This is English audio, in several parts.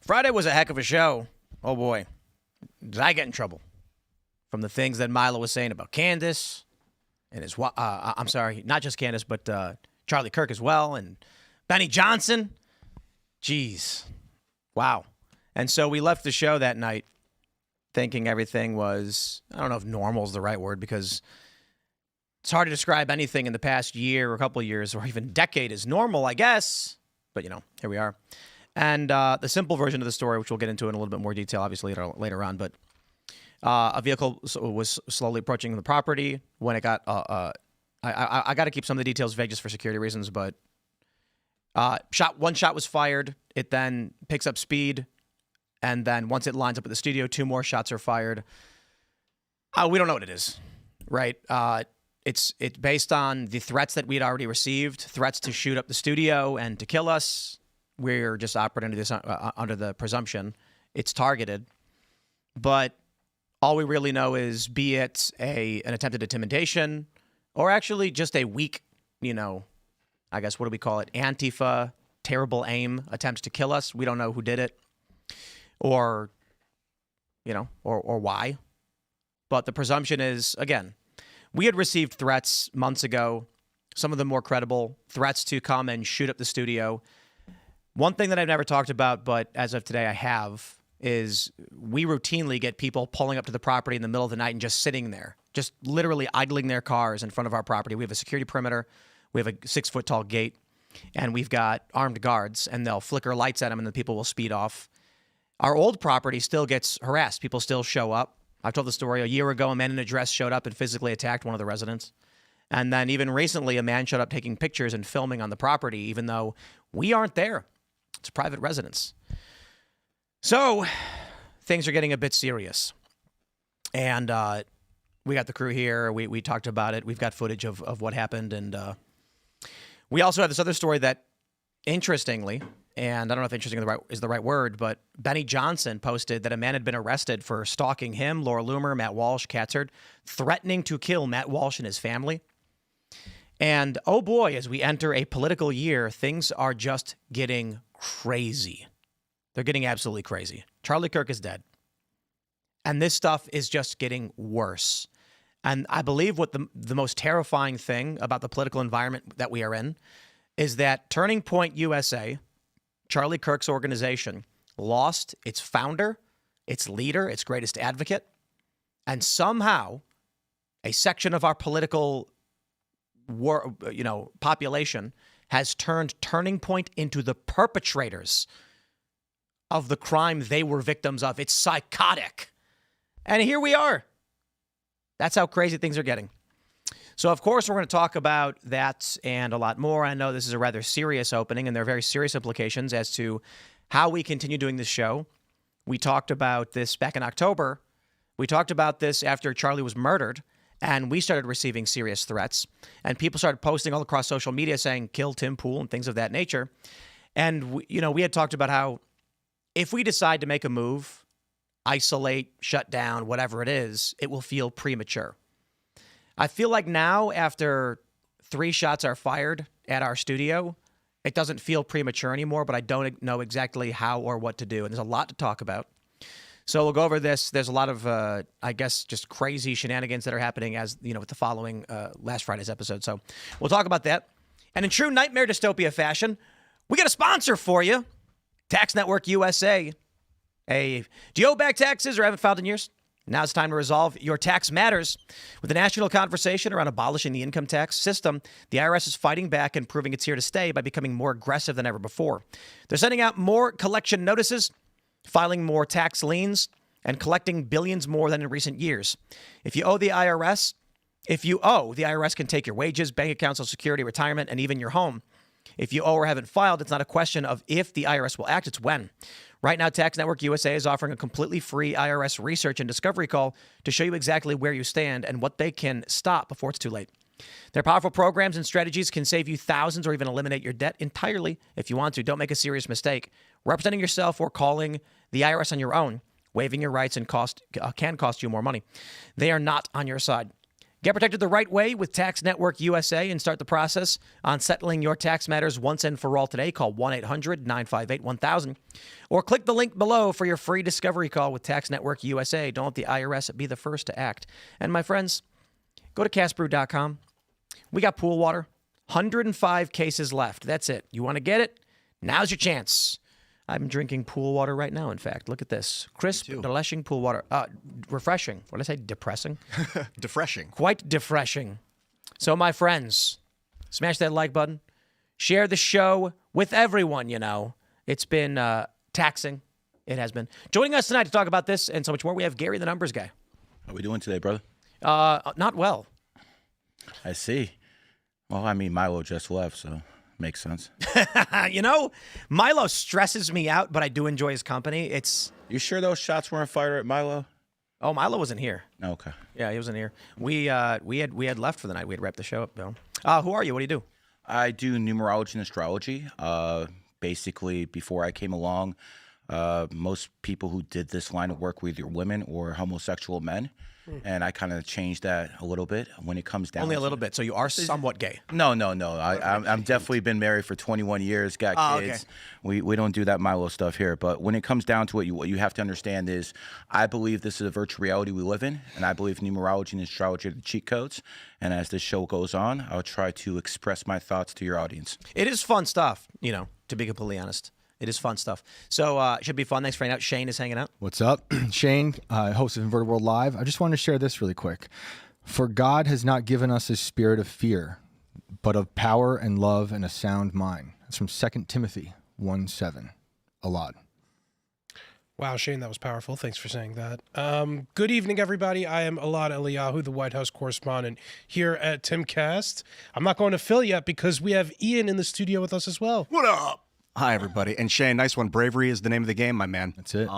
Friday was a heck of a show. Oh, boy. Did I get in trouble from the things that Milo was saying about Candace and his, I'm sorry, not just Candace, but Charlie Kirk as well, and Benny Johnson. Jeez. Wow. And so we left the show that night thinking everything was, I don't know if normal is the right word, because it's hard to describe anything in the past year or a couple of years or even decade as normal, I guess. But, here we are. And the simple version of the story, which we'll get into in a little bit more detail, obviously, later on. But a vehicle was slowly approaching the property when it got... I got to keep some of the details vague just for security reasons, but one shot was fired. It then picks up speed. And then once it lines up at the studio, 2 more shots are fired. We don't know what it is, right? It's based on the threats that we'd already received, threats to shoot up the studio and to kill us. We're just operating under the presumption it's targeted. But all we really know is, be it an attempted intimidation or actually just a weak, I guess, what do we call it? Antifa, terrible aim, attempt to kill us. We don't know who did it or why. But the presumption is, again, we had received threats months ago, some of them more credible, threats to come and shoot up the studio. One thing that I've never talked about, but as of today I have, is we routinely get people pulling up to the property in the middle of the night and just sitting there, just literally idling their cars in front of our property. We have a security perimeter. We have a 6-foot-tall gate, and we've got armed guards, and they'll flicker lights at them, and the people will speed off. Our old property still gets harassed. People still show up. I've told the story. A year ago, a man in a dress showed up and physically attacked one of the residents. And then even recently, a man showed up taking pictures and filming on the property, even though we aren't there. It's a private residence. So things are getting a bit serious. And we got the crew here. We talked about it. We've got footage of what happened. And we also have this other story that, interestingly, and I don't know if interesting is the right word, but Benny Johnson posted that a man had been arrested for stalking him, Laura Loomer, Matt Walsh, Katzard, threatening to kill Matt Walsh and his family. And oh boy, as we enter a political year, things are just getting crazy. They're getting absolutely crazy. Charlie Kirk is dead. And this stuff is just getting worse. And I believe what the most terrifying thing about the political environment that we are in is that Turning Point USA, Charlie Kirk's organization, lost its founder, its leader, its greatest advocate, and somehow a section of our political population has turned Turning Point into the perpetrators of the crime they were victims of. It's psychotic. And here we are. That's how crazy things are getting. So, of course, we're going to talk about that and a lot more. I know this is a rather serious opening, and there are very serious implications as to how we continue doing this show. We talked about this back in October. We talked about this after Charlie was murdered, and we started receiving serious threats. And people started posting all across social media saying, kill Tim Pool and things of that nature. And, we had talked about how if we decide to make a move, isolate, shut down, whatever it is, it will feel premature. I feel like now, after 3 shots are fired at our studio, it doesn't feel premature anymore, but I don't know exactly how or what to do. And there's a lot to talk about. So we'll go over this. There's a lot of, I guess, just crazy shenanigans that are happening as, with the following last Friday's episode. So we'll talk about that. And in true nightmare dystopia fashion, we got a sponsor for you, Tax Network USA. Do you owe back taxes or haven't filed in years? Now it's time to resolve your tax matters. With a national conversation around abolishing the income tax system, the IRS is fighting back and proving it's here to stay by becoming more aggressive than ever before. They're sending out more collection notices, filing more tax liens, and collecting billions more than in recent years. If you owe the IRS, the IRS can take your wages, bank account, Social Security, retirement, and even your home. If you owe or haven't filed, it's not a question of if the IRS will act, it's when. Right now, Tax Network USA is offering a completely free IRS research and discovery call to show you exactly where you stand and what they can stop before it's too late. Their powerful programs and strategies can save you thousands or even eliminate your debt entirely if you want to. Don't make a serious mistake. Representing yourself or calling the IRS on your own, waiving your rights and can cost you more money. They are not on your side. Get protected the right way with Tax Network USA and start the process on settling your tax matters once and for all today. Call 1-800-958-1000 or click the link below for your free discovery call with Tax Network USA. Don't let the IRS be the first to act. And my friends, go to castbrew.com. We got pool water. 105 cases left. That's it. You want to get it? Now's your chance. I'm drinking pool water right now, in fact. Look at this. Crisp, delishing pool water. Refreshing. What did I say? Depressing? Defreshing. Quite defreshing. So, my friends, smash that like button. Share the show with everyone, you know. It's been taxing. It has been. Joining us tonight to talk about this and so much more, we have Gary the Numbers Guy. How are we doing today, brother? Not well. I see. Well, I mean, Milo just left, so makes sense. You know, Milo stresses me out, but I do enjoy his company. You sure those shots weren't fired at Milo? Oh, Milo wasn't here. Okay. Yeah, he wasn't here. We had left for the night. We had wrapped the show up, Bill. Who are you? What do you do? I do numerology and astrology. Basically, before I came along, most people who did this line of work were either women or homosexual men. And I kind of changed that a little bit when it comes down. Only a little bit. So you are somewhat gay. No. I'm definitely been married for 21 years, got kids. Okay. We don't do that Milo stuff here. But when it comes down to it, what you have to understand is I believe this is a virtual reality we live in. And I believe numerology and astrology are the cheat codes. And as this show goes on, I'll try to express my thoughts to your audience. It is fun stuff, you know, to be completely honest. It is fun stuff. So it should be fun. Thanks for hanging out. Shane is hanging out. What's up? Shane, host of Inverted World Live. I just wanted to share this really quick. For God has not given us a spirit of fear, but of power and love and a sound mind. That's from 2 Timothy 1:7. Elaad. Wow, Shane, that was powerful. Thanks for saying that. Good evening, everybody. I am Elaad Eliyahu, the White House correspondent here at Timcast. I'm not going to Phil yet because we have Ian in the studio with us as well. What up? Hi, everybody. And Shane, nice one. Bravery is the name of the game, my man. That's it.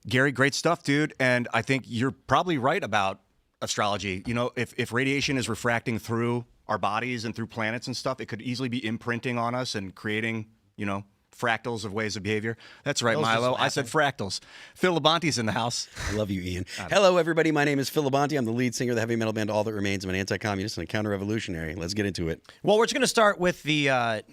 Gary, great stuff, dude. And I think you're probably right about astrology. You know, if radiation is refracting through our bodies and through planets and stuff, it could easily be imprinting on us and creating, you know, fractals of ways of behavior. That's right, Milo. I said fractals. Phil Labonte's in the house. I love you, Ian. Hello, everybody. My name is Phil Labonte. I'm the lead singer of the heavy metal band All That Remains. I'm an anti-communist and a counter-revolutionary. Let's get into it. Well, we're just going to start with the,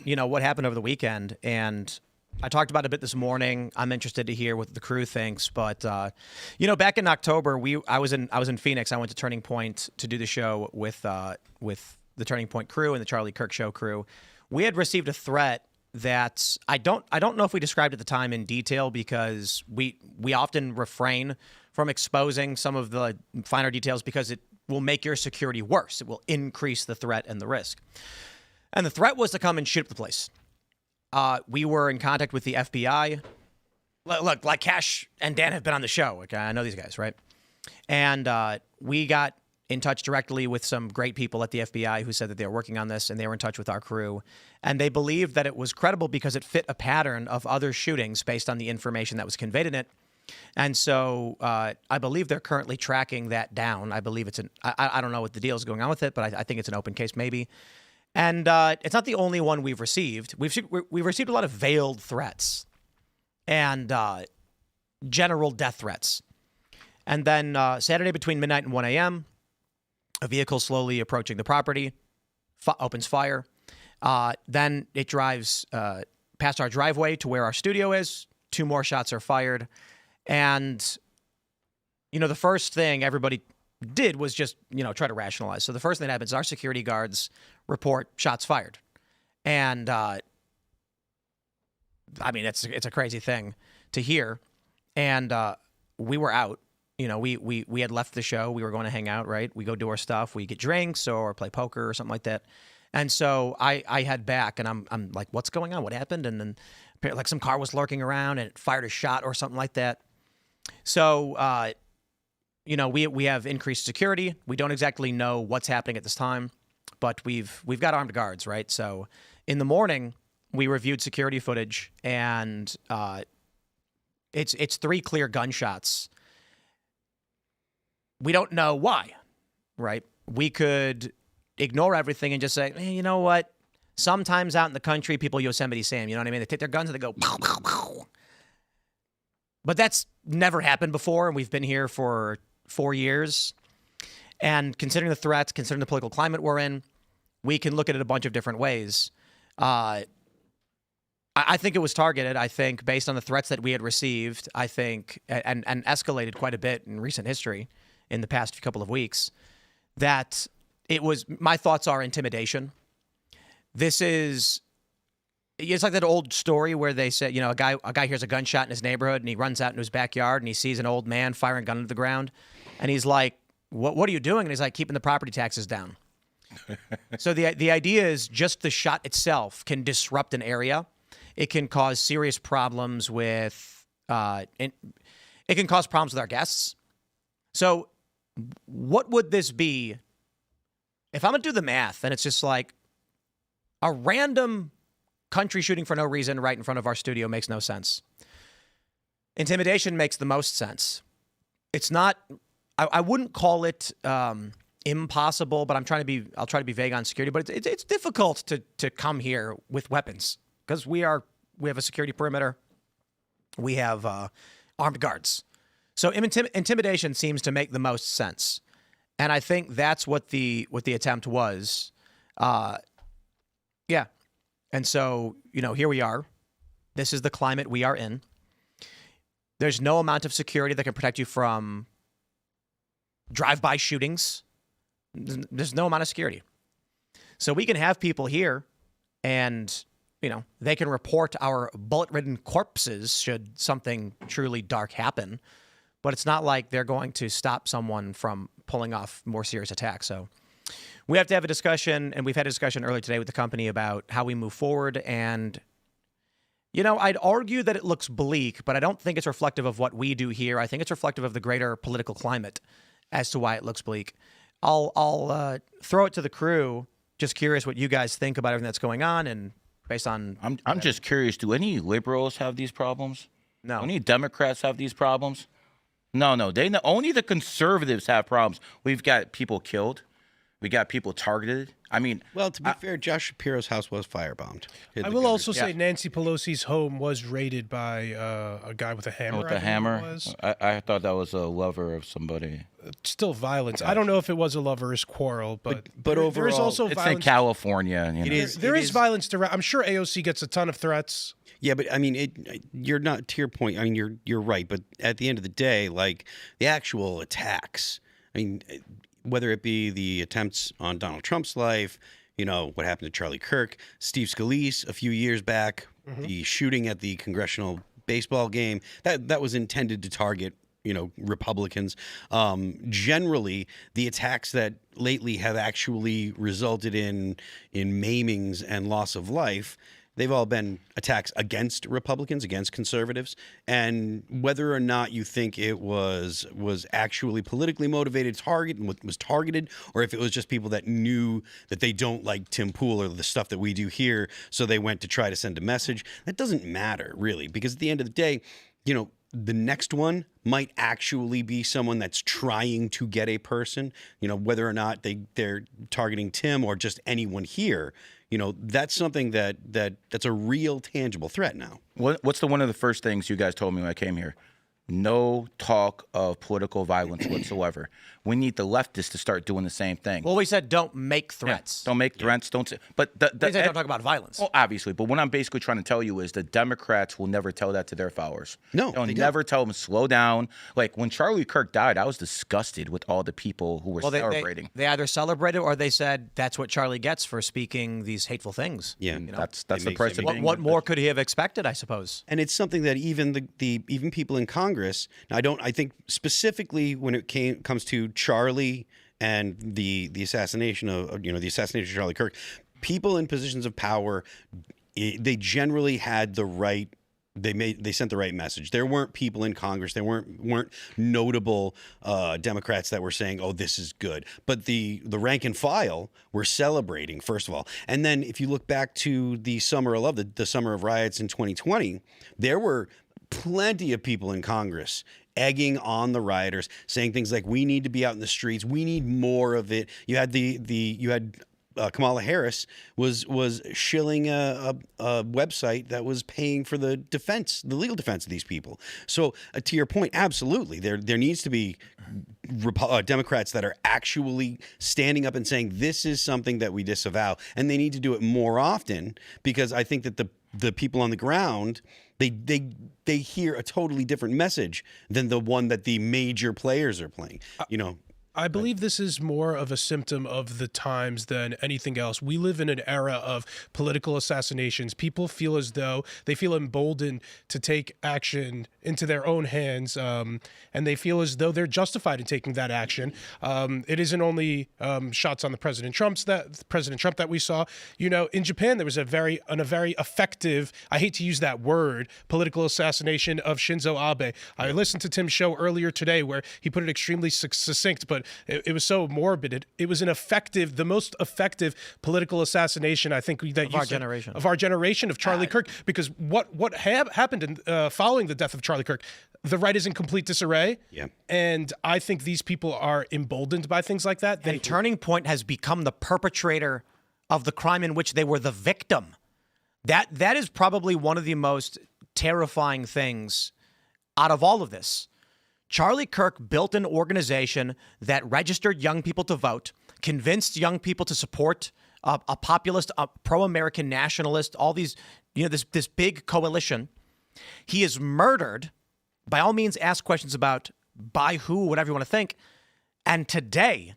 what happened over the weekend. And I talked about it a bit this morning. I'm interested to hear what the crew thinks. But, back in October, I was in Phoenix. I went to Turning Point to do the show with the Turning Point crew and the Charlie Kirk Show crew. We had received a threat that I don't know if we described at the time in detail because we often refrain from exposing some of the finer details because it will make your security worse. It will increase the threat and the risk. And the threat was to come and shoot up the place. We were in contact with the FBI. Look, like Cash and Dan have been on the show. Okay, I know these guys, right? And we got in touch directly with some great people at the FBI who said that they were working on this, and they were in touch with our crew. And they believed that it was credible because it fit a pattern of other shootings based on the information that was conveyed in it. And so I believe they're currently tracking that down. I believe it's I don't know what the deal is going on with it, but I think it's an open case maybe. And it's not the only one we've received. We've received a lot of veiled threats and general death threats. And then Saturday between midnight and 1 a.m., a vehicle slowly approaching the property, opens fire. Then it drives past our driveway to where our studio is. 2 more shots are fired. And, the first thing everybody did was just, try to rationalize. So the first thing that happens is our security guards report shots fired. And, it's a crazy thing to hear. And we were out. We had left the show. We were going to hang out, right? We go do our stuff. We get drinks or play poker or something like that. And so I head back, and I'm like, what's going on? What happened? And then like some car was lurking around, and it fired a shot or something like that. So, we have increased security. We don't exactly know what's happening at this time, but we've got armed guards, right? So in the morning, we reviewed security footage, and it's 3 clear gunshots. We don't know why, right? We could ignore everything and just say, hey, you know what? Sometimes out in the country, people Yosemite Sam, you know what I mean? They take their guns and they go, pow, pow, pow. But that's never happened before, and we've been here for 4 years. And considering the threats, considering the political climate we're in, we can look at it a bunch of different ways. I think it was targeted. I think based on the threats that we had received, I think, and escalated quite a bit in recent history in the past couple of weeks, that it was, my thoughts are intimidation. This is, it's like that old story where they said, a guy hears a gunshot in his neighborhood and he runs out into his backyard and he sees an old man firing a gun into the ground. And he's like, what are you doing? And he's like, keeping the property taxes down. So the idea is just the shot itself can disrupt an area. It can cause serious problems with, it can cause problems with our guests. So what would this be? If I'm going to do the math, and it's just like a random country shooting for no reason right in front of our studio makes no sense. Intimidation makes the most sense. It's not, I wouldn't call it impossible, but I'll try to be vague on security, but it's difficult to come here with weapons because we have a security perimeter. We have armed guards. So intimidation seems to make the most sense. And I think that's what the attempt was. Yeah. And so, here we are. This is the climate we are in. There's no amount of security that can protect you from drive-by shootings. There's no amount of security. So we can have people here and, they can report our bullet-ridden corpses should something truly dark happen. But it's not like they're going to stop someone from pulling off more serious attacks. So we have to have a discussion, and we've had a discussion earlier today with the company about how we move forward. And, I'd argue that it looks bleak, but I don't think it's reflective of what we do here. I think it's reflective of the greater political climate as to why it looks bleak. I'll throw it to the crew. Just curious what you guys think about everything that's going on, and based on. I'm just curious. Do any liberals have these problems? No. Do any Democrats have these problems? No. Only the conservatives have problems. We've got people killed. We got people targeted. I mean, well, to be fair, Josh Shapiro's house was firebombed. I will also say Nancy Pelosi's home was raided by a guy with a hammer. With a hammer? I thought that was a lover of somebody. It's still violence. I don't know if it was a lover's quarrel, but overall, there is also it's violence. in California. There is violence. I'm sure AOC gets a ton of threats. Yeah, but I mean, you're not, to your point. I mean, you're right. But at the end of the day, like the actual attacks. I mean, whether it be the attempts on Donald Trump's life, what happened to Charlie Kirk, Steve Scalise a few years back, the shooting at the congressional baseball game, that was intended to target, Republicans. Generally, the attacks that lately have actually resulted in maimings and loss of life, they've all been attacks against Republicans, against conservatives. And whether or not you think it was actually politically motivated, was targeted, or if it was just people that knew that they don't like Tim Pool or the stuff that we do here, so they went to try to send a message, that doesn't matter, really. Because at the end of the day, the next one might actually be someone that's trying to get a person, whether or not they're targeting Tim or just anyone here. That's something that's a real tangible threat now. What's one of the first things you guys told me when I came here? No talk of political violence whatsoever. We need the leftists to start doing the same thing. Well, we said don't make threats. Yeah, don't make threats. Don't. But don't talk about violence. Well, obviously. But what I'm basically trying to tell you is the Democrats will never tell that to their followers. No, they'll never tell them slow down. Like when Charlie Kirk died, I was disgusted with all the people who were celebrating. They either celebrated or they said that's what Charlie gets for speaking these hateful things. Yeah, that's the price of being. What more could he have expected? I suppose. And it's something that even even people in Congress. Now, I think specifically when it comes to Charlie and the assassination of Charlie Kirk, people in positions of power, they generally had the right. They sent the right message. There weren't people in Congress. There weren't notable Democrats that were saying, "Oh, this is good." But the rank and file were celebrating, first of all. And then if you look back to the summer of love, the summer of riots in 2020, there were plenty of people in Congress egging on the rioters, saying things like, "We need to be out in the streets. We need more of it." You had Kamala Harris was shilling a website that was paying for the legal defense of these people. So to your point, absolutely, there needs to be Democrats that are actually standing up and saying this is something that we disavow, and they need to do it more often, because I think that the people on the ground, they hear a totally different message than the one that the major players are playing. I believe this is more of a symptom of the times than anything else. We live in an era of political assassinations. People feel as though they feel emboldened to take action into their own hands, and they feel as though they're justified in taking that action. It isn't only shots on the President Trump that we saw. In Japan, there was a very effective, I hate to use that word, political assassination of Shinzo Abe. I listened to Tim's show earlier today where he put it extremely succinct, but it was so morbid. It was the most effective political assassination, I think, that of our generation, of Charlie Kirk. Because what happened following the death of Charlie Kirk, the right is in complete disarray. Yeah. And I think these people are emboldened by things like that. And Turning Point has become the perpetrator of the crime in which they were the victim. That is probably one of the most terrifying things out of all of this. Charlie Kirk built an organization that registered young people to vote, convinced young people to support a populist, a pro-American nationalist, all these, this big coalition. He is murdered. By all means, ask questions about by who, whatever you want to think. And today,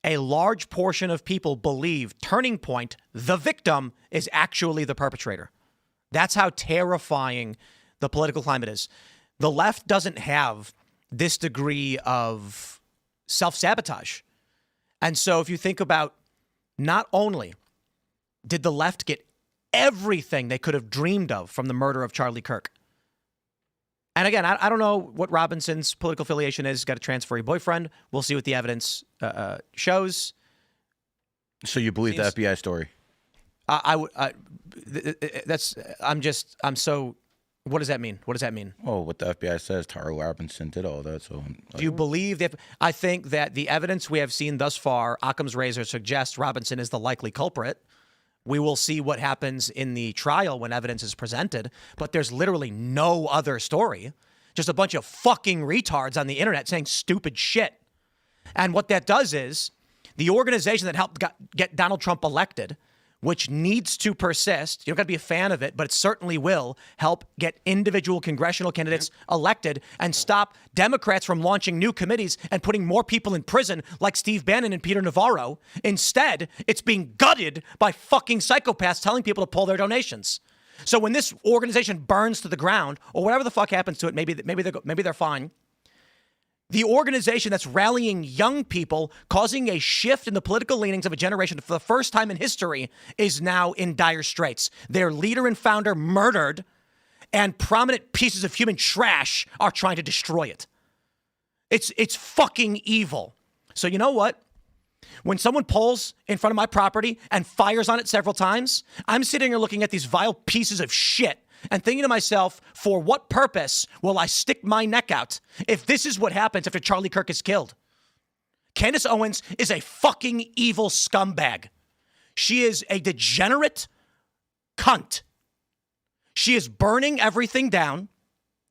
a large portion of people believe Turning Point, the victim, is actually the perpetrator. That's how terrifying the political climate is. The left doesn't have this degree of self-sabotage. And so if you think about, not only did the left get everything they could have dreamed of from the murder of Charlie Kirk. And again, I don't know what Robinson's political affiliation is. He's got a transferee boyfriend. We'll see what the evidence shows. So you believe the FBI story? What does that mean? What does that mean? Well, what the FBI says, Tara Robinson did all that. So, do you believe that? I think that the evidence we have seen thus far, Occam's razor suggests Robinson is the likely culprit. We will see what happens in the trial when evidence is presented. But there's literally no other story. Just a bunch of fucking retards on the internet saying stupid shit. And what that does is the organization that helped get Donald Trump elected, which needs to persist. You don't got to be a fan of it, but it certainly will help get individual congressional candidates elected and stop Democrats from launching new committees and putting more people in prison like Steve Bannon and Peter Navarro. Instead, it's being gutted by fucking psychopaths telling people to pull their donations. So when this organization burns to the ground, or whatever the fuck happens to it, maybe they're fine. The organization that's rallying young people, causing a shift in the political leanings of a generation for the first time in history, is now in dire straits. Their leader and founder murdered, and prominent pieces of human trash are trying to destroy it. It's fucking evil. So you know what? When someone pulls in front of my property and fires on it several times, I'm sitting here looking at these vile pieces of shit and thinking to myself, for what purpose will I stick my neck out if this is what happens after Charlie Kirk is killed? Candace Owens is a fucking evil scumbag. She is a degenerate cunt. She is burning everything down,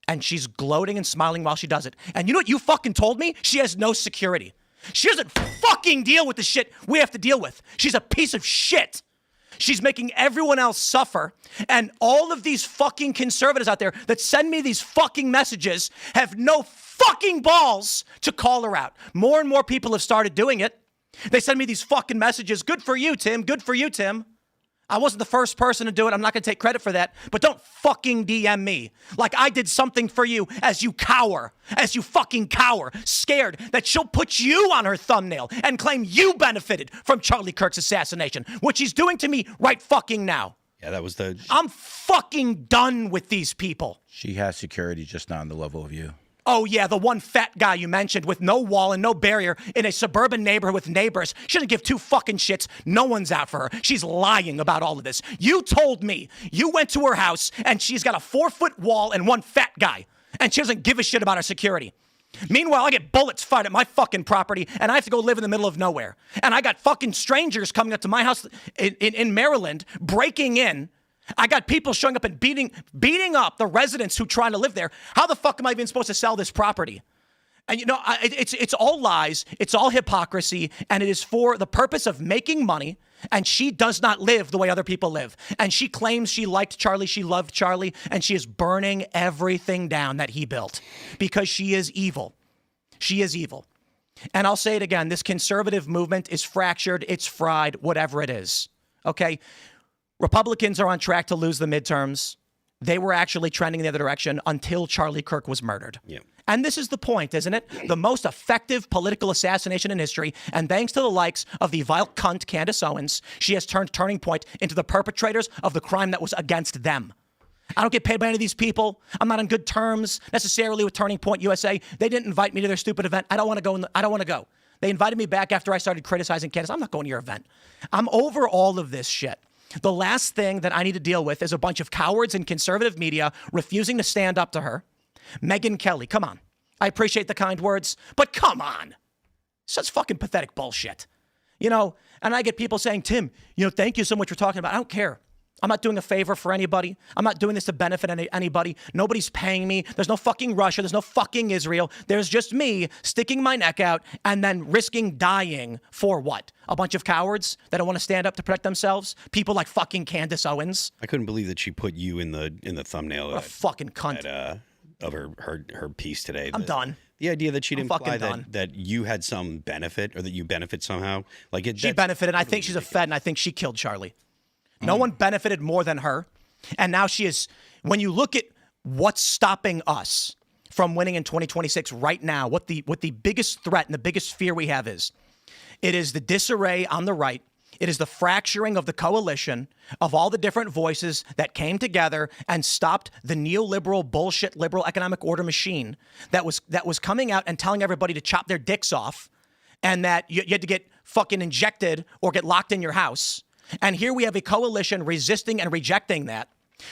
and she's gloating and smiling while she does it. And you know what you fucking told me? She has no security. She doesn't fucking deal with the shit we have to deal with. She's a piece of shit. She's making everyone else suffer. And all of these fucking conservatives out there that send me these fucking messages have no fucking balls to call her out. More and more people have started doing it. They send me these fucking messages. Good for you, Tim. Good for you, Tim. I wasn't the first person to do it. I'm not going to take credit for that. But don't fucking DM me like I did something for you as you fucking cower, scared that she'll put you on her thumbnail and claim you benefited from Charlie Kirk's assassination, which he's doing to me right fucking now. Yeah, that was the... I'm fucking done with these people. She has security, just not on the level of you. Oh, yeah, the one fat guy you mentioned with no wall and no barrier in a suburban neighborhood with neighbors. She doesn't give two fucking shits. No one's out for her. She's lying about all of this. You told me you went to her house and she's got a 4-foot wall and one fat guy, and she doesn't give a shit about her security. Meanwhile, I get bullets fired at my fucking property, and I have to go live in the middle of nowhere. And I got fucking strangers coming up to my house in Maryland, breaking in. I got people showing up and beating up the residents who trying to live there. How the fuck am I even supposed to sell this property? And it's all lies, it's all hypocrisy, and it is for the purpose of making money. And she does not live the way other people live. And she claims she liked Charlie, she loved Charlie, and she is burning everything down that he built because she is evil. She is evil. And I'll say it again, this conservative movement is fractured, it's fried, whatever it is. Okay? Republicans are on track to lose the midterms. They were actually trending in the other direction until Charlie Kirk was murdered. Yeah. And this is the point, isn't it? The most effective political assassination in history. And thanks to the likes of the vile cunt Candace Owens, she has turned Turning Point into the perpetrators of the crime that was against them. I don't get paid by any of these people. I'm not on good terms necessarily with Turning Point USA. They didn't invite me to their stupid event. I don't want to go. I don't want to go. They invited me back after I started criticizing Candace. I'm not going to your event. I'm over all of this shit. The last thing that I need to deal with is a bunch of cowards in conservative media refusing to stand up to her. Megyn Kelly, come on. I appreciate the kind words, but come on. Such fucking pathetic bullshit. And I get people saying, Tim, thank you so much for talking about it. I don't care. I'm not doing a favor for anybody. I'm not doing this to benefit anybody. Nobody's paying me. There's no fucking Russia. There's no fucking Israel. There's just me sticking my neck out and then risking dying for what? A bunch of cowards that don't want to stand up to protect themselves? People like fucking Candace Owens? I couldn't believe that she put you in the thumbnail What a fucking cunt. of her piece today. I'm done. The idea that she'd imply done. that you had some benefit or that you benefit somehow. She benefited. I think she's a Fed, and I think she killed Charlie. No one benefited more than her. And now she is, when you look at what's stopping us from winning in 2026 right now, what the biggest threat and the biggest fear we have is, it is the disarray on the right. It is the fracturing of the coalition of all the different voices that came together and stopped the neoliberal bullshit liberal economic order machine that was coming out and telling everybody to chop their dicks off and that you had to get fucking injected or get locked in your house. And here we have a coalition resisting and rejecting that.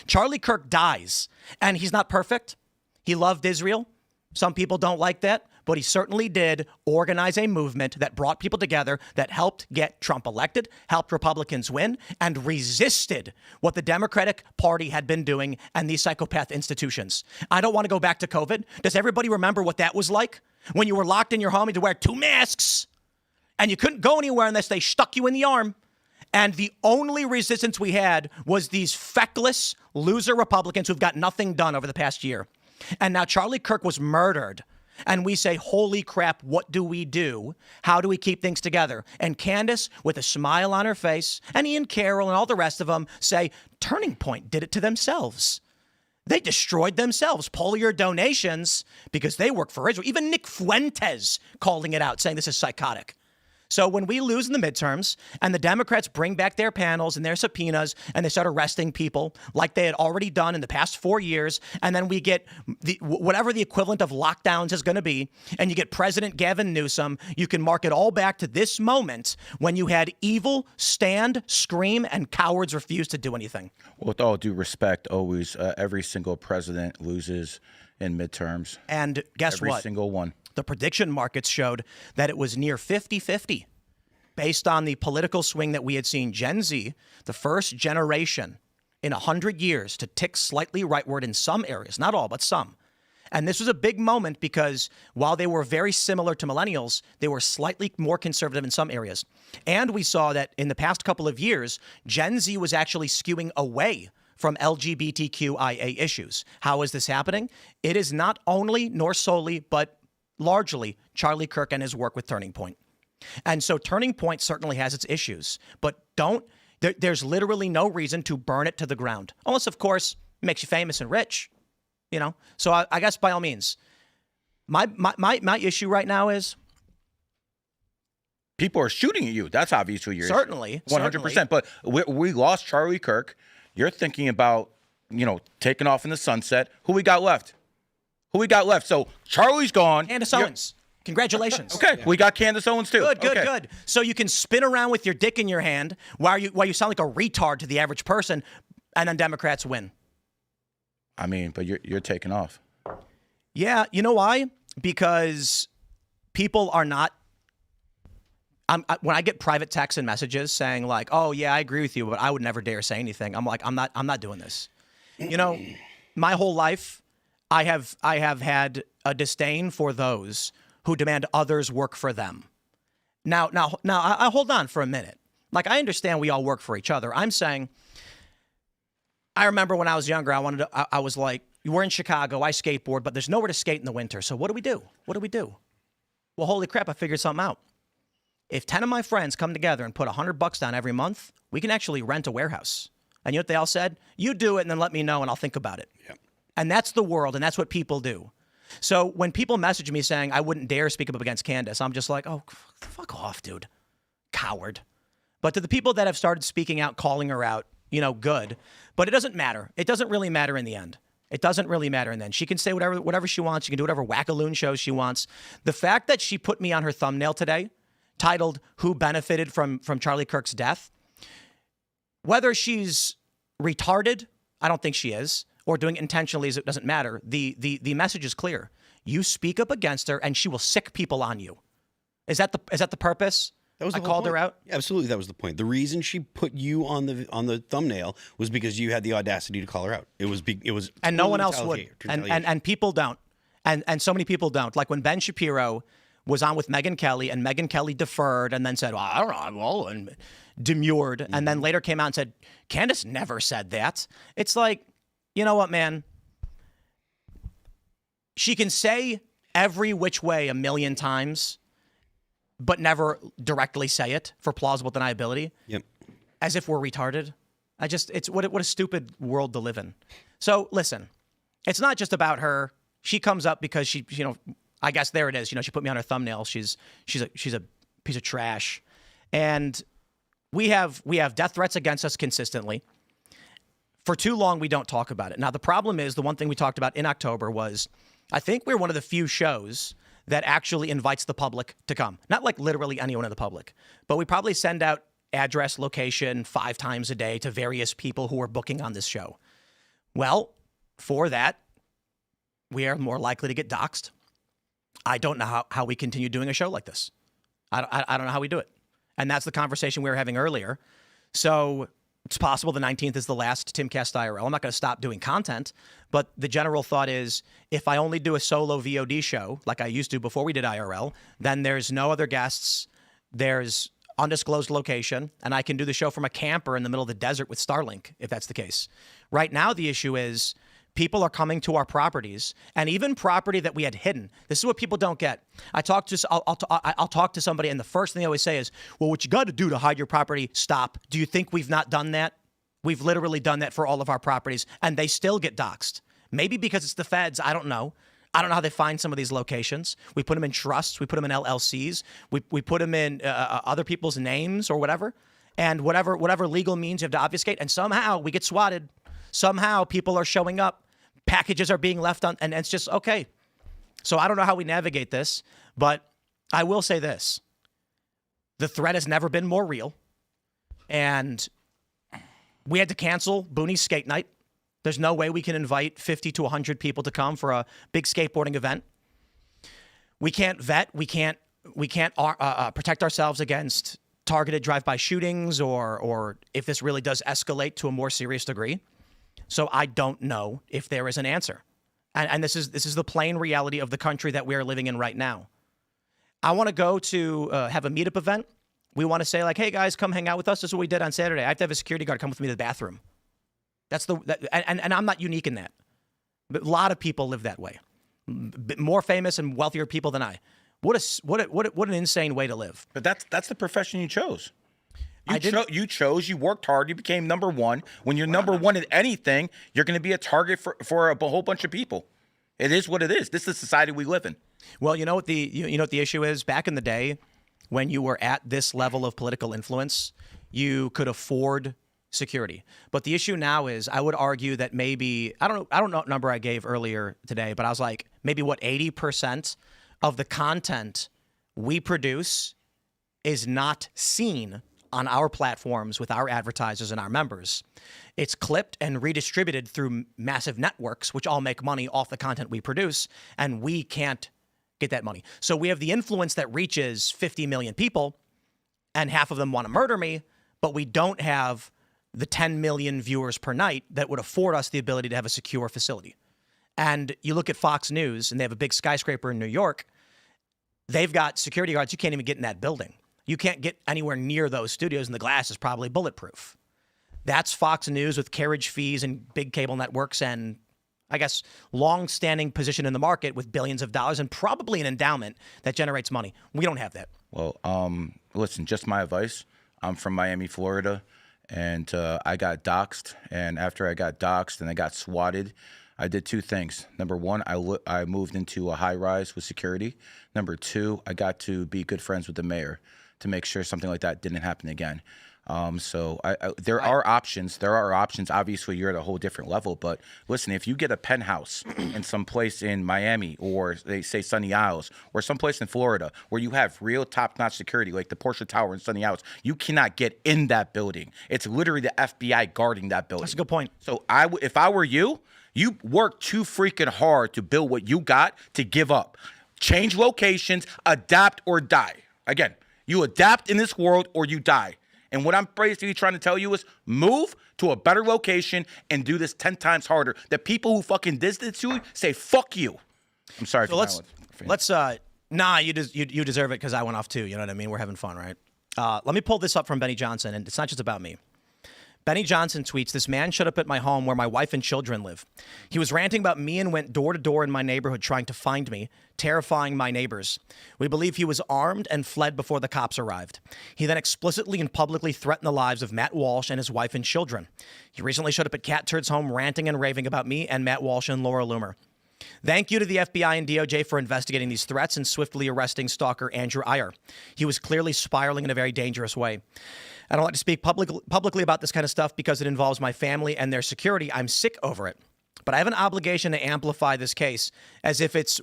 Charlie Kirk dies, and he's not perfect. He loved Israel. Some people don't like that, but he certainly did organize a movement that brought people together, that helped get Trump elected, helped Republicans win, and resisted what the Democratic Party had been doing and these psychopath institutions. I don't want to go back to COVID. Does everybody remember what that was like? When you were locked in your home, you had to wear 2 masks, and you couldn't go anywhere unless they stuck you in the arm. And the only resistance we had was these feckless loser Republicans who've got nothing done over the past year. And now Charlie Kirk was murdered. And we say, holy crap, what do we do? How do we keep things together? And Candace, with a smile on her face, and Ian Carroll and all the rest of them say, Turning Point did it to themselves. They destroyed themselves. Pull your donations because they work for Israel. Even Nick Fuentes calling it out, saying this is psychotic. So when we lose in the midterms and the Democrats bring back their panels and their subpoenas and they start arresting people like they had already done in the past 4 years, and then we get whatever the equivalent of lockdowns is going to be, and you get President Gavin Newsom, you can mark it all back to this moment when you had evil stand, scream, and cowards refuse to do anything. Well, with all due respect, always every single president loses in midterms. And guess what? Every single one. The prediction markets showed that it was near 50-50 based on the political swing that we had seen. Gen Z, the first generation in 100 years to tick slightly rightward in some areas, not all, but some. And this was a big moment because while they were very similar to millennials, they were slightly more conservative in some areas. And we saw that in the past couple of years, Gen Z was actually skewing away from LGBTQIA issues. How is this happening? It is not only nor solely, but largely Charlie Kirk and his work with Turning Point. And so Turning Point certainly has its issues, but there's literally no reason to burn it to the ground. Unless, of course, it makes you famous and rich, So I guess by all means, my issue right now is people are shooting at you. That's obviously your certainly 100%. But we lost Charlie Kirk. You're thinking about, taking off in the sunset. Who we got left? So Charlie's gone. Candace Owens. Congratulations. Okay, yeah. We got Candace Owens too. Good. So you can spin around with your dick in your hand while you sound like a retard to the average person, and then Democrats win. I mean, but you're taking off. Yeah, you know why? because people are not. When I get private texts and messages saying like, "Oh yeah, I agree with you, but I would never dare say anything," I'm like, I'm not doing this. You know, my whole life, I have had a disdain for those who demand others work for them. Now, I hold on for a minute. Like, I understand we all work for each other. I'm saying, I remember when I was younger, I was like, we're in Chicago, I skateboard, but there's nowhere to skate in the winter. So what do we do? What do we do? Well, holy crap, I figured something out. If 10 of my friends come together and put $100 down every month, we can actually rent a warehouse. And you know what they all said? You do it and then let me know and I'll think about it. Yep. And that's the world, and that's what people do. So when people message me saying I wouldn't dare speak up against Candace, I'm just like, oh, fuck off, dude. Coward. But to the people that have started speaking out, calling her out, you know, good. But it doesn't matter. It doesn't really matter in the end. It doesn't really matter in the end. She can say whatever she wants. She can do whatever wackaloon shows she wants. The fact that she put me on her thumbnail today, titled "Who Benefited from Charlie Kirk's Death," whether she's retarded, I don't think she is, or doing it intentionally, it doesn't matter. The message is clear. You speak up against her, and she will sick people on you. Is that the purpose? That was the I called her out. Absolutely, that was the point. The reason she put you on the thumbnail was because you had the audacity to call her out. It was and no one else would, and people don't, and so many people don't. Like when Ben Shapiro was on with Megyn Kelly, and Megyn Kelly deferred and then said, well, I don't know, well, and demurred, and then later came out and said, Candace never said that. It's like, you know what, man? She can say every which way a million times, but never directly say it for plausible deniability. Yep. As if we're retarded. It's what a stupid world to live in. So listen, it's not just about her. She comes up because she, you know, I guess there it is. You know, she put me on her thumbnail. She's a piece of trash, and we have death threats against us consistently. For too long, we don't talk about it. Now, the problem is the one thing we talked about in October was I think we're one of the few shows that actually invites the public to come. Not like literally anyone in the public, but we probably send out address, location 5 times a day to various people who are booking on this show. Well, for that, we are more likely to get doxxed. I don't know how we continue doing a show like this. I don't know how we do it. And that's the conversation we were having earlier. So it's possible the 19th is the last Timcast IRL. I'm not going to stop doing content, but the general thought is if I only do a solo VOD show like I used to before we did IRL, then there's no other guests, there's undisclosed location, and I can do the show from a camper in the middle of the desert with Starlink, if that's the case. Right now, the issue is people are coming to our properties, and even property that we had hidden. This is what people don't get. I'll talk to somebody, and the first thing they always say is, well, what you got to do to hide your property, stop. Do you think we've not done that? We've literally done that for all of our properties, and they still get doxxed. Maybe because it's the feds. I don't know. I don't know how they find some of these locations. We put them in trusts. We put them in LLCs. We put them in other people's names or whatever. And whatever legal means you have to obfuscate. And somehow we get swatted. Somehow people are showing up. Packages are being left on. And it's just, okay. So I don't know how we navigate this. But I will say this. The threat has never been more real. And we had to cancel Booney's skate night. There's no way we can invite 50 to 100 people to come for a big skateboarding event. We can't vet. We can't protect ourselves against targeted drive-by shootings or if this really does escalate to a more serious degree. So I don't know if there is an answer. And this is the plain reality of the country that we are living in right now. I want to go to have a meetup event. We want to say like, hey guys, come hang out with us. This is what we did on Saturday. I have to have a security guard come with me to the bathroom. And I'm not unique in that. But a lot of people live that way. More famous and wealthier people than I. What an insane way to live. But that's the profession you chose. You worked hard. You became number one. When you're number one in anything, you're going to be a target for a whole bunch of people. It is what it is. This is the society we live in. Well, you know what the issue is? Back in the day, when you were at this level of political influence, you could afford security. But the issue now is, I would argue that maybe, I don't know what number I gave earlier today, but I was like, maybe 80% of the content we produce is not seen on our platforms with our advertisers and our members. It's clipped and redistributed through massive networks, which all make money off the content we produce, and we can't get that money. So we have the influence that reaches 50 million people, and half of them want to murder me, but we don't have the 10 million viewers per night that would afford us the ability to have a secure facility. And you look at Fox News, and they have a big skyscraper in New York. They've got security guards. You can't even get in that building. You can't get anywhere near those studios, and the glass is probably bulletproof. That's Fox News with carriage fees and big cable networks and, I guess, long-standing position in the market with billions of dollars and probably an endowment that generates money. We don't have that. Well, listen, just my advice. I'm from Miami, Florida, and I got doxxed. And after I got doxxed and I got swatted, I did two things. Number one, I moved into a high-rise with security. Number two, I got to be good friends with the mayor to make sure something like that didn't happen again. There are options. There are options. Obviously, you're at a whole different level. But listen, if you get a penthouse in some place in Miami or they say Sunny Isles or someplace in Florida where you have real top-notch security, like the Porsche Tower in Sunny Isles, you cannot get in that building. It's literally the FBI guarding that building. That's a good point. So if I were you, you work too freaking hard to build what you got to give up. Change locations, adapt or die. Again, you adapt in this world or you die. And what I'm basically trying to tell you is move to a better location and do this 10 times harder. The people who fucking did this to you say, fuck you. I'm sorry. So you deserve it because I went off too. You know what I mean? We're having fun, right? Let me pull this up from Benny Johnson, and it's not just about me. Benny Johnson tweets, "This man showed up at my home where my wife and children live. He was ranting about me and went door to door in my neighborhood trying to find me, terrifying my neighbors. We believe he was armed and fled before the cops arrived. He then explicitly and publicly threatened the lives of Matt Walsh and his wife and children. He recently showed up at Cat Turd's home ranting and raving about me and Matt Walsh and Laura Loomer. Thank you to the FBI and DOJ for investigating these threats and swiftly arresting stalker Andrew Iyer. He was clearly spiraling in a very dangerous way. I don't like to speak publicly about this kind of stuff because it involves my family and their security. I'm sick over it. But I have an obligation to amplify this case as if it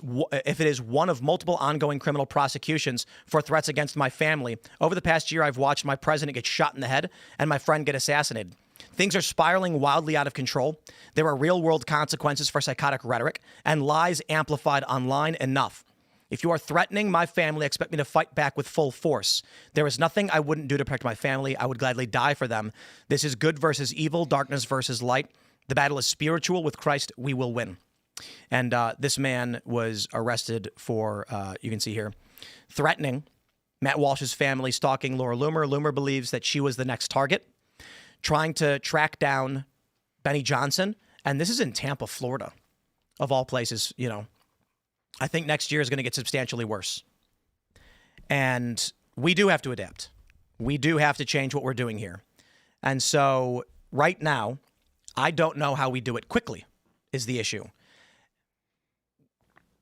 is one of multiple ongoing criminal prosecutions for threats against my family. Over the past year, I've watched my president get shot in the head and my friend get assassinated. Things are spiraling wildly out of control. There are real-world consequences for psychotic rhetoric and lies amplified online enough. If you are threatening my family, expect me to fight back with full force. There is nothing I wouldn't do to protect my family. I would gladly die for them. This is good versus evil, darkness versus light. The battle is spiritual. With Christ, we will win." And this man was arrested for, you can see here, threatening Matt Walsh's family, stalking Laura Loomer. Loomer believes that she was the next target, trying to track down Benny Johnson. And this is in Tampa, Florida, of all places, you know. I think next year is going to get substantially worse. And we do have to adapt. We do have to change what we're doing here. And so right now, I don't know how we do it quickly is the issue.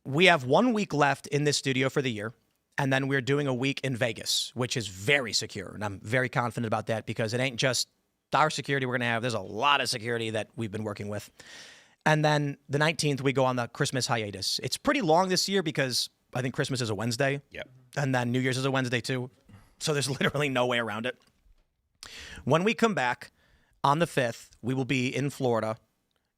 We have 1 week left in this studio for the year, and then we're doing a week in Vegas, which is very secure. And I'm very confident about that because it ain't just our security we're going to have. There's a lot of security that we've been working with. And then the 19th, we go on the Christmas hiatus. It's pretty long this year because I think Christmas is a Wednesday. Yep. And then New Year's is a Wednesday too. So there's literally no way around it. When we come back on the 5th, we will be in Florida.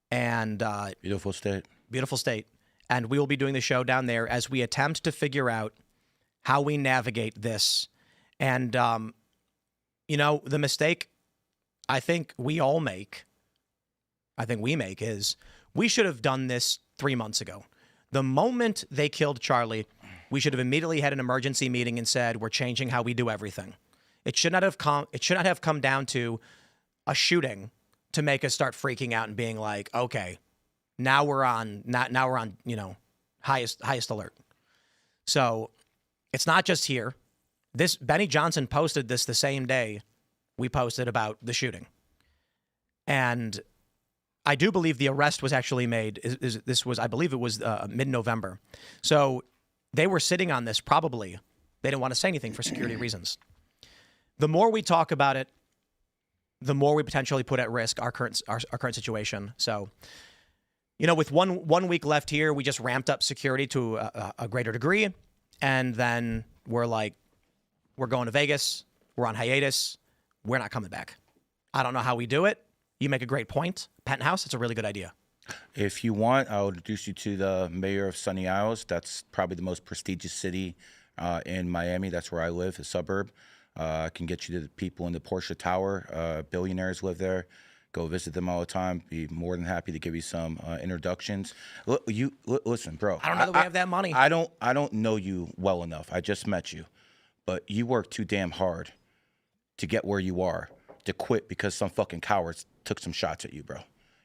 And Beautiful state. Beautiful state. And we will be doing the show down there as we attempt to figure out how we navigate this. And, you know, the mistake I think we all make, is we should have done this 3 months ago. The moment they killed Charlie, we should have immediately had an emergency meeting and said, we're changing how we do everything. It should not have come down to a shooting to make us start freaking out and being like, okay, now we're on, you know, highest alert. So it's not just here. This Benny Johnson posted this the same day we posted about the shooting. And I do believe the arrest was actually made. I believe it was mid-November. So they were sitting on this probably. They didn't want to say anything for security reasons. The more we talk about it, the more we potentially put at risk our current situation. So, you know, with one week left here, we just ramped up security to a greater degree. And then we're like, we're going to Vegas. We're on hiatus. We're not coming back. I don't know how we do it. You make a great point. Penthouse, it's a really good idea. If you want, I'll introduce you to the mayor of Sunny Isles. That's probably the most prestigious city in Miami. That's where I live, a suburb. I can get you to the people in the Porsche Tower. Billionaires live there. Go visit them all the time. Be more than happy to give you some introductions. Listen, bro. I don't know that we have that money. I don't know you well enough. I just met you, but you work too damn hard to get where you are. To quit because some fucking cowards took some shots at you, bro.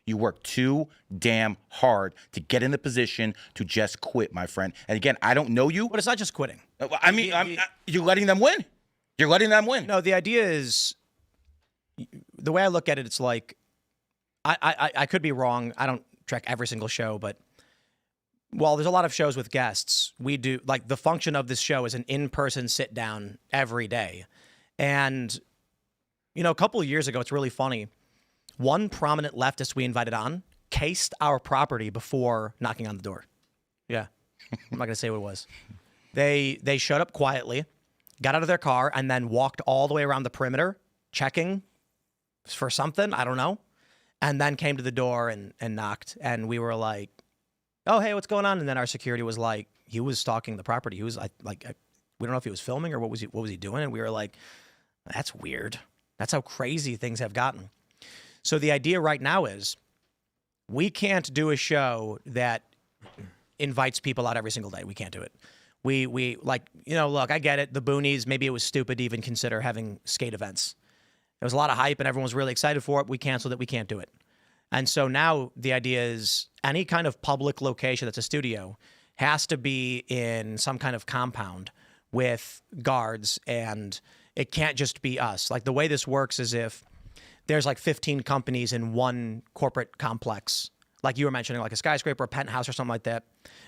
You work too damn hard to get in the position to just quit, my friend. And again, I don't know you. But it's not just quitting. I mean, you're letting them win. You're letting them win. No, the idea is, the way I look at it, it's like, I could be wrong. I don't track every single show, but while there's a lot of shows with guests, we do, like, the function of this show is an in-person sit-down every day. And, you know, a couple of years ago, it's really funny, one prominent leftist we invited on cased our property before knocking on the door. Yeah. I'm not going to say what it was. They showed up quietly, got out of their car, and then walked all the way around the perimeter, checking for something, I don't know, and then came to the door and knocked. And we were like, oh, hey, what's going on? And then our security was like, he was stalking the property. He was we don't know if he was filming or what was he doing? And we were like, that's weird. That's how crazy things have gotten. So the idea right now is we can't do a show that invites people out every single day. We can't do it. We like, you know, look, I get it. The boonies, maybe it was stupid to even consider having skate events. There was a lot of hype and everyone was really excited for it. We canceled it. We can't do it. And so now the idea is any kind of public location that's a studio has to be in some kind of compound with guards, and it can't just be us. Like, the way this works is if there's like 15 companies in one corporate complex, like you were mentioning, like a skyscraper, a penthouse or something like that,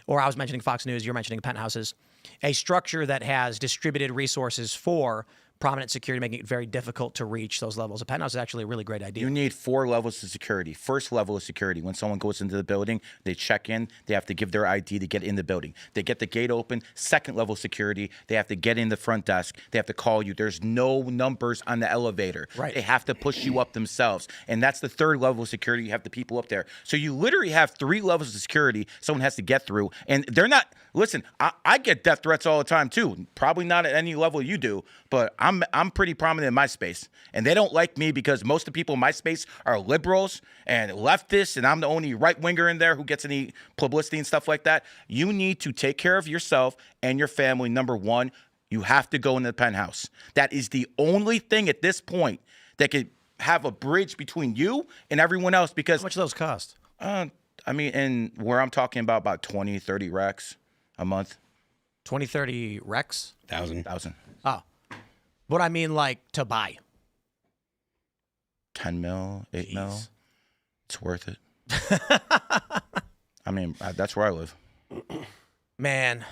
or I was mentioning Fox News, you're mentioning penthouses, a structure that has distributed resources for prominent security, making it very difficult to reach those levels. A penthouse is actually a really great idea. You need 4 levels of security. First level of security, when someone goes into the building, they check in, they have to give their ID to get in the building. They get the gate open. Second level security, they have to get in the front desk. They have to call you. There's no numbers on the elevator. Right. They have to push you up themselves. And that's the third level of security. You have the people up there. So you literally have 3 levels of security someone has to get through. And they're not, listen, I get death threats all the time too. Probably not at any level you do, but I'm pretty prominent in my space. And they don't like me because most of the people in my space are liberals and leftists, and I'm the only right-winger in there who gets any publicity and stuff like that. You need to take care of yourself and your family. Number one, you have to go in the penthouse. That is the only thing at this point that could have a bridge between you and everyone else, because How much do those cost? I mean, and where I'm talking about 20, 30 racks a month. 20, 30 Rex? 1,000. Oh. But I mean, like, to buy. 10 mil, 8 mil. Jeez. It's worth it. I mean, that's where I live. Man,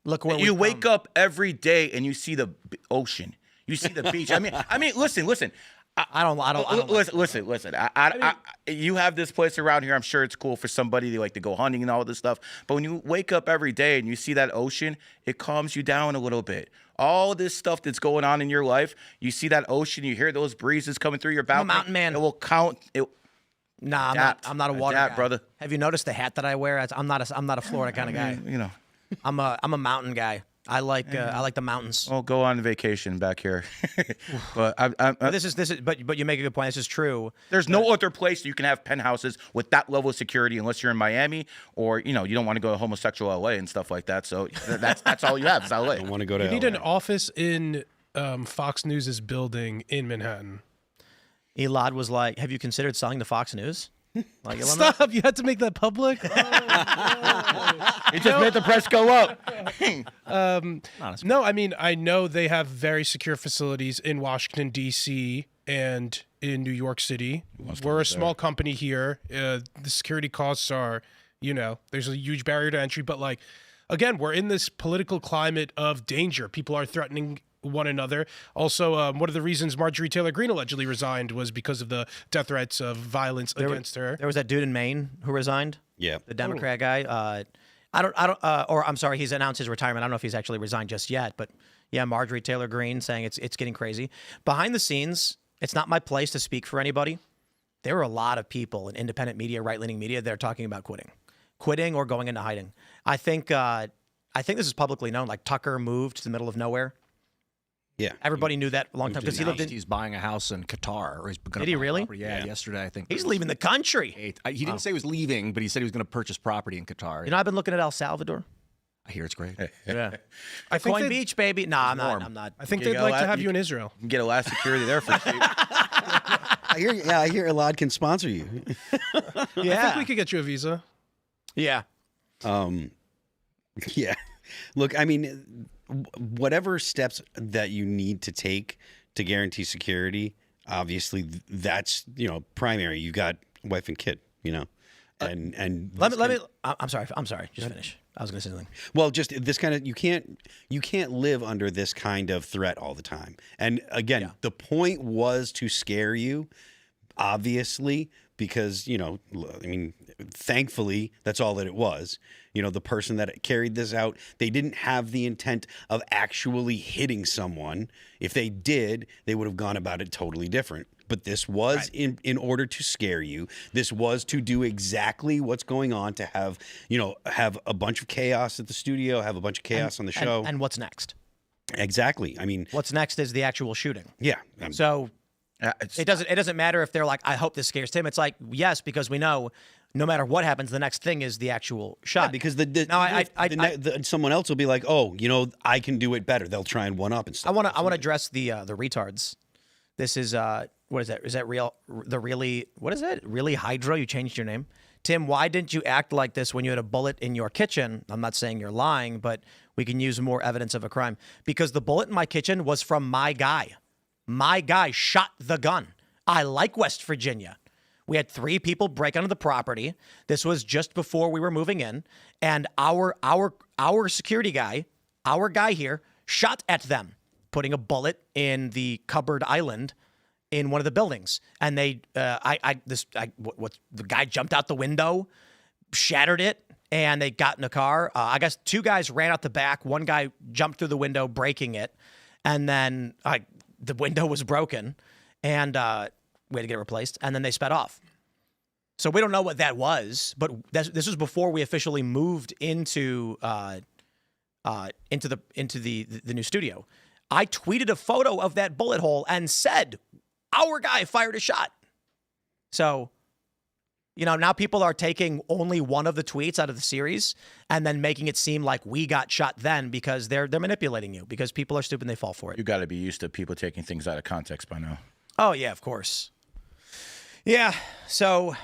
look where You wake up every day and you see the ocean. You see the beach. I mean, listen. I don't Listen. You have this place around here. I'm sure it's cool for somebody to like to go hunting and all this stuff. But when you wake up every day and you see that ocean, it calms you down a little bit. All this stuff that's going on in your life, you see that ocean, you hear those breezes coming through your balcony. I'm a mountain man. It will count. Nah, I'm not a water guy, brother. Have you noticed the hat that I wear? I'm not a Florida kind of guy. You know. I'm a mountain guy. I like the mountains. Well, go on vacation back here. But But you make a good point. This is true. There's no other place you can have penthouses with that level of security unless you're in Miami, or you don't want to go to homosexual LA and stuff like that. So that's all you have is LA. Don't want to go to. You need LA. an office in Fox News's building in Manhattan. Elaad was like, "Have you considered selling to Fox News?" Like, Stop! You had to make that public. It just made the price go up. No, I mean, I know they have very secure facilities in Washington, D.C. and in New York City. We're a small company here. The security costs are, there's a huge barrier to entry. But, like, again, we're in this political climate of danger. People are threatening one another. Also, one of the reasons Marjorie Taylor Greene allegedly resigned was because of the death threats of violence against her. There was that dude in Maine who resigned. Yeah. The Democrat guy. I'm sorry, he's announced his retirement. I don't know if he's actually resigned just yet, but yeah, Marjorie Taylor Greene saying it's getting crazy. Behind the scenes, it's not my place to speak for anybody, there are a lot of people in independent media, right-leaning media, that are talking about quitting or going into hiding. I think this is publicly known. Like Tucker moved to the middle of nowhere. Yeah. Everybody knew that a long time because he lived in. He's buying a house in Qatar. Or he's Did he really? Yeah, yesterday I think. He's leaving the country. He didn't say he was leaving, but he said he was going to purchase property in Qatar. You know, I've been looking at El Salvador. I hear it's great. Yeah. I think Coin Beach, baby. Nah, I'm not. I think You they'd go like to out- have you- you in Israel. You can get a lot of security there for cheap. I hear Elaad can sponsor you. I think we could get you a visa. Yeah. Yeah. Look, I mean, whatever steps that you need to take to guarantee security, obviously that's, primary. You got wife and kid, and Let me. I'm sorry. Just finish. I was going to say something. well, just this kind of you can't live under this kind of threat all the time. And again, the point was to scare you, obviously, because thankfully that's all that it was. The person that carried this out, they didn't have the intent of actually hitting someone. If they did, they would have gone about it totally different. But this was in order to scare you. This was to do exactly what's going on, to have a bunch of chaos at the studio, have a bunch of chaos on the show. And what's next? Exactly. I mean, What's next is the actual shooting. yeah. So it doesn't matter if they're like, I hope this scares Tim. It's like, yes, because we know no matter what happens, the next thing is the actual shot. Because someone else will be like, oh, I can do it better. They'll try and one up and stuff. I want to address the retards. This is what is that? Is that real? What is that? Really Hydro? You changed your name, Tim. Why didn't you act like this when you had a bullet in your kitchen? I'm not saying you're lying, but we can use more evidence of a crime because the bullet in my kitchen was from my guy. My guy shot the gun. I like West Virginia. We had 3 people break onto the property. This was just before we were moving in, and our security guy, our guy here, shot at them, putting a bullet in the cupboard island in one of the buildings. And the guy jumped out the window, shattered it, and they got in a car. I guess 2 guys ran out the back. One guy jumped through the window, breaking it, and then the window was broken, and we had to get it replaced, and then they sped off. So we don't know what that was, but this was before we officially moved into the new studio. I tweeted a photo of that bullet hole and said, our guy fired a shot. So, now people are taking only one of the tweets out of the series and then making it seem like we got shot then because they're manipulating you because people are stupid and they fall for it. You got to be used to people taking things out of context by now. Oh, yeah, of course. Yeah, so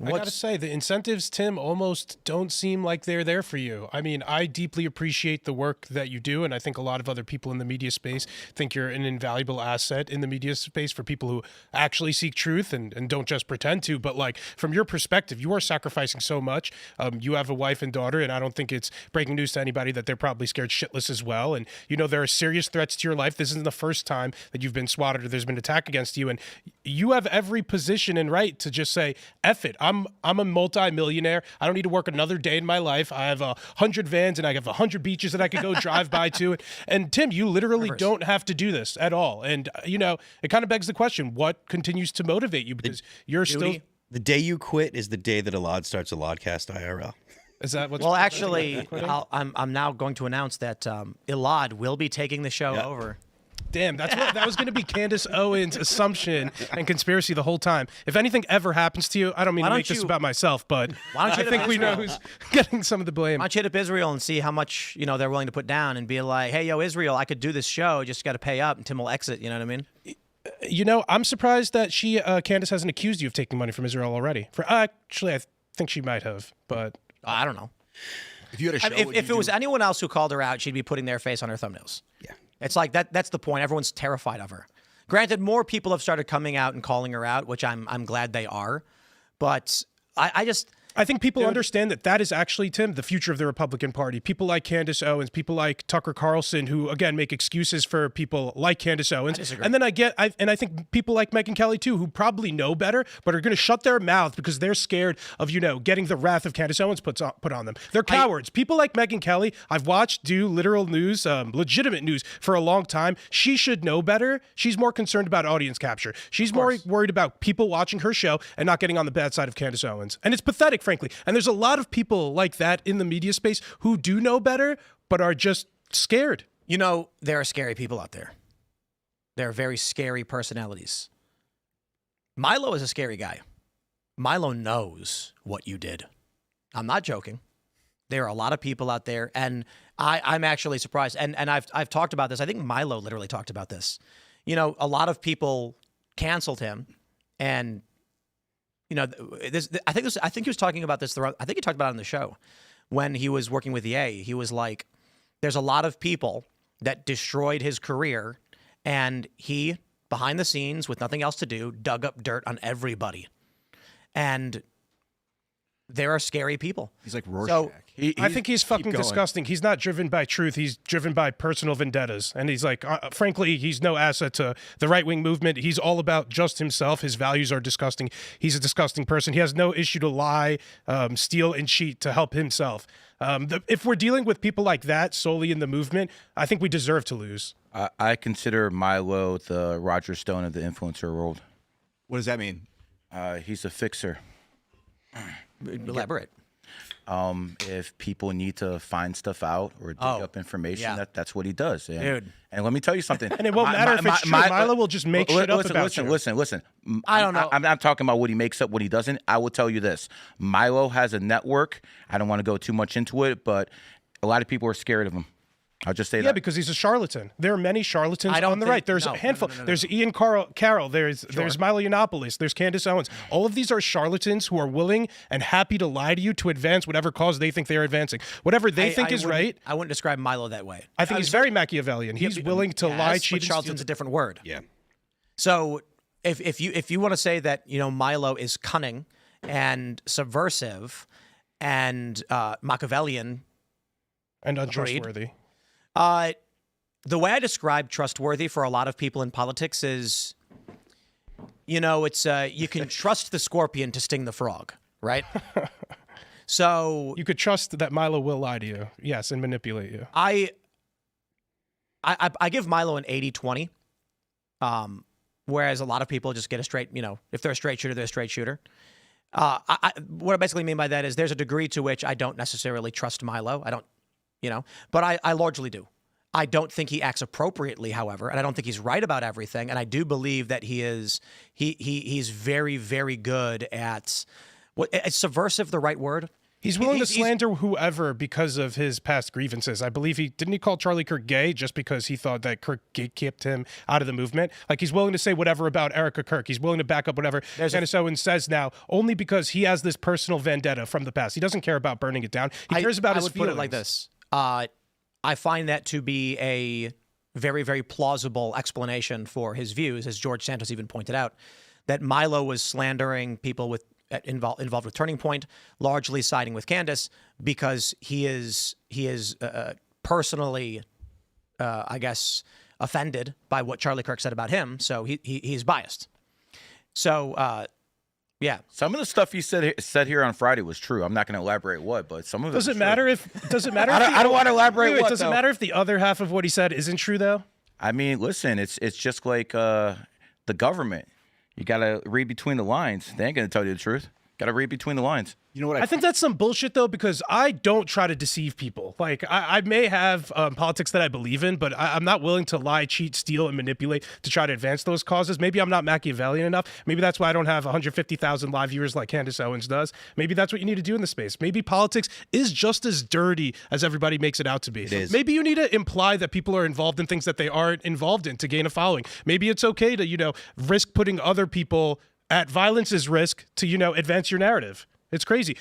I gotta say, the incentives, Tim, almost don't seem like they're there for you. I mean, I deeply appreciate the work that you do, and I think a lot of other people in the media space think you're an invaluable asset in the media space for people who actually seek truth and don't just pretend to. But like, from your perspective, you are sacrificing so much. You have a wife and daughter, and I don't think it's breaking news to anybody that they're probably scared shitless as well. And there are serious threats to your life. This isn't the first time that you've been swatted or there's been an attack against you, and you have every position and right to just say, F it. I'm a multi-millionaire. I don't need to work another day in my life. I have 100 vans and I have 100 beaches that I could go drive by to. And Tim, you literally don't have to do this at all. And it kind of begs the question: what continues to motivate you? Because you're still. The day you quit is the day that Elaad starts Elaadcast IRL. Is that what's? Well, actually, I'm now going to announce that Elaad will be taking the show over. Damn, that was going to be Candace Owens' assumption and conspiracy the whole time. If anything ever happens to you, I don't mean to make this about myself, but Why don't you I think we know who's getting some of the blame. Why don't you hit up Israel and see how much they're willing to put down and be like, hey, yo, Israel, I could do this show, just got to pay up, and Tim will exit. You know what I mean? I'm surprised that Candace hasn't accused you of taking money from Israel already. Actually, I think she might have, but I don't know. If you had a show, If it was anyone else who called her out, she'd be putting their face on her thumbnails. Yeah. It's like that's the point. Everyone's terrified of her. Granted, more people have started coming out and calling her out, which I'm glad they are. But I I think people understand that is actually, Tim, the future of the Republican Party. People like Candace Owens, people like Tucker Carlson, who again make excuses for people like Candace Owens. And then I think people like Megyn Kelly too, who probably know better, but are going to shut their mouth because they're scared of getting the wrath of Candace Owens put on them. They're cowards. People like Megyn Kelly, I've watched do literal news, legitimate news for a long time. She should know better. She's more concerned about audience capture. She's more worried about people watching her show and not getting on the bad side of Candace Owens. And it's pathetic, frankly. And there's a lot of people like that in the media space who do know better, but are just scared. There are scary people out there. There are very scary personalities. Milo is a scary guy. Milo knows what you did. I'm not joking. There are a lot of people out there, and I'm actually surprised. And I've talked about this. I think Milo literally talked about this. A lot of people canceled him, and I think he was talking about this. I think he talked about it on the show when he was working with EA. He was like, "There's a lot of people that destroyed his career, and he, behind the scenes, with nothing else to do, dug up dirt on everybody." And there are scary people. He's like Rorschach. So, I think he's fucking disgusting. He's not driven by truth. He's driven by personal vendettas. And he's like, frankly, he's no asset to the right-wing movement. He's all about just himself. His values are disgusting. He's a disgusting person. He has no issue to lie, steal, and cheat to help himself. If we're dealing with people like that solely in the movement, I think we deserve to lose. I consider Milo the Roger Stone of the influencer world. What does that mean? He's a fixer. Elaborate. If people need to find stuff out or dig up information, that's what he does. Dude. And let me tell you something. And it won't matter if it's true. Milo will just make shit up about you. Listen. I don't know. I'm not talking about what he makes up, what he doesn't. I will tell you this. Milo has a network. I don't want to go too much into it, but a lot of people are scared of him. I'll just say that. Yeah, because he's a charlatan. There are many charlatans on the right. There's a handful. No. There's Ian Carroll. There's Milo Yiannopoulos. There's Candace Owens. All of these are charlatans who are willing and happy to lie to you to advance whatever cause they think they're advancing. Whatever they think is right. I wouldn't describe Milo that way. I think he's very Machiavellian. He's willing to lie, cheat, and steal. Charlatan's a different word. Yeah. So if you want to say that Milo is cunning and subversive and Machiavellian and untrustworthy. The way I describe trustworthy for a lot of people in politics is, it's you can trust the scorpion to sting the frog, right? So you could trust that Milo will lie to you, yes, and manipulate you. I give Milo an 80-20, whereas a lot of people just get a straight, if they're a straight shooter, they're a straight shooter. What I basically mean by that is there's a degree to which I don't necessarily trust Milo. I don't. But I largely do. I don't think he acts appropriately, however, and I don't think he's right about everything. And I do believe that he's very, very good at is subversive the right word? He's willing to slander whoever because of his past grievances. I believe didn't he call Charlie Kirk gay just because he thought that Kirk gatekept him out of the movement? Like he's willing to say whatever about Erica Kirk. He's willing to back up whatever Candace Owens says now, only because he has this personal vendetta from the past. He doesn't care about burning it down. He cares about his feelings. Put it like this. I find that to be a very, very plausible explanation for his views, as George Santos even pointed out, that Milo was slandering people involved with Turning Point, largely siding with Candace because he is personally, I guess, offended by what Charlie Kirk said about him, so he's biased. So, yeah. Some of the stuff he said here on Friday was true. I'm not going to elaborate what, but some of it does it matter if I don't want to elaborate what. Does it matter if the other half of what he said isn't true though? I mean, listen, it's just like the government. You got to read between the lines. They ain't going to tell you the truth. Got to read between the lines. You know what? I think that's some bullshit, though, because I don't try to deceive people. Like, I may have politics that I believe in, but I'm not willing to lie, cheat, steal, and manipulate to try to advance those causes. Maybe I'm not Machiavellian enough. Maybe that's why I don't have 150,000 live viewers like Candace Owens does. Maybe that's what you need to do in the space. Maybe politics is just as dirty as everybody makes it out to be. It is. Maybe you need to imply that people are involved in things that they aren't involved in to gain a following. Maybe it's okay to, risk putting other people at violence's risk to, advance your narrative. It's crazy.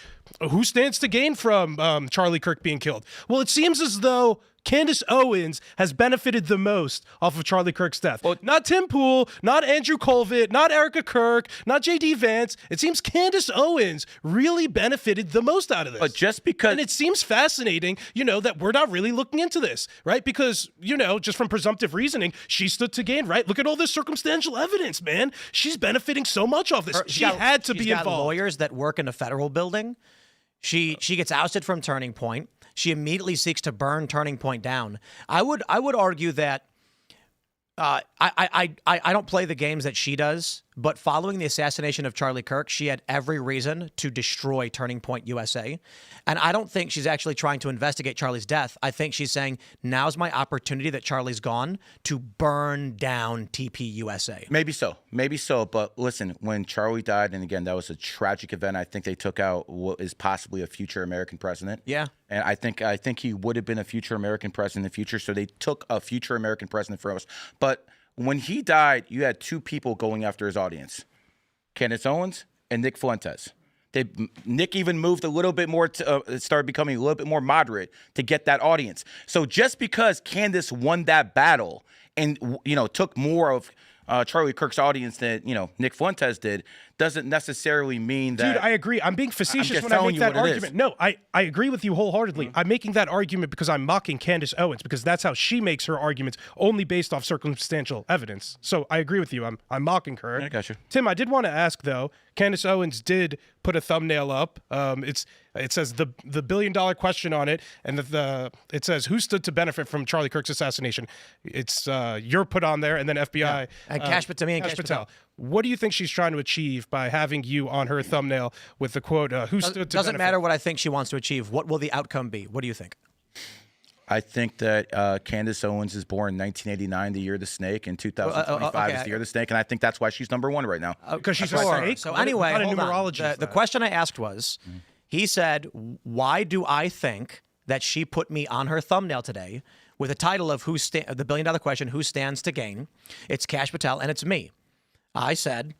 Who stands to gain from Charlie Kirk being killed? Well, it seems as though Candace Owens has benefited the most off of Charlie Kirk's death. Not Tim Pool, not Andrew Colvett, not Erica Kirk, not J.D. Vance. It seems Candace Owens really benefited the most out of this. But just because... And it seems fascinating, that we're not really looking into this, right? Because, just from presumptive reasoning, she stood to gain, right? Look at all this circumstantial evidence, man. She's benefiting so much off this. She had to be involved. Lawyers that work in a federal building. She gets ousted from Turning Point. She immediately seeks to burn Turning Point down. I would argue that I don't play the games that she does, but following the assassination of Charlie Kirk, she had every reason to destroy Turning Point USA. And I don't think she's actually trying to investigate Charlie's death. I think she's saying, now's my opportunity that Charlie's gone to burn down TP USA. Maybe so. But listen, when Charlie died, and again, that was a tragic event, I think they took out what is possibly a future American president. Yeah. And I think he would have been a future American president in the future. So they took a future American president from us. But when he died, you had two people going after his audience, Candace Owens and Nick Fuentes. Nick even moved a little bit more to started becoming a little bit more moderate to get that audience. So just because Candace won that battle and took more of Charlie Kirk's audience than Nick Fuentes did, doesn't necessarily mean that. Dude, I agree. I'm being facetious when I make that argument. No, I agree with you wholeheartedly. I'm making that argument because I'm mocking Candace Owens, because that's how she makes her arguments, only based off circumstantial evidence. So I agree with you. I'm mocking her. I got you. Tim, I did want to ask though. Candace Owens did put a thumbnail up. It says the $1 billion question on it, and it says who stood to benefit from Charlie Kirk's assassination. It's you're put on there, and then FBI and Cash Patel. What do you think she's trying to achieve by having you on her thumbnail with the quote, who stood to benefit? Doesn't matter what I think she wants to achieve. What will the outcome be? What do you think? I think that Candace Owens is born in 1989, the year of the snake, and 2025 is the year of the snake, and I think that's why she's number one right now. Because she's a snake? So anyway, not a hold on. numerologist. The question I asked was, he said, why do I think that she put me on her thumbnail today with a title of the $1 billion question, who stands to gain? It's Cash Patel, and it's me. I said,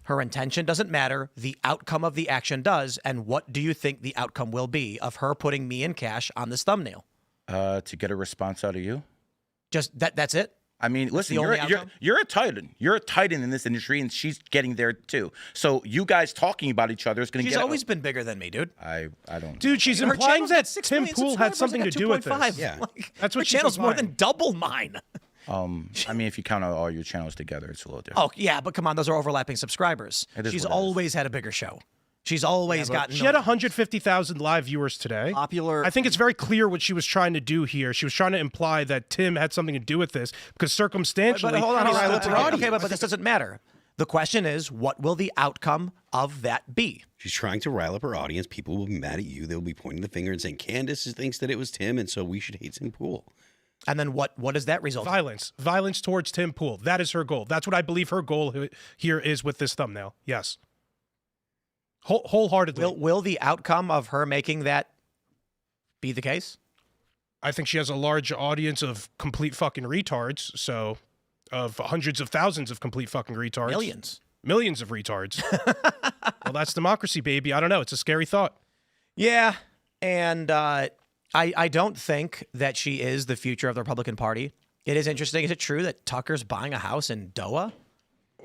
her intention doesn't matter. The outcome of the action does. And what do you think the outcome will be of her putting me and Cash on this thumbnail? To get a response out of you. Just that's it? I mean, listen, you're a titan. You're a titan in this industry, and she's getting there too. So you guys talking about each other is going to get... She's always been bigger than me, dude. I don't... Dude, she's implying that Tim Pool had something to do with this. Yeah. That's what her she's channel's more implying. than double mine. I mean, if you count all your channels together, it's a little different. Oh, yeah, but come on, those are overlapping subscribers. She's always had a bigger show. She's always gotten... She had 150,000 live viewers today. Popular. I think it's very clear what she was trying to do here. She was trying to imply that Tim had something to do with this because circumstantially... But hold on. he's stood to gain. Okay, but this doesn't matter. The question is, what will the outcome of that be? She's trying to rile up her audience. People will be mad at you. They'll be pointing the finger and saying, Candace thinks that it was Tim, and so we should hate Tim Pool. And then what does that result in? Violence towards Tim Pool. That is her goal. That's what I believe her goal here is with this thumbnail. Yes. Wholeheartedly. Will the outcome of her making that be the case? I think she has a large audience of complete fucking retards. So, of hundreds of thousands of complete fucking retards. Millions of retards. Well, that's democracy, baby. I don't know. It's a scary thought. Yeah. And I don't think that she is the future of the Republican Party. It is interesting. Is it true that Tucker's buying a house in Doha?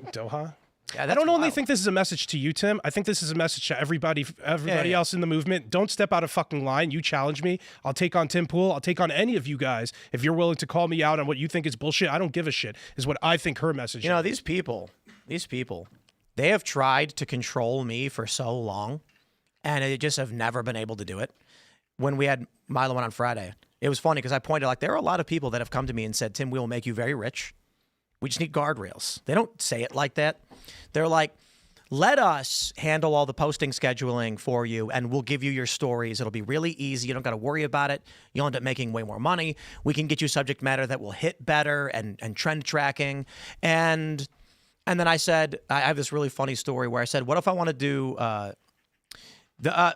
Doha? Yeah, I don't only think this is a message to you, Tim. I think this is a message to everybody else in the movement. Don't step out of fucking line. You challenge me. I'll take on Tim Pool. I'll take on any of you guys. If you're willing to call me out on what you think is bullshit, I don't give a shit, is what I think her message is. These people, they have tried to control me for so long, and they just have never been able to do it. When we had Milo on Friday, it was funny because I pointed out there are a lot of people that have come to me and said, Tim, we will make you very rich. We just need guardrails. They don't say it like that. They're like, let us handle all the posting scheduling for you, and we'll give you your stories. It'll be really easy. You don't got to worry about it. You'll end up making way more money. We can get you subject matter that will hit better and trend tracking. And then I said, I have this really funny story where I said, what if I want to do... I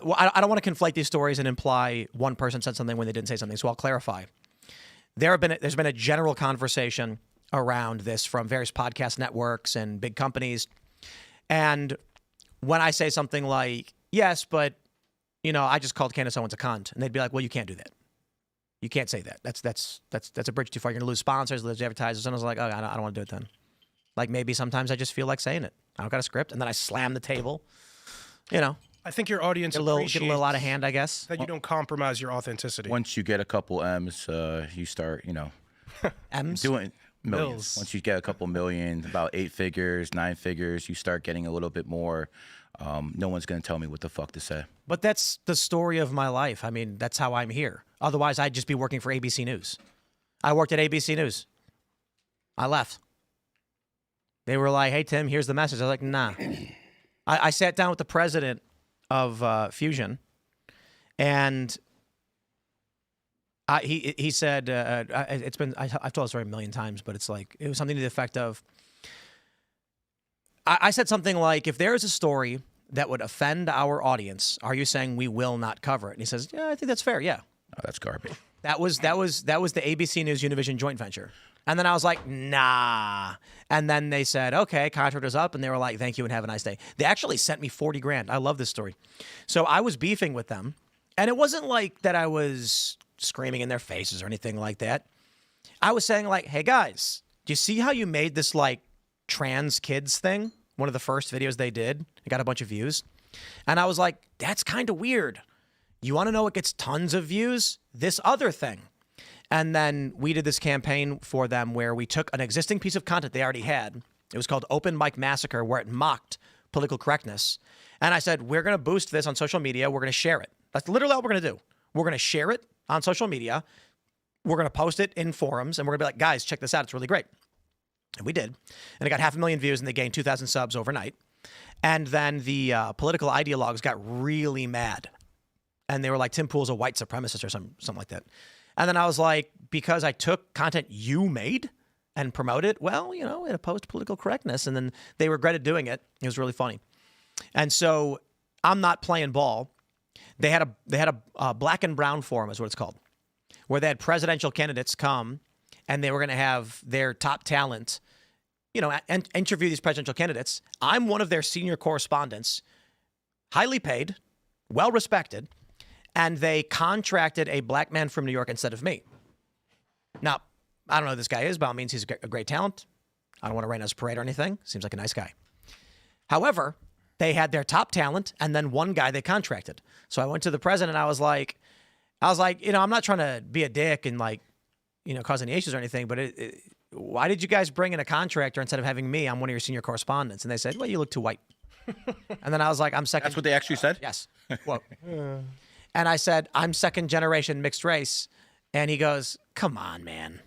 don't want to conflate these stories and imply one person said something when they didn't say something, so I'll clarify. There's been a general conversation around this from various podcast networks and big companies. And when I say something like, yes, but, I just called Candace Owens a cunt, and they'd be like, well, you can't do that. You can't say that. That's a bridge too far. You're gonna lose sponsors, lose advertisers. And I was like, oh, I don't want to do it then. Like maybe sometimes I just feel like saying it. I don't got a script, and then I slam the table. You know, I think your audience get a little out of hand, I guess. that you don't compromise your authenticity. Once you get a couple M's, you start, M's. doing millions. Mills. Once you get a couple million, about 8 figures, 9 figures, you start getting a little bit more. No one's going to tell me what the fuck to say. But that's the story of my life. I mean, that's how I'm here. Otherwise, I'd just be working for ABC News. I worked at ABC News. I left. They were like, hey, Tim, here's the message. I was like, nah. I sat down with the president of Fusion, and he said, it's been, I've told this story a million times, but it's like, it was something to the effect of, I said something like, if there is a story that would offend our audience, are you saying we will not cover it? And he says, yeah, I think that's fair. Yeah. Oh, that's garbage. That was the ABC News Univision joint venture. And then I was like, nah. And then they said, okay, contract was up. And they were like, thank you and have a nice day. They actually sent me $40,000. I love this story. So I was beefing with them. And it wasn't like that I was screaming in their faces or anything like that. I was saying like, hey guys, do you see how you made this like trans kids thing? One of the first videos they did. It got a bunch of views. And I was like, that's kind of weird. You want to know what gets tons of views? This other thing. And then we did this campaign for them where we took an existing piece of content they already had. It was called Open Mic Massacre, where it mocked political correctness. And I said, we're going to boost this on social media. We're going to share it. That's literally all we're going to do. We're going to share it on social media. We're going to post it in forums. And we're going to be like, guys, check this out. It's really great. And we did. And it got 500,000 views, and they gained 2,000 subs overnight. And then the political ideologues got really mad. And they were like, Tim Pool's a white supremacist or something like that. And then I was like, because I took content you made and promoted, well, it opposed political correctness. And then they regretted doing it. It was really funny. And so I'm not playing ball. They had a black and brown forum is what it's called, where they had presidential candidates come and they were going to have their top talent, and interview these presidential candidates. I'm one of their senior correspondents, highly paid, well respected. And they contracted a black man from New York instead of me. Now, I don't know who this guy is, by all means, he's a great talent. I don't want to rain on his parade or anything. Seems like a nice guy. However, they had their top talent and then one guy they contracted. So I went to the president and I was like, I'm not trying to be a dick and cause any issues or anything, but why did you guys bring in a contractor instead of having me? I'm one of your senior correspondents. And they said, well, you look too white. And then I was like, I'm second. That's what they actually said? Yes. Well, and I said, I'm second generation mixed race. And he goes, come on, man.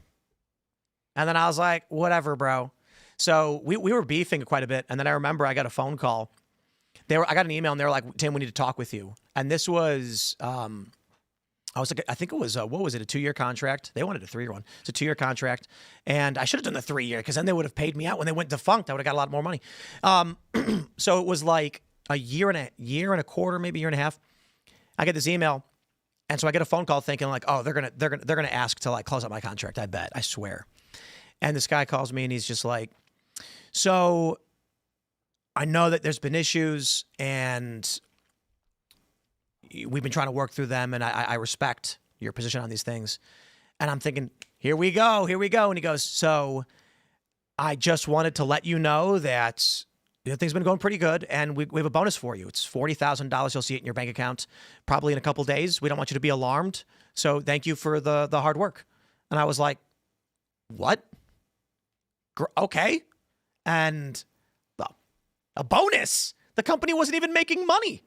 And then I was like, whatever, bro. So we were beefing quite a bit. And then I remember I got a phone call. I got an email and they were like, Tim, we need to talk with you. And this was, I think it was, what was it? A 2-year contract. They wanted a 3-year one. It's a 2-year contract. And I should have done the 3-year because then they would have paid me out when they went defunct. I would have got a lot more money. So it was like a year and a quarter, maybe a year and a half. I get this email, and so I get a phone call thinking like, oh, they're gonna ask to like close out my contract. I bet, I swear. And this guy calls me, and he's just like, so I know that there's been issues, and we've been trying to work through them, and I respect your position on these things. And I'm thinking, here we go. And he goes, so I just wanted to let you know that things have been going pretty good, and we have a bonus for you. It's $40,000. You'll see it in your bank account probably in a couple days. We don't want you to be alarmed. So thank you for the hard work. And I was like, what? Okay. And a bonus. The company wasn't even making money.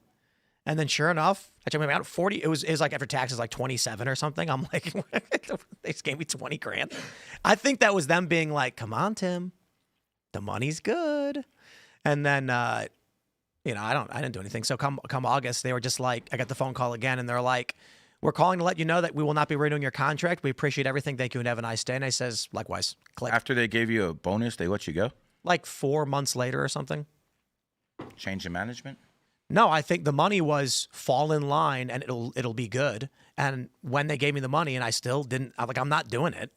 And then sure enough, I checked my account, 40. It was like after taxes, like 27 or something. I'm like, they just gave me $20,000. I think that was them being like, come on, Tim, the money's good. And then, I didn't do anything. So come August, they were just like, I got the phone call again, and they're like, we're calling to let you know that we will not be renewing your contract. We appreciate everything. Thank you and have a nice day. And I says, likewise. Click. After they gave you a bonus, they let you go? Like 4 months later or something. Change in management? No, I think the money was fall in line and it'll be good. And when they gave me the money and I still didn't, I'm not doing it.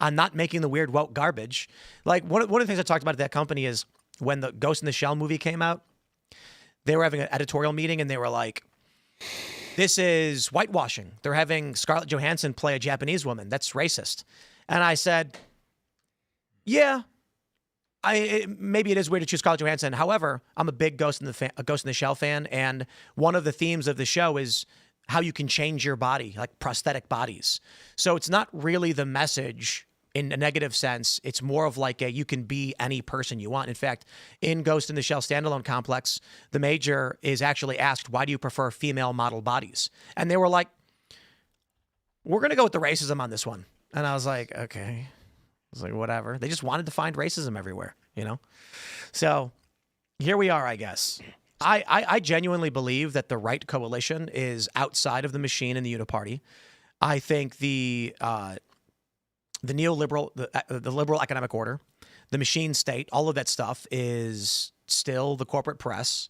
I'm not making the weird woke garbage. Like one of the things I talked about at that company is when the Ghost in the Shell movie came out, they were having an editorial meeting and they were like, This is whitewashing. They're having Scarlett Johansson play a Japanese woman. That's racist. And I said, yeah, maybe it is weird to choose Scarlett Johansson. However, I'm a big Ghost in the Shell fan, and one of the themes of the show is how you can change your body, like prosthetic bodies. So it's not really the message in a negative sense. It's more of like you can be any person you want. In fact, in Ghost in the Shell standalone complex, the Major is actually asked, why do you prefer female model bodies? And they were like, we're going to go with the racism on this one. And I was like, okay. I was like, whatever. They just wanted to find racism everywhere, you know? So here we are, I guess. I genuinely believe that the right coalition is outside of the machine and the uniparty. I think the neoliberal, the liberal economic order, the machine state, all of that stuff is still the corporate press.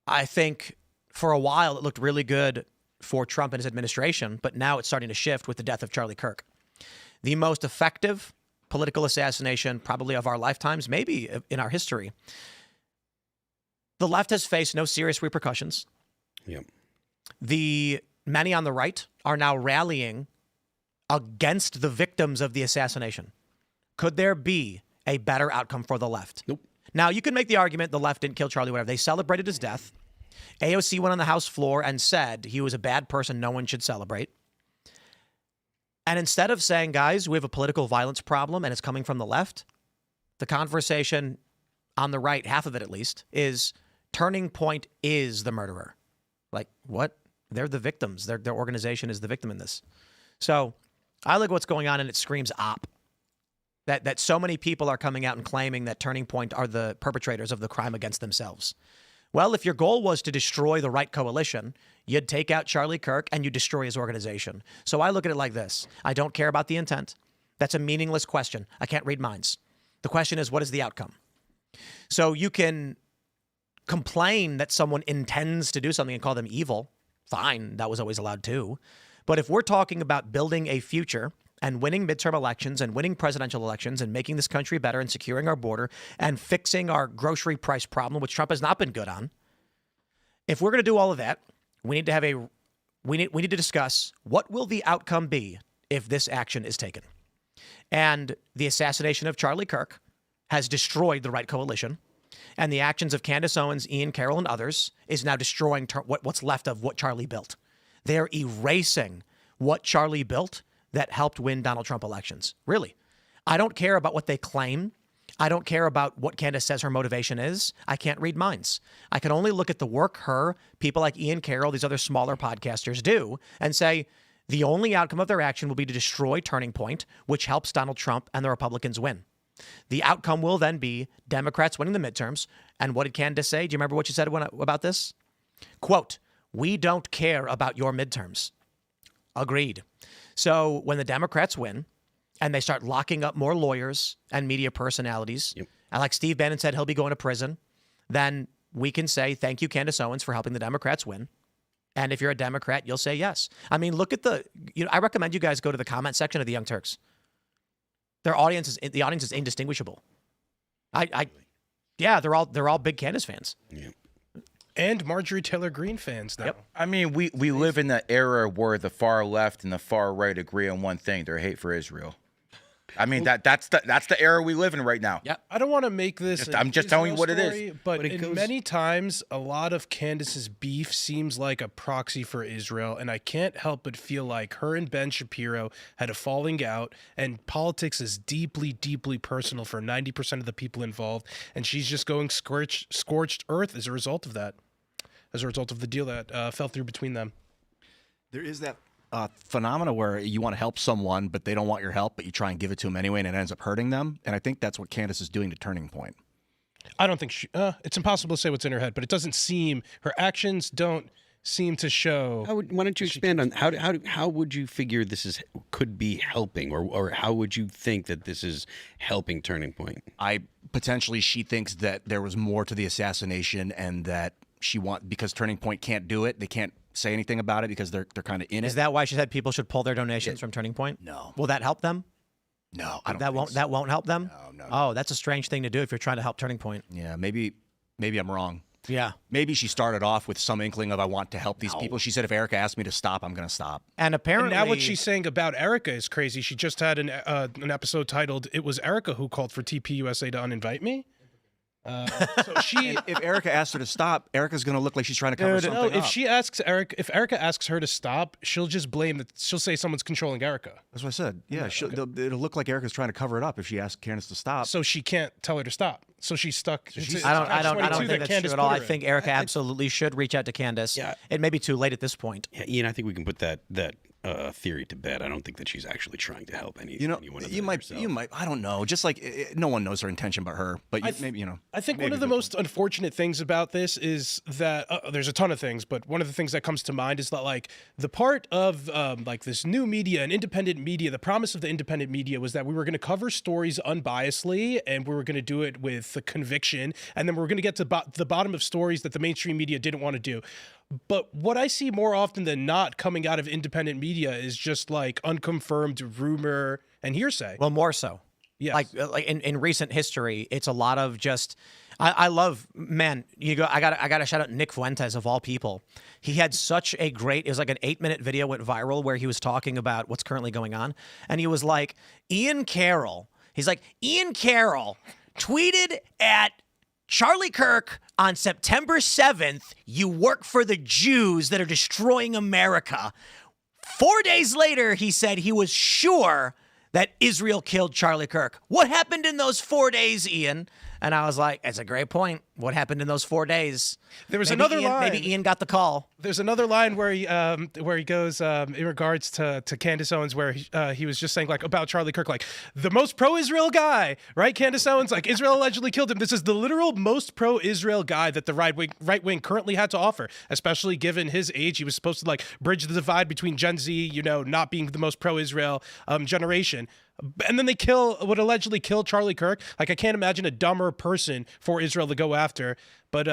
I think for a while it looked really good for Trump and his administration, but now it's starting to shift with the death of Charlie Kirk. The most effective political assassination probably of our lifetimes, maybe in our history. The left has faced no serious repercussions. Yep. The many on the right are now rallying against the victims of the assassination. Could there be a better outcome for the left? Nope. Now, you can make the argument the left didn't kill Charlie, whatever. They celebrated his death. AOC went on the House floor and said he was a bad person no one should celebrate. And instead of saying, guys, we have a political violence problem and it's coming from the left, the conversation on the right, half of it at least, is Turning Point is the murderer. Like, what? They're the victims. Their organization is the victim in this. So I look at what's going on and it screams op. That so many people are coming out and claiming that Turning Point are the perpetrators of the crime against themselves. Well, if your goal was to destroy the right coalition, you'd take out Charlie Kirk and you destroy his organization. So I look at it like this. I don't care about the intent. That's a meaningless question. I can't read minds. The question is, what is the outcome? So you can complain that someone intends to do something and call them evil. Fine, that was always allowed too. But if we're talking about building a future and winning midterm elections and winning presidential elections and making this country better and securing our border and fixing our grocery price problem, which Trump has not been good on, if we're going to do all of that, we need to have we need to discuss what will the outcome be if this action is taken. And the assassination of Charlie Kirk has destroyed the right coalition. And the actions of Candace Owens, Ian Carroll, and others is now destroying what's left of what Charlie built. They're erasing what Charlie built that helped win Donald Trump elections. Really. I don't care about what they claim. I don't care about what Candace says her motivation is. I can't read minds. I can only look at the work people like Ian Carroll, these other smaller podcasters do, and say the only outcome of their action will be to destroy Turning Point, which helps Donald Trump and the Republicans win. The outcome will then be Democrats winning the midterms. And what did Candace say? Do you remember what she said about this? Quote, "We don't care about your midterms." Agreed. So when the Democrats win and they start locking up more lawyers and media personalities, and like Steve Bannon said, he'll be going to prison, then we can say, thank you, Candace Owens, for helping the Democrats win. And if you're a Democrat, you'll say yes. I mean, look at I recommend you guys go to the comment section of the Young Turks. The audience is indistinguishable. Yeah, they're all big Candace fans. Yeah. And Marjorie Taylor Greene fans now. Yep. I mean, we live in an era where the far left and the far right agree on one thing: their hate for Israel. I mean, that's the era we live in right now. Yep. I don't want to make this. I'm just telling you what it is. But many times, a lot of Candace's beef seems like a proxy for Israel, and I can't help but feel like her and Ben Shapiro had a falling out, and politics is deeply, deeply personal for 90% of the people involved, and she's just going scorched earth as a result of that, as a result of the deal that fell through between them. There is that phenomena where you want to help someone, but they don't want your help, but you try and give it to them anyway, and it ends up hurting them. And I think that's what Candace is doing to Turning Point. I don't think it's impossible to say what's in her head, but it doesn't seem, her actions don't seem to show. Why don't you expand on how would you figure this could be helping, or how would you think that this is helping Turning Point? She thinks that there was more to the assassination, and that because Turning Point can't do it, they can't say anything about it because they're kind of in it. Is that why she said people should pull their donations from Turning Point? No. Will that help them? No, I don't. That won't help them. No. Oh, that's a strange thing to do if you're trying to help Turning Point. Yeah, maybe I'm wrong. Yeah. Maybe she started off with some inkling of I want to help these people. She said, if Erica asked me to stop, I'm going to stop. And apparently, And now what she's saying about Erica is crazy. She just had an episode titled "It Was Erica Who Called for TPUSA to Uninvite Me." So she, If Erica asks her to stop, Erica's going to look like she's trying to cover something up. if Erica asks her to stop, she'll just blame that. She'll say someone's controlling Erica, That's what I said. Yeah, it'll look like Erica's trying to cover it up if she asks Candace to stop. so she can't tell her to stop. So she's stuck. I don't catch-22 think that that's Candace true at all. put I her in. think Erica absolutely should reach out to Candace. Yeah. It may be too late at this point. Yeah, Ian, I think we can put that theory to bed. I don't think that she's actually trying to help anyone. You might. I don't know. Just like no one knows her intention but her. But maybe. I think one of the most unfortunate things about this is that there's a ton of things, but one of the things that comes to mind is that like the part of like this new media and independent media, the promise of the independent media was that we were going to cover stories unbiasedly and we were going to do it with conviction, and then we were going to get to the bottom of stories that the mainstream media didn't want to do. But what I see more often than not coming out of independent media is just like unconfirmed rumor and hearsay. Well, more so. Yes. Like in recent history, it's a lot of just. I love, man. I got to shout out Nick Fuentes of all people. He had such a great. It was like an 8-minute video went viral where he was talking about what's currently going on, and he was like, Ian Carroll. He's like, Ian Carroll tweeted at Charlie Kirk on September 7th, you work for the Jews that are destroying America. 4 days later, he said he was sure that Israel killed Charlie Kirk. What happened in those 4 days, Ian? And I was like, it's a great point. What happened in those 4 days? There was another line. Maybe Ian got the call. There's another line where he goes in regards to Candace Owens, where he was just saying like about Charlie Kirk, like the most pro-Israel guy, right? Candace Owens, like Israel allegedly killed him. This is the literal most pro-Israel guy that the right wing currently had to offer, especially given his age. He was supposed to like bridge the divide between Gen Z, not being the most pro-Israel generation. And then they would allegedly kill Charlie Kirk. Like I can't imagine a dumber person for Israel to go after. But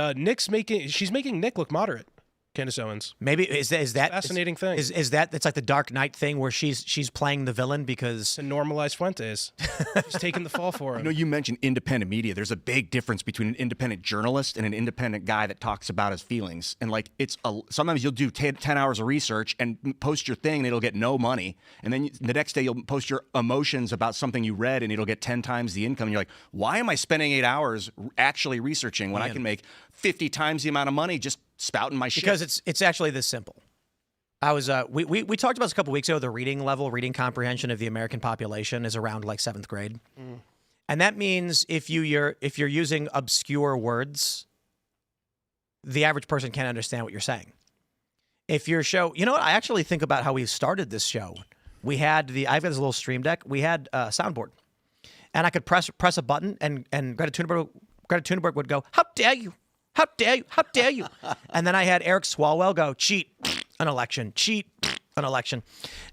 she's making Nick look moderate. Candace Owens. Maybe is that fascinating thing? Is that it's like the Dark Knight thing where she's playing the villain because to normalize Fuentes. He's taking the fall for him. You mentioned independent media. There's a big difference between an independent journalist and an independent guy that talks about his feelings. And like sometimes you'll do 10 hours of research and post your thing and it'll get no money. And then the next day you'll post your emotions about something you read and it'll get 10 times the income. And you're like, why am I spending 8 hours actually researching when I can make 50 times the amount of money just spouting my shit? Because it's actually this simple. I was we talked about this a couple weeks ago. The reading comprehension of the American population is around like 7th grade, and that means if you're using obscure words, the average person can't understand what you're saying. If your show, what I actually think about how we started this show. I've got this little stream deck. We had a soundboard, and I could press a button, and Greta Thunberg would go, "How dare you! How dare you! How dare you!" And then I had Eric Swalwell go, "Cheat an election, cheat an election,"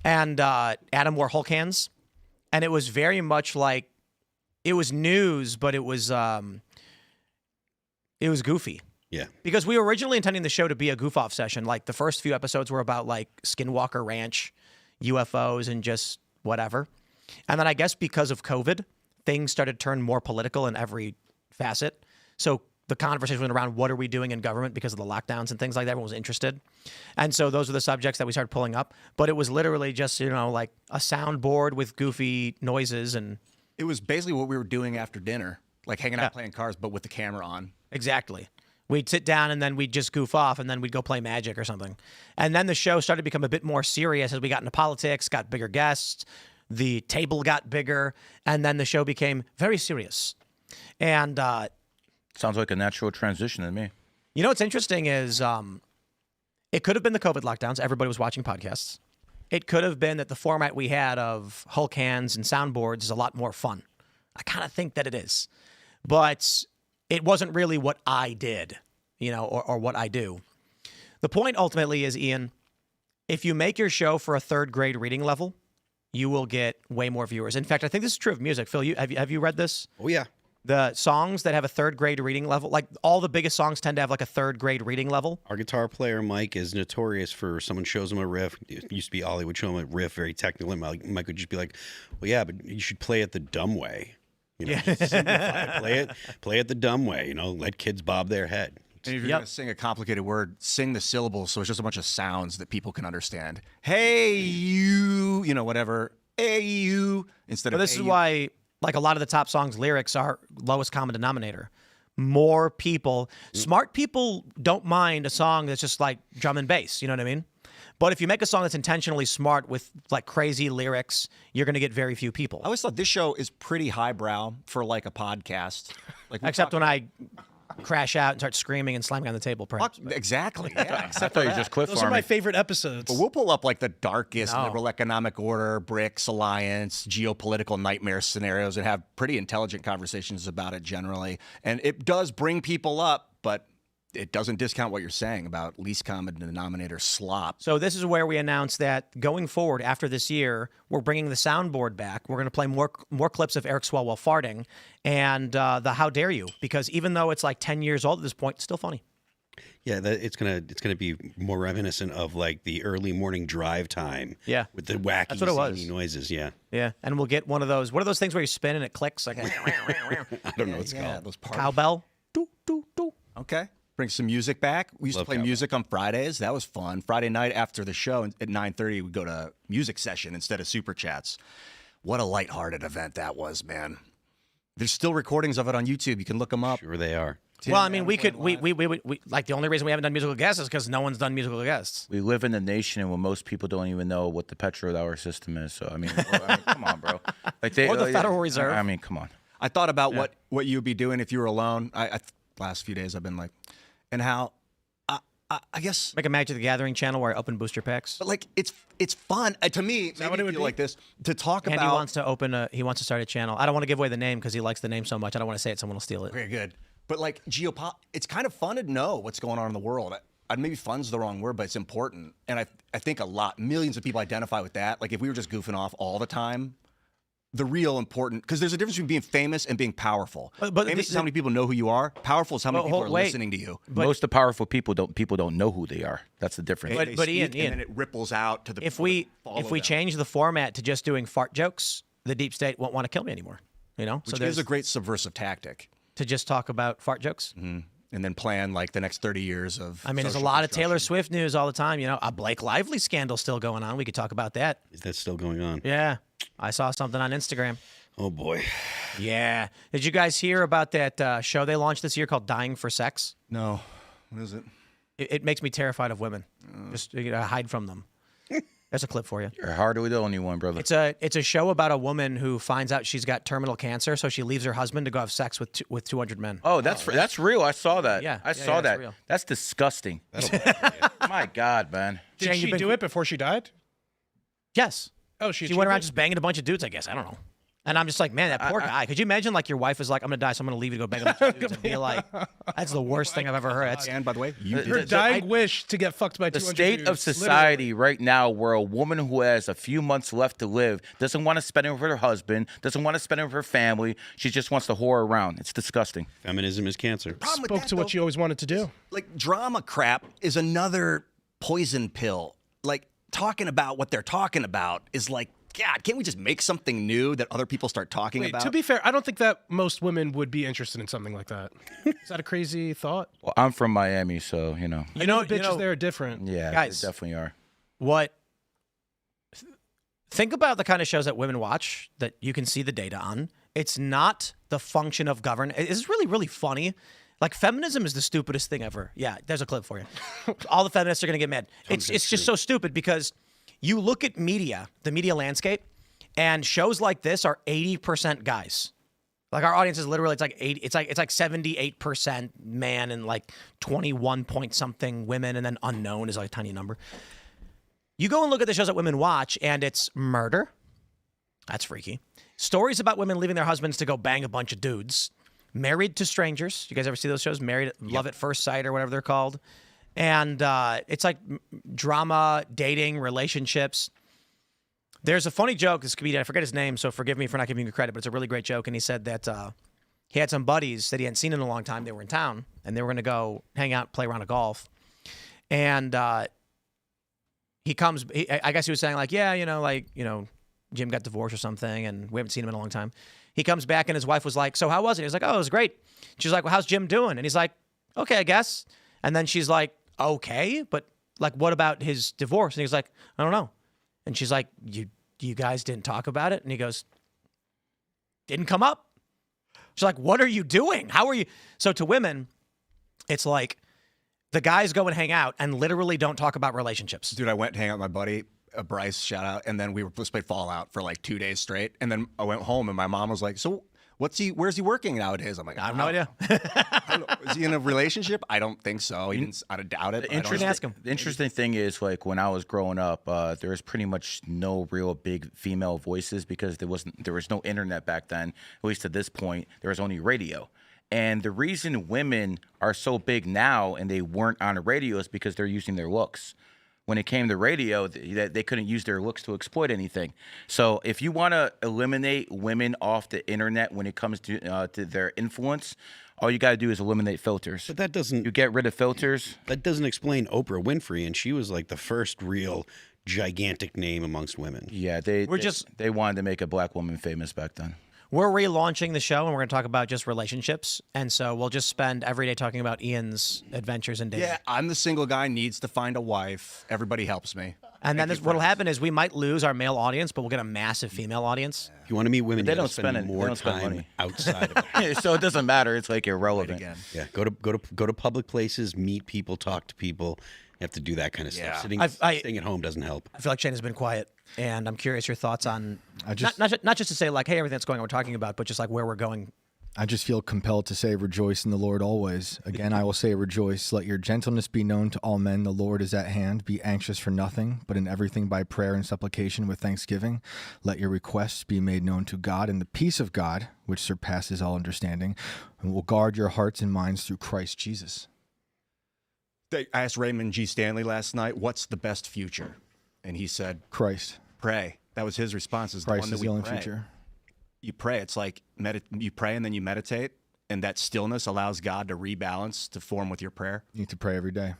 and Adam wore Hulk hands, and it was very much like it was news, but it was goofy. Yeah, because we were originally intending the show to be a goof-off session. Like the first few episodes were about like Skinwalker Ranch, UFOs, and just whatever. And then I guess because of COVID, things started to turn more political in every facet. So the conversation went around what are we doing in government because of the lockdowns and things like that. Everyone was interested. And so those were the subjects that we started pulling up. But it was literally just, like a soundboard with goofy noises. And it was basically what we were doing after dinner, like hanging out playing cards, but with the camera on. Exactly. We'd sit down and then we'd just goof off and then we'd go play Magic or something. And then the show started to become a bit more serious as we got into politics, got bigger guests, the table got bigger, and then the show became very serious. And sounds like a natural transition to me. What's interesting is it could have been the COVID lockdowns. Everybody was watching podcasts. It could have been that the format we had of Hulk hands and soundboards is a lot more fun. I kind of think that it is. But it wasn't really what I did, or what I do. The point ultimately is, Ian, if you make your show for a 3rd grade reading level, you will get way more viewers. In fact, I think this is true of music. Phil, have you read this? Oh, yeah. The songs that have a 3rd grade reading level, like all the biggest songs tend to have like a 3rd grade reading level. Our guitar player, Mike, is notorious for someone shows him a riff. It used to be Ollie would show him a riff, very technical. And Mike would just be like, well, yeah, but you should play it the dumb way. Just simplify it. Play it the dumb way. Let kids bob their head. And if you're Yep. going to sing a complicated word, sing the syllables so it's just a bunch of sounds that people can understand. Hey, you, whatever. Hey, you, instead But of this hey, is you. why, like, a lot of the top songs' lyrics are lowest common denominator. More people, smart people don't mind a song that's just like drum and bass. You know what I mean? But if you make a song that's intentionally smart with like crazy lyrics, you're going to get very few people. I always thought this show is pretty highbrow for like a podcast. Like we Except talk- when I crash out and start screaming and slamming on the table, perhaps. Exactly. Yeah. I thought you were just cliff Those are my farming. favorite episodes. But we'll pull up like the darkest No. liberal economic order, BRICS alliance, geopolitical nightmare scenarios, and have pretty intelligent conversations about it generally. And it does bring people up, but it doesn't discount what you're saying about least common denominator slop. So this is where we announce that going forward after this year, we're bringing the soundboard back. We're going to play more clips of Eric Swalwell farting and the "How dare you?" Because even though it's like 10 years old at this point, it's still funny. Yeah, it's gonna be more reminiscent of like the early morning drive time. Yeah. with the wacky That's what it was. zany noises. Yeah, Yeah, and we'll get one of those. What are those things where you spin and it clicks like I don't know what's called. Those parties. cowbell? Doo, doo, doo. Okay. Bring some music back. We used Love to play cowbell. music on Fridays. That was fun. Friday night after the show at 9:30, we'd go to music session instead of super chats. What a lighthearted event that was, man. There's still recordings of it on YouTube. You can look them up. Sure, they are. Well, I mean, we like the only reason we haven't done musical guests is because no one's done musical guests. We live in a nation where most people don't even know what the petrodollar system is. So I mean, come on, bro. Like Or the Federal Reserve. I mean, come on. I thought about what you'd be doing if you were alone. Last few days I've been like, and how I guess, Make a Magic the Gathering channel where I open booster packs. but like it's fun to me. that what Maybe it would feel be? like this to talk And about. he wants to start a channel. I don't want to give away the name because he likes the name so much. I don't want to say it. Someone will steal it. Very good. But like it's kind of fun to know what's going on in the world. Maybe fun's the wrong word, but it's important. And I think millions of people identify with that. Like if we were just goofing off all the time, the real important, because there's a difference between being famous and being powerful. But famous is how many people know who you are. Powerful is how many people are wait. listening to you. Most of the powerful people don't know who they are. That's the difference. But- They Ian, speak, and then it ripples out to the If people we that follow them. change the format to just doing fart jokes, the deep state won't want to kill me anymore. You know, Which so is there's a great subversive tactic. to just talk about fart jokes. And then plan like the next 30 years of. I mean, there's a social lot of Taylor construction. Swift news all the time. You know, a Blake Lively scandal still going on. We could talk about that. Is that still going on? Yeah, I saw something on Instagram. Oh boy. Yeah, did you guys hear about that show they launched this year called Dying for Sex? No. What is it? It makes me terrified of women. Just hide from them. There's a clip for you. You're hardly the only one, brother. It's a show about a woman who finds out she's got terminal cancer, so she leaves her husband to go have sex with 200 men. Oh, that's real. I saw that. Yeah, I yeah, saw yeah, that. it's real. That's disgusting. My God, man. Did Shane, she you've been- do it before she died? Yes. Oh, she She went achieved around it? just banging a bunch of dudes, I guess. I don't know. And I'm just like, man, that poor guy. Could you imagine, like, your wife is like, I'm going to die, so I'm going to leave you to go bang a bunch of dudes and be like, that's the worst thing I've ever heard. That's, And by the way, you did Her it. dying wish to get fucked by The 200 state of dudes, society right now, where a woman who has a few months left to live doesn't want to spend it with her husband, doesn't want to spend it with her family. She just wants to whore around. It's disgusting. Feminism is cancer. Problem with Spoke that, to though, what you always wanted to do. like drama crap is another poison pill. Like talking about what they're talking about is like, God, can't we just make something new that other people start talking Wait, about? to be fair, I don't think that most women would be interested in something like that. Is that a crazy thought? Well, I'm from Miami, so, you know. you know, The bitches there are different. Yeah, Guys. they definitely are. what? Think about the kind of shows that women watch that you can see the data on. It's not the function of government. It's really, really funny. Like, feminism is the stupidest thing ever. Yeah, there's a clip for you. All the feminists are going to get mad. It's just so stupid because you look at media, the media landscape, and shows like this are 80% guys. Like, our audience is literally, it's like 78% man and like 21 point something women, and then unknown is like a tiny number. You go and look at the shows that women watch, and it's murder. That's freaky. Stories about women leaving their husbands to go bang a bunch of dudes. Married to Strangers. You guys ever see those shows? Love at First Sight or whatever they're called. And it's like drama, dating, relationships. There's a funny joke. This comedian, I forget his name, so forgive me for not giving you credit, but it's a really great joke. And he said that he had some buddies that he hadn't seen in a long time. They were in town, and they were going to go hang out, play a round of golf. And he comes, I guess he was saying like, yeah, Jim got divorced or something, and we haven't seen him in a long time. He comes back, and his wife was like, so how was it? He was like, oh, it was great. She's like, well, how's Jim doing? And he's like, okay, I guess. And then she's like, okay, but like, what about his divorce? And he's like, I don't know. And she's like, you guys didn't talk about it? And he goes, didn't come up. She's like, what are you doing? How are you? So to women, it's like the guys go and hang out and literally don't talk about relationships. Dude, I went to hang out with my buddy, Bryce, shout out, and then we were supposed to play Fallout for like 2 days straight. And then I went home and my mom was like, so where's he working nowadays? I'm like, I have no idea. I don't know. Is he in a relationship? I don't think so. I doubt it. The interesting thing is, like, when I was growing up, there was pretty much no real big female voices because there was no internet back then. At least at this point, there was only radio. And the reason women are so big now and they weren't on the radio is because they're using their looks. When it came to radio, they couldn't use their looks to exploit anything. So if you want to eliminate women off the internet when it comes to their influence, all you got to do is eliminate filters. But that doesn't... You get rid of filters. That doesn't explain Oprah Winfrey, and she was like the first real gigantic name amongst women. Yeah, they wanted to make a black woman famous back then. We're relaunching the show, and we're going to talk about just relationships. And so we'll just spend every day talking about Ian's adventures and dating. Yeah, I'm the single guy, needs to find a wife. Everybody helps me. And then what'll happen is we might lose our male audience, but we'll get a massive female audience. If you want to meet women, They you don't gotta spend spend it- they more don't spend time money. outside of it. So it doesn't matter. It's like irrelevant. Yeah, go to public places, meet people, talk to people. You have to do that kind of stuff. Staying at home doesn't help. I feel like Shane has been quiet, and I'm curious your thoughts on just- not just to say like, hey, everything that's going on we're talking about, but just like where we're going. I just feel compelled to say, rejoice in the Lord always. Again, I will say, rejoice. Let your gentleness be known to all men. The Lord is at hand. Be anxious for nothing, but in everything by prayer and supplication with thanksgiving. Let your requests be made known to God, and the peace of God, which surpasses all understanding, and will guard your hearts and minds through Christ Jesus. I asked Raymond G. Stanley last night, what's the best future? And he said, Christ. pray. That was his response. Is Christ the one that is we the only pray. future. You pray. It's like you pray and then you meditate, and that stillness allows God to rebalance, to form with your prayer. You need to pray every day.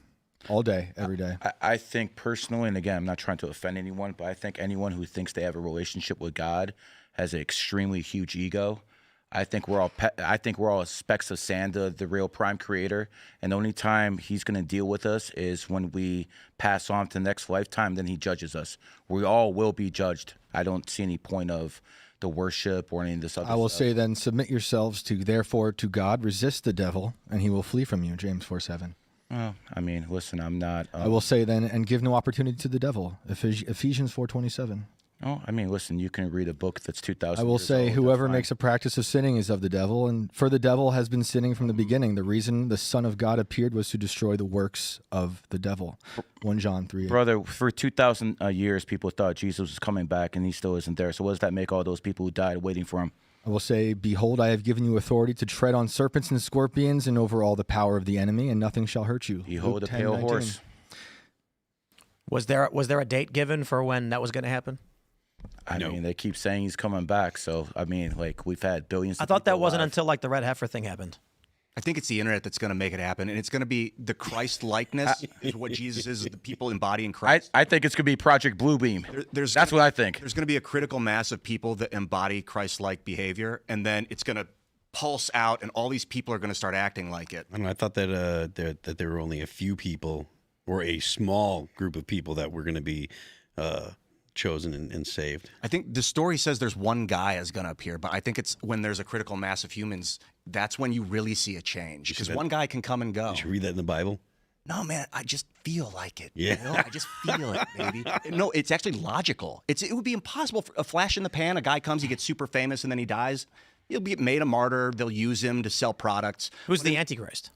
All day, every day. I think personally, and again, I'm not trying to offend anyone, but I think anyone who thinks they have a relationship with God has an extremely huge ego. I think we're all specks of sand of the real prime creator, and the only time he's going to deal with us is when we pass on to the next lifetime. Then he judges us. We all will be judged. I don't see any point of the worship or any of this other I will stuff. say then, submit yourselves therefore to God, resist the devil, and he will flee from you. James 4:7. Well, I mean, listen, I'm not. I will say then, and give no opportunity to the devil. Ephesians 4:27. Oh, I mean, listen, you can read a book that's 2,000 I will years say, old, whoever that's fine. makes a practice of sinning is of the devil, and for the devil has been sinning from the beginning. The reason the Son of God appeared was to destroy the works of the devil. 1 John 3. Brother, for 2,000 years, people thought Jesus was coming back, and he still isn't there. So what does that make all those people who died waiting for him? I will say, behold, I have given you authority to tread on serpents and scorpions and over all the power of the enemy, and nothing shall hurt you. Behold, Luke a pale 10:19. horse. Was there a date given for when that was going to happen? I mean, they keep saying he's coming back. So, I mean, like, we've had billions of I thought that people wasn't alive. until like the red heifer thing happened. I think it's the internet that's going to make it happen, and it's going to be the Christ likeness is what Jesus is the people embodying Christ. I think it's going to be Project Bluebeam. That's what I think. There's going to be a critical mass of people that embody Christ-like behavior, and then it's going to pulse out, and all these people are going to start acting like it. I don't know. I thought that that there were only a few people, or a small group of people, that were going to be chosen and saved. I think the story says there's one guy is going to appear, but I think it's when there's a critical mass of humans, that's when you really see a change. Because one guy can come and go. Did you read that in the Bible? No, man, I just feel like it. Yeah. You know? I just feel it, baby. No, it's actually logical. It would be impossible for a flash in the pan. A guy comes, he gets super famous, and then he dies. He'll be made a martyr. They'll use him to sell products. Who's the Antichrist?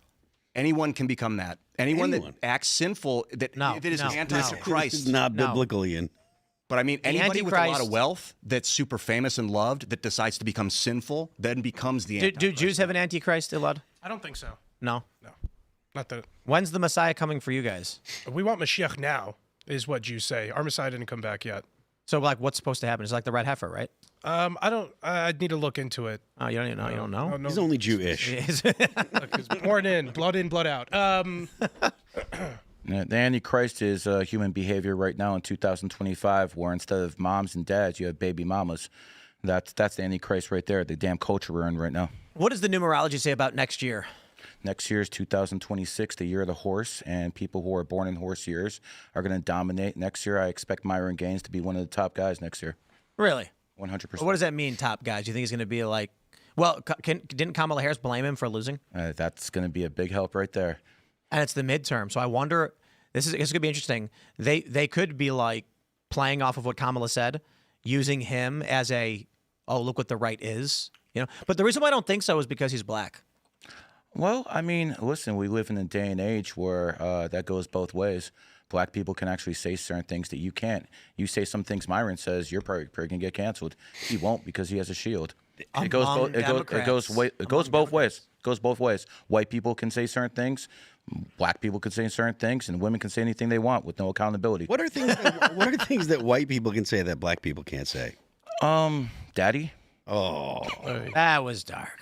Anyone can become that. Anyone Anyone. that acts sinful, that No, if it is no, anti no. Christ. This is not No. biblical, Ian. But I mean, anybody with a lot Antichrist- of wealth that's super famous and loved that decides to become sinful, then becomes the Do Antichrist. Jews have an Antichrist, Elaad? I don't think so. No. Not that When's the Messiah coming for you guys? we want Mashiach now, is what Jews say. Our Messiah didn't come back yet. So like, what's supposed to happen? It's like the red heifer, right? I don't. I'd need to look into it. Oh, you don't even know. You don't know. Oh, no. He's only Jewish. It's born in, blood out. The Antichrist is human behavior right now in 2025, where instead of moms and dads, you have baby mamas. That's the Antichrist right there, the damn culture we're in right now. What does the numerology say about next year? Next year is 2026, the year of the horse, and people who are born in horse years are going to dominate. Next year, I expect Myron Gaines to be one of the top guys next year. Really? 100%. What does that mean, top guys? Do you think he's going to be like? Well, didn't Kamala Harris blame him for losing? That's going to be a big help right there. And it's the midterm, so I wonder. This is going to be interesting. They could be like playing off of what Kamala said, using him as a look what the right is, But the reason why I don't think so is because he's black. Well, I mean, listen, we live in a day and age where that goes both ways. Black people can actually say certain things that you can't. You say some things Myron says, you're probably going to get canceled. He won't because he has a shield. It goes both ways. It goes both ways. White people can say certain things, black people can say certain things, and women can say anything they want with no accountability. What are things that white people can say that black people can't say? Daddy. Oh, That was dark.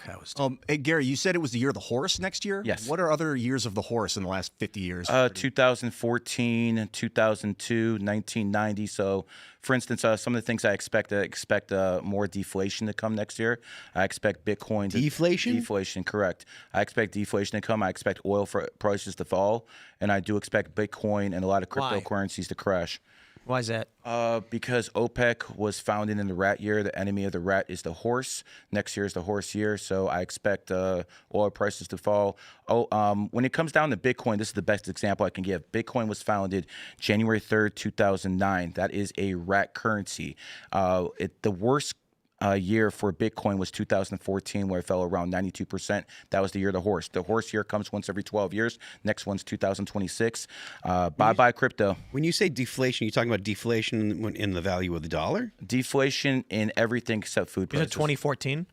Hey, Gary, you said it was the year of the horse next year? Yes. What are other years of the horse in the last 50 years? 2014, 2002, 1990. So, for instance, some of the things I expect more deflation to come next year. I expect Bitcoin to deflation. Deflation, correct. I expect deflation to come. I expect oil prices to fall, and I do expect Bitcoin and a lot of cryptocurrencies to crash. Why is that? Because OPEC was founded in the rat year. The enemy of the rat is the horse. Next year is the horse year, so I expect oil prices to fall. When it comes down to Bitcoin, this is the best example I can give. Bitcoin was founded January 3rd, 2009. That is a rat currency. The worst year for Bitcoin was 2014, where it fell around 92%. That was the year of the horse. The horse year comes once every 12 years. Next one's 2026. Bye-bye crypto. When you say deflation, you're talking about deflation in the value of the dollar? Deflation in everything except food Is prices. it 2014?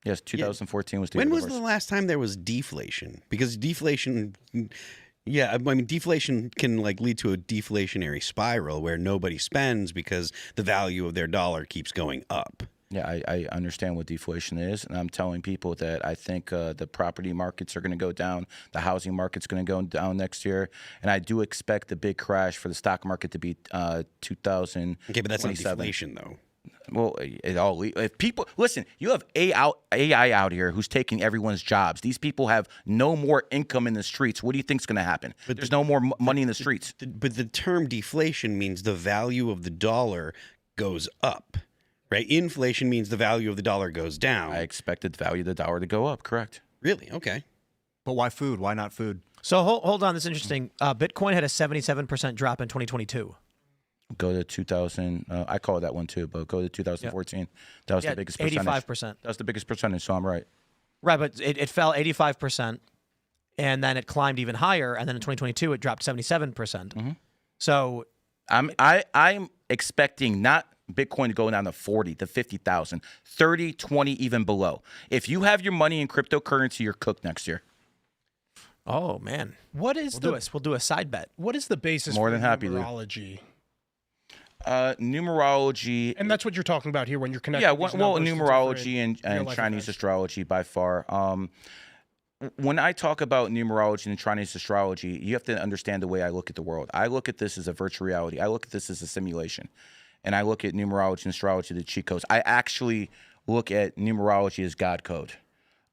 Yes, 2014 was the year When of was the horse. the last time there was deflation? Because deflation... Yeah, I mean, deflation can lead to a deflationary spiral where nobody spends because the value of their dollar keeps going up. Yeah, I understand what deflation is, and I'm telling people that I think the property markets are going to go down, the housing market's going to go down next year, and I do expect the big crash for the stock market to be 2027. Okay, but that's not deflation, though. Well, if people listen, you have AI out here who's taking everyone's jobs. These people have no more income in the streets. What do you think's going to happen? But there's no more money in the streets. But the term deflation means the value of the dollar goes up. Right? Inflation means the value of the dollar goes down. I expected the value of the dollar to go up, correct. Really? Okay. But why food? Why not food? So hold on, this is interesting. Bitcoin had a 77% drop in 2022. Go to 2000. I call it that one too, but go to 2014. Yeah. That was the biggest percentage. 85%. That was the biggest percentage, so I'm right. Right, but it fell 85%, and then it climbed even higher, and then in 2022 it dropped 77%. Mm-hmm. So I'm expecting not Bitcoin to go down to 40 to 50,000, 30, 20, even below. If you have your money in cryptocurrency, you're cooked next year. Oh man, what is we'll do a side bet. What is the basis More for than happy to. numerology? Numerology, and that's what you're talking about here when you're connecting. Yeah, well, numerology and Chinese astrology by far. When I talk about numerology and Chinese astrology, you have to understand the way I look at the world. I look at this as a virtual reality. I look at this as a simulation. And I look at numerology and astrology, the cheat codes. I actually look at numerology as God code.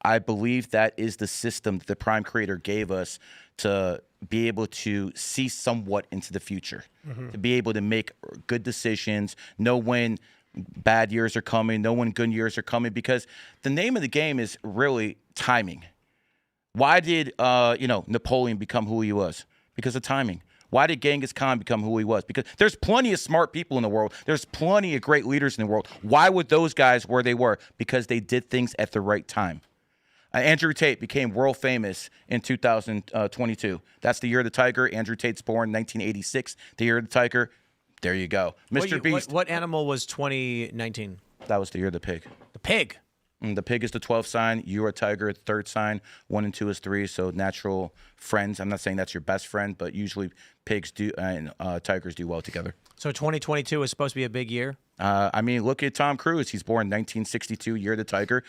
I believe that is the system that the Prime Creator gave us to be able to see somewhat into the future, to be able to make good decisions, know when bad years are coming, know when good years are coming, because the name of the game is really timing. Why did Napoleon become who he was? Because of timing. Why did Genghis Khan become who he was? Because there's plenty of smart people in the world. There's plenty of great leaders in the world. Why would those guys where they were? Because they did things at the right time. Andrew Tate became world famous in 2022. That's the year of the tiger. Andrew Tate's born 1986. The year of the tiger. There you go. Mr. Beast. What animal was 2019? That was the year of the pig. The pig. The pig is the 12th sign. You are a tiger, third sign. 1 and 2 is 3. So natural friends. I'm not saying that's your best friend, but usually pigs do and tigers do well together. So 2022 is supposed to be a big year? I mean, look at Tom Cruise. He's born 1962, Year of the Tiger.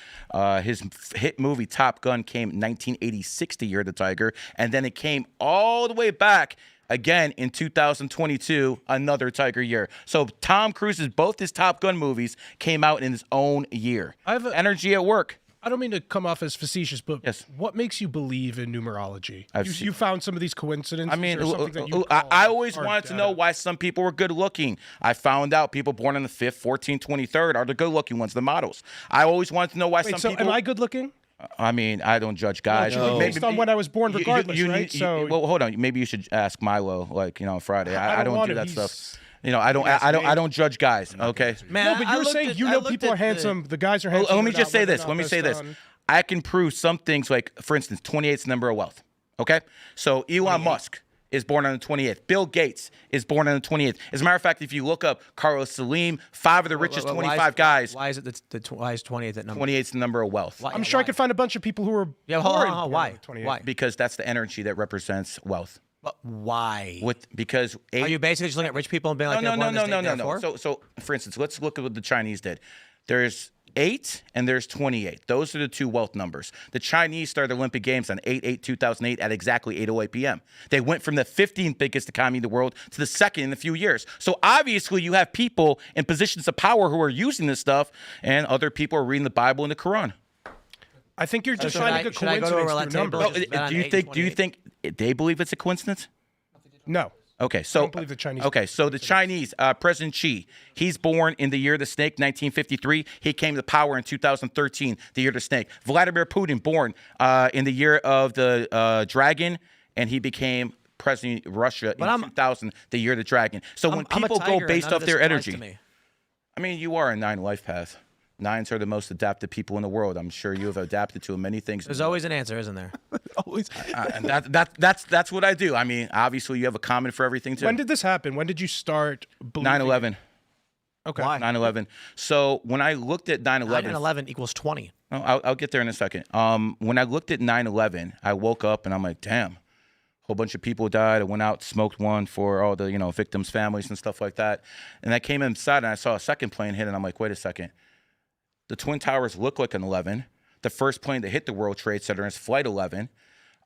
His hit movie Top Gun came 1986, the Year of the Tiger. And then it came all the way back again in 2022, another Tiger year. So Tom Cruise's, both his Top Gun movies came out in his own year. Energy at work. I don't mean to come off as facetious, but Yes. what makes you believe in numerology? I've You found some of these coincidences. I mean, or something that you I call always hard wanted to data? know why some people were good looking. I found out people born on the 5th, 14th, 23rd are the good looking ones, the models. I always wanted to know why Wait, some so people. am I good looking? I mean, I don't judge guys. Well, based on when I was born, regardless, right? So well, hold on. Maybe you should ask Milo, like, on Friday. I don't want do to. that He's- stuff. I don't judge guys. Okay. Man, No, but I you were looked saying at- you I know looked people at are handsome. The guys are handsome. Let me or just not, say whether or this. not Let me based say this. on- I can prove some things, like, for instance, 28 is the number of wealth. Okay? So Elon Musk is born on the 28th. Bill Gates is born on the 28th. As a matter of fact, if you look up Carlos Salim, 5 of the richest 25 guys, Why is it why is 28 that number? 28 is the number of wealth. Why- I'm sure I could find a bunch of people who are. Yeah, hold born on. Why? 28. Why? Because that's the energy that represents wealth. But why? Because Are you basically just looking at rich people and being like, no, they're no, born no, this no, date, no, no. therefore? So, for instance, let's look at what the Chinese did. There's 8 and there's 28. Those are the two wealth numbers. The Chinese started the Olympic Games on 8/8/2008 at exactly 8:08 p.m. They went from the 15th biggest economy in the world to the second in a few years. So obviously you have people in positions of power who are using this stuff, and other people are reading the Bible and the Quran. I think you're just Should trying I- to get should I go to a coincidence roulette through table? numbers. Just bet on Do you 8 think? and Do you 28? think they believe it's a coincidence? No. Okay, so don't believe the Chinese Okay, so the Chinese, President Xi, he's born in the year of the snake, 1953. He came to power in 2013, the year of the snake. Vladimir Putin, born in the year of the dragon, and he became president of Russia in 2000, the year of the dragon. So when I'm a people tiger go and based none of off this their applies to energy, me. I mean, you are a 9 life path. 9s are the most adapted people in the world. I'm sure you have adapted to many things. There's always an answer, isn't there? Always. And that's what I do. I mean, obviously you have a comment for everything too. When did this happen? When did you start believing? 9/11. Okay. Why? 9/11. So when I looked at 9 9/11, and 11 equals 20. I'll get there in a second. When I looked at 9/11, I woke up and I'm like, damn, a whole bunch of people died. I went out, smoked one for all the victims' families and stuff like that. And I came inside and I saw a second plane hit, and I'm like, wait a second. The Twin Towers look like an 11. The first plane that hit the World Trade Center is Flight 11.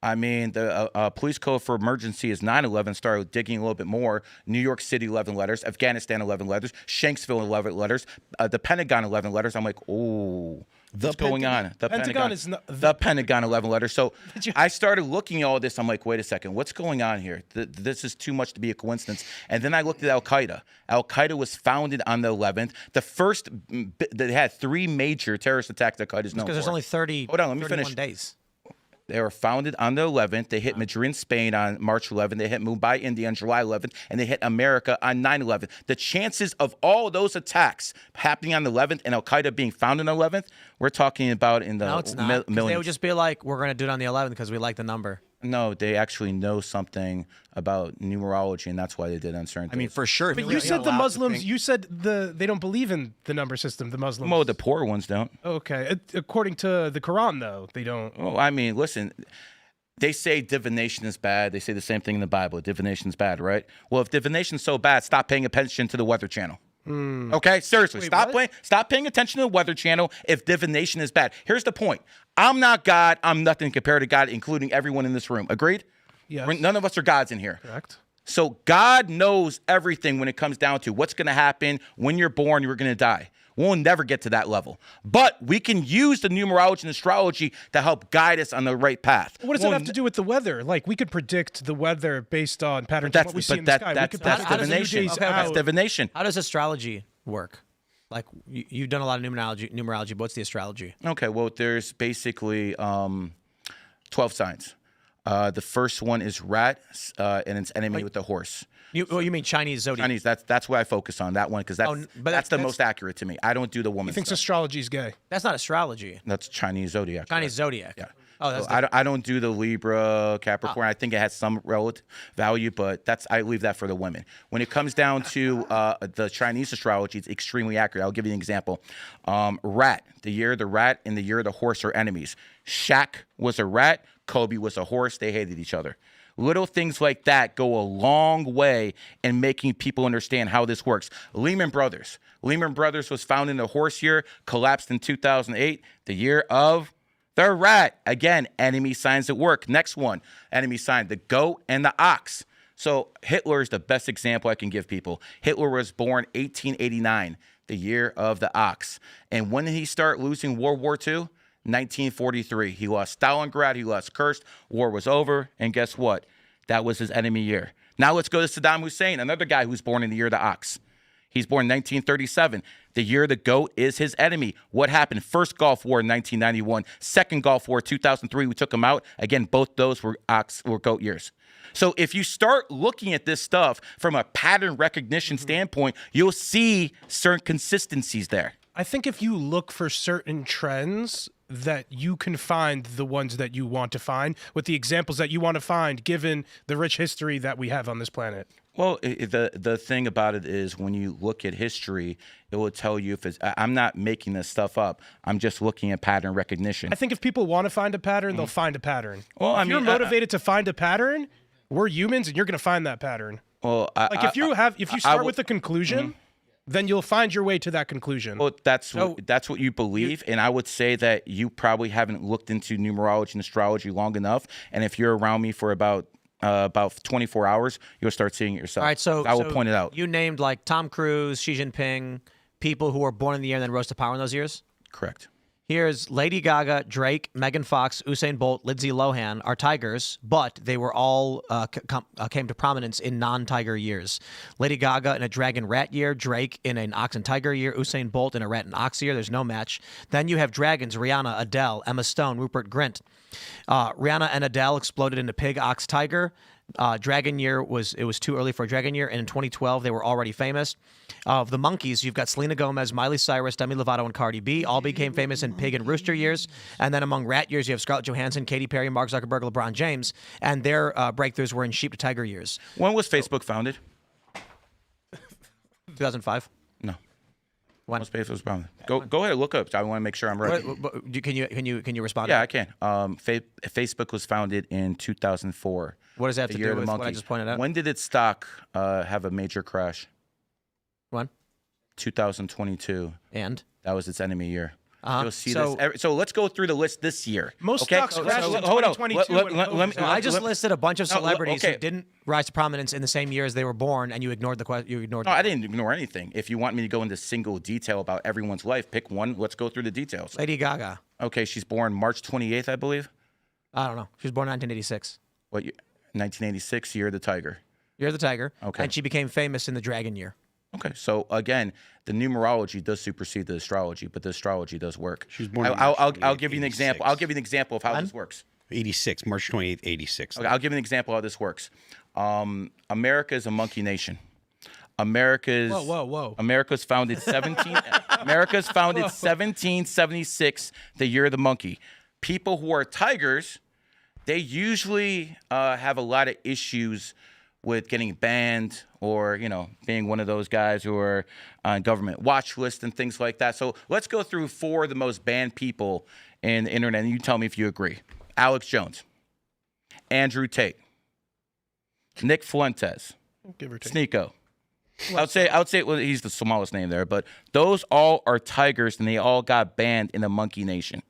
I mean, the police code for emergency is 9/11. Started digging a little bit more. New York City, 11 letters. Afghanistan, 11 letters. Shanksville, 11 letters. The Pentagon, 11 letters. I'm like, oh, what's going on? The Pentagon is not- the Pentagon, 11 letters. So I started looking at all this. I'm like, wait a second, what's going on here? This is too much to be a coincidence. And then I looked at Al Qaeda. Al Qaeda was founded on the 11th. The first, they had 3 major terrorist attacks that Al Qaeda is known for. Because there's only 30. Hold on, let me 31 finish. days. They were founded on the 11th. They hit Madrid, Spain on March 11th. They hit Mumbai, India on July 11th. And they hit America on 9/11. The chances of all those attacks happening on the 11th and Al Qaeda being founded on the 11th, we're talking about in the No, it's not. 'Cause millions. They would just be like, we're going to do it on the 11th because we like the number. No, they actually know something about numerology, and that's why they did uncertain. I mean, for sure. But you said the Muslims. You said they don't believe in the number system. The Muslims. well, the poor ones don't. Okay. According to the Quran, though, they don't. Well, I mean, listen. They say divination is bad. They say the same thing in the Bible. Divination is bad, right? Well, if divination's so bad, stop paying attention to the Weather Channel. Okay, seriously, stop paying attention to the Weather Channel if divination is bad. Here's the point: I'm not God. I'm nothing compared to God, including everyone in this room. Agreed? Yes. None of us are gods in here. Correct. So God knows everything when it comes down to what's going to happen when you're born. You're going to die. We'll never get to that level, but we can use the numerology and astrology to help guide us on the right path. What does that have to do with the weather? Like, we could predict the weather based on patterns of what we see in the sky. We could That's predict the new divination. days That's out. divination. How does astrology work? Like, you've done a lot of numerology, but what's the astrology? Okay, well, there's basically 12 signs. The first one is rat, and its enemy with the horse. You mean Chinese zodiac? Chinese. That's what I focus on, that one, because that's but the most accurate to me. I don't do the woman He thinks stuff. astrology is gay. That's not astrology. That's Chinese zodiac. Chinese zodiac. Yeah. Oh, that's So I don't do the Libra, Capricorn. I think it has some relative value, but I leave that for the women. When it comes down to the Chinese astrology, it's extremely accurate. I'll give you an example. Rat, the year of the rat and the year of the horse are enemies. Shaq was a rat. Kobe was a horse. They hated each other. Little things like that go a long way in making people understand how this works. Lehman Brothers. Lehman Brothers was founded in the horse year, collapsed in 2008, the year of the rat. Again, enemy signs at work. Next one, enemy sign, the goat and the ox. So Hitler is the best example I can give people. Hitler was born 1889, the year of the ox. And when did he start losing World War II? 1943. He lost Stalingrad. He lost Kursk. War was over. And guess what? That was his enemy year. Now let's go to Saddam Hussein, another guy who's born in the year of the ox. He's born in 1937. The year of the goat is his enemy. What happened? First Gulf War in 1991. Second Gulf War 2003. We took him out. Again, both those were goat years. So if you start looking at this stuff from a pattern recognition standpoint, you'll see certain consistencies there. I think if you look for certain trends, that you can find the ones that you want to find with the examples that you want to find, given the rich history that we have on this planet. Well, the thing about it is when you look at history, it will tell you if it's. I'm not making this stuff up. I'm just looking at pattern recognition. I think if people want to find a pattern, they'll find a pattern. Well, if you're motivated to find a pattern, we're humans, and you're going to find that pattern. Well, if you start with a conclusion, then you'll find your way to that conclusion. Well, that's what you believe, and I would say that you probably haven't looked into numerology and astrology long enough. And if you're around me for about 24 hours, you'll start seeing it yourself. All right, so I will point it out. You named like Tom Cruise, Xi Jinping, people who were born in the year and then rose to power in those years. Correct. Here's Lady Gaga, Drake, Megan Fox, Usain Bolt, Lindsay Lohan are tigers, but they were all came to prominence in non-tiger years. Lady Gaga in a dragon rat year, Drake in an ox and tiger year, Usain Bolt in a rat and ox year. There's no match. Then you have dragons: Rihanna, Adele, Emma Stone, Rupert Grint. Rihanna and Adele exploded into pig, ox, tiger. Dragon year was too early for a dragon year, and in 2012 they were already famous. Of the monkeys, you've got Selena Gomez, Miley Cyrus, Demi Lovato, and Cardi B. All became famous in pig and rooster years. And then among rat years, you have Scarlett Johansson, Katy Perry, Mark Zuckerberg, LeBron James, and their breakthroughs were in sheep to tiger years. When was Facebook founded? 2005. No. When? Most Facebook was founded. Go ahead, look up. I want to make sure I'm right. Can you respond? Yeah, I can. Facebook was founded in 2004. What does that have to the year do of the with what I monkey. just pointed out? When did its stock have a major crash? When? 2022. And? That was its enemy year. You'll see So- this. So let's go through the list this year. Most okay? stocks crashed in hold on. 2022 Let me. I just listed a bunch of celebrities okay. who didn't rise to prominence in the same year as they were born, and you ignored the question. You ignored. No, I didn't ignore anything. If you want me to go into single detail about everyone's life, pick one. Let's go through the details. Lady Gaga. Okay, she's born March 28th, I believe. I don't know. She was born in 1986. What year? 1986, year of the tiger. Year of the tiger. Okay. And she became famous in the dragon year. Okay, so again, the numerology does supersede the astrology, but the astrology does work. She was born. I'll give you an example. I'll give you an example of how this works. 86, March 28th, 86. Okay, I'll give you an example of how this works. America is a monkey nation. America's founded 1776, the year of the monkey. People who are tigers, they usually have a lot of issues with getting banned or, being one of those guys who are on government watch lists and things like that. So let's go through 4 of the most banned people in the internet, and you tell me if you agree. Alex Jones, Andrew Tate, Nick Fuentes, Give or take. Sneeko. I would say well, he's the smallest name there, but those all are tigers, and they all got banned in the monkey nation.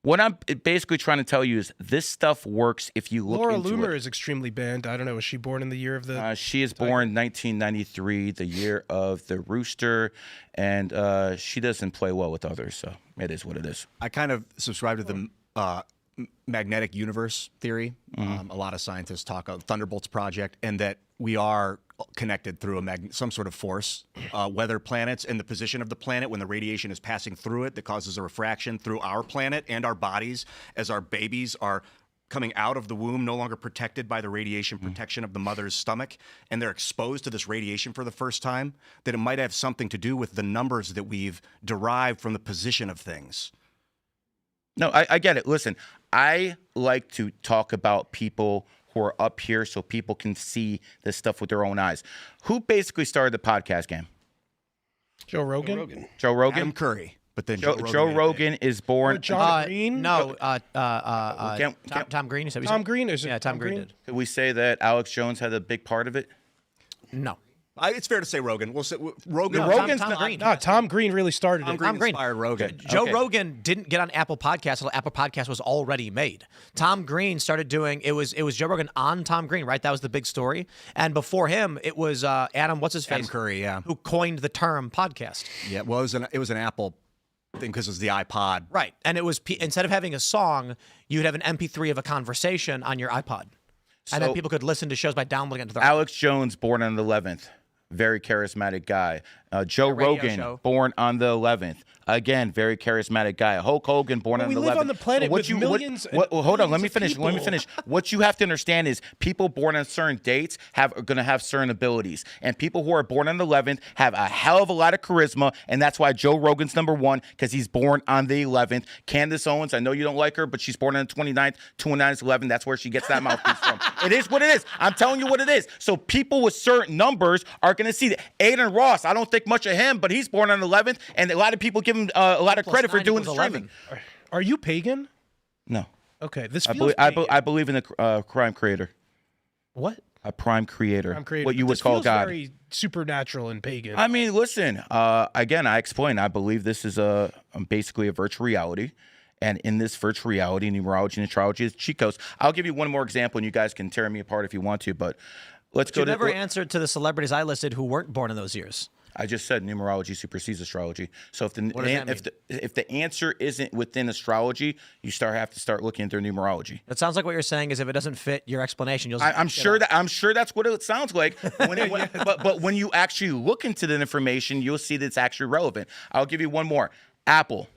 What I'm basically trying to tell you is this stuff works if you look into Loomer it. is extremely banned. I don't know. Was she born in the year of the? She is born 1993, the year of the rooster, and she doesn't play well with others, so it is what it is. I kind of subscribe to the magnetic universe theory. A lot of scientists talk about Thunderbolts project, and that we are connected through some sort of force, weather planets, and the position of the planet when the radiation is passing through it that causes a refraction through our planet and our bodies as our babies are coming out of the womb, no longer protected by the radiation protection of the mother's stomach, and they're exposed to this radiation for the first time, that it might have something to do with the numbers that we've derived from the position of things. No, I get it. Listen, I like to talk about people who are up here so people can see this stuff with their own eyes. Who basically started the podcast game? Joe Rogan. Joe Rogan? Adam Curry. But then Joe Rogan is born. John Green. No. Tom Tom Green. You said Tom Green. Is it Yeah, Tom Green did. Could we say that Alex Jones had a big part of it? No. It's fair to say Rogan. We'll say Rogan. No, Rogan's Tom not- Green. No, Tom Green really started it. Tom Green Green. inspired Rogan. Joe Okay. Rogan didn't get on Apple Podcasts until Apple Podcasts was already made. Tom Green started doing it was Joe Rogan on Tom Green, right? That was the big story. And before him, it was Adam, what's his face? Adam Curry, yeah. Who coined the term podcast. Yeah, well, it was an Apple thing because it was the iPod. Right. And it was instead of having a song, you'd have an MP3 of a conversation on your iPod. And then people could listen to shows by downloading it to their Alex Jones, born on the 11th. Very charismatic guy. Joe Rogan, show. born on the 11th. Again, very charismatic guy. Hulk Hogan, born on the 11th. We live on the planet with millions. Hold on, let me finish. Let me finish. What you have to understand is people born on certain dates are going to have certain abilities, and people who are born on the 11th have a hell of a lot of charisma, and that's why Joe Rogan's #1 because he's born on the 11th. Candace Owens, I know you don't like her, but she's born on the 29th. 29 is 11. That's where she gets that mouthpiece from. It is what it is. I'm telling you what it is. So people with certain numbers are going to see that. Aiden Ross, I don't think much of him, but he's born on the 11th, and a lot of people give him a lot of credit for doing the streaming. Are you pagan? No. Okay, this I feels I believe in a crime creator. What? A prime creator. What you But would this call feels God. very supernatural and pagan. I mean, listen, again, I explained, I believe this is basically a virtual reality. And in this virtual reality, numerology and astrology is cheat codes. I'll give you one more example, and you guys can tear me apart if you want to, but let's go You to... never answered to the celebrities I listed who weren't born in those years. I just said numerology supersedes astrology. So if What does that mean? if the answer isn't within astrology, you have to start looking at their numerology. It sounds like what you're saying is if it doesn't fit your explanation, you'll. I'm sure that's what it sounds like. But when you actually look into the information, you'll see that it's actually relevant. I'll give you one more. Apple.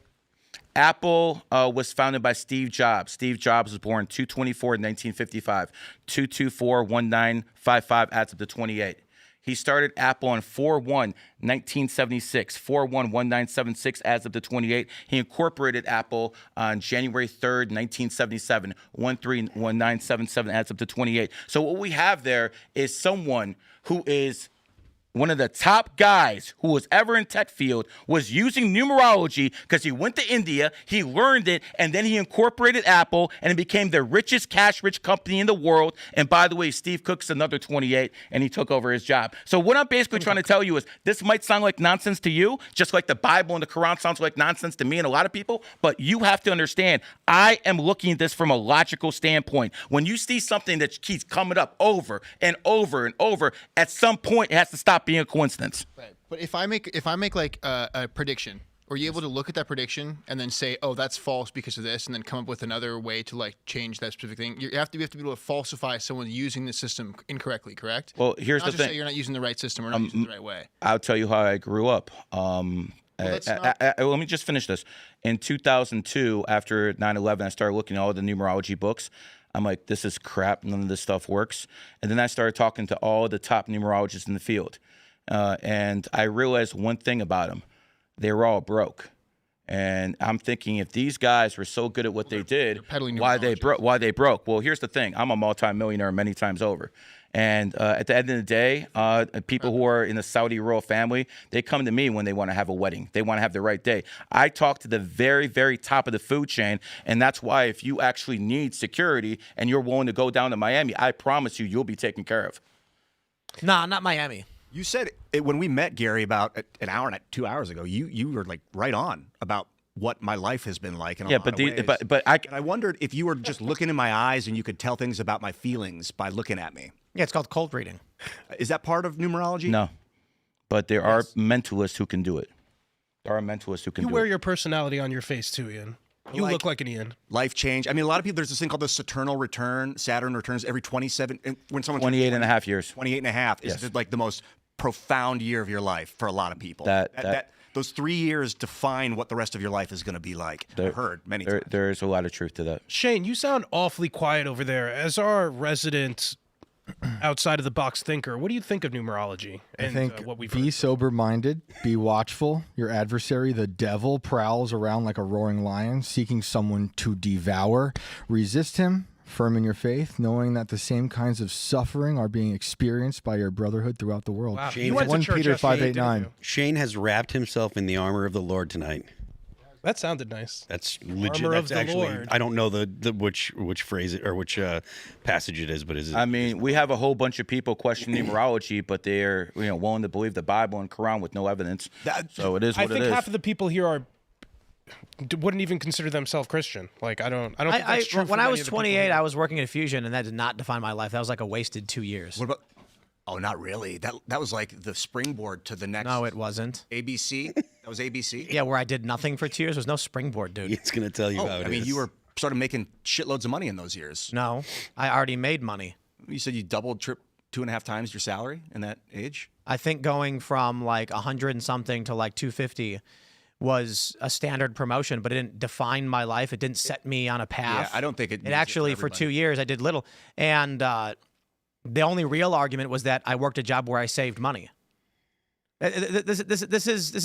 Apple was founded by Steve Jobs. Steve Jobs was born 2/24/1955. 2/24/1955 adds up to 28. He started Apple on 4/1/1976. 4/1/1976 adds up to 28. He incorporated Apple on January 3rd, 1977. 1/3/1977 adds up to 28. So what we have there is someone who is one of the top guys who was ever in tech field was using numerology because he went to India, he learned it, and then he incorporated Apple, and it became the richest cash-rich company in the world. And by the way, Steve Cook's another 28, and he took over his job. So what I'm basically trying to tell you is this might sound like nonsense to you, just like the Bible and the Quran sounds like nonsense to me and a lot of people, but you have to understand, I am looking at this from a logical standpoint. When you see something that keeps coming up over and over and over, at some point it has to stop being a coincidence. Right. But if I make like a prediction, are you able to look at that prediction and then say, oh, that's false because of this, and then come up with another way to like change that specific thing? You have to be able to falsify someone using the system incorrectly, correct? Well, here's not the just thing. say you're not using the right system or not using it the right way. I'll tell you how I grew up. Let me just finish this. In 2002, after 9/11, I started looking at all the numerology books. I'm like, this is crap. None of this stuff works. And then I started talking to all the top numerologists in the field. And I realized one thing about them. They were all broke. And I'm thinking, if these guys were so good at what they did, why they broke? Well, here's the thing. I'm a multimillionaire many times over. And at the end of the day, people who are in the Saudi royal family, they come to me when they want to have a wedding. They want to have the right day. I talk to the very, very top of the food chain, and that's why if you actually need security and you're willing to go down to Miami, I promise you'll be taken care of. Nah, not Miami. You said when we met, Gary, about an hour and 2 hours ago, you were like right on about what my life has been like in a lot of ways. But I wondered if you were just looking in my eyes and you could tell things about my feelings by looking at me. Yeah, it's called cold reading. Is that part of numerology? No, but there are mentalists who can do it. There are mentalists who can do it. You wear your personality on your face too, Ian. You look like an Ian. Life change. I mean, a lot of people, there's this thing called the Saturnal return. Saturn returns every 27, when someone 28 and a half years. 28 and a half is Yes. like the most profound year of your life for a lot of people. Those 3 years define what the rest of your life is going to be like. I've heard many times. There is a lot of truth to that. Shane, you sound awfully quiet over there. As our resident outside of the box thinker, what do you think of numerology? And, I think what we've be heard? sober-minded, be watchful. Your adversary, the devil, prowls around like a roaring lion, seeking someone to devour. Resist him, firm in your faith, knowing that the same kinds of suffering are being experienced by your brotherhood throughout the world. Wow. Shane, You went to 1 church Peter yesterday, didn't 5:8-9. you? Shane has wrapped himself in the armor of the Lord tonight. That sounded nice. That's legit. Armor of That's the actually. Lord. I don't know the which phrase or which passage it is, but is it? I mean, we have a whole bunch of people questioning numerology, but they're willing to believe the Bible and Quran with no evidence. So it is what I it think is. half of the people here wouldn't even consider themselves Christian. Like I don't think that's true. When I was 28, I was working at Fusion, and that did not define my life. That was like a wasted 2 years. What about? Oh, not really. That was like the springboard to the next. No, it wasn't. ABC. That That was ABC. Yeah, where I did nothing for 2 years. There was no springboard, dude. It's going to tell you how it is. I mean, you were sort of making shitloads of money in those years. No, I already made money. You said you doubled, 2.5 times your salary in that age. I think going from like 100 and something to like 250 was a standard promotion, but it didn't define my life. It didn't set me on a path. Yeah, I don't think it. It actually, for 2 years, I did little. And the only real argument was that I worked a job where I saved money. This is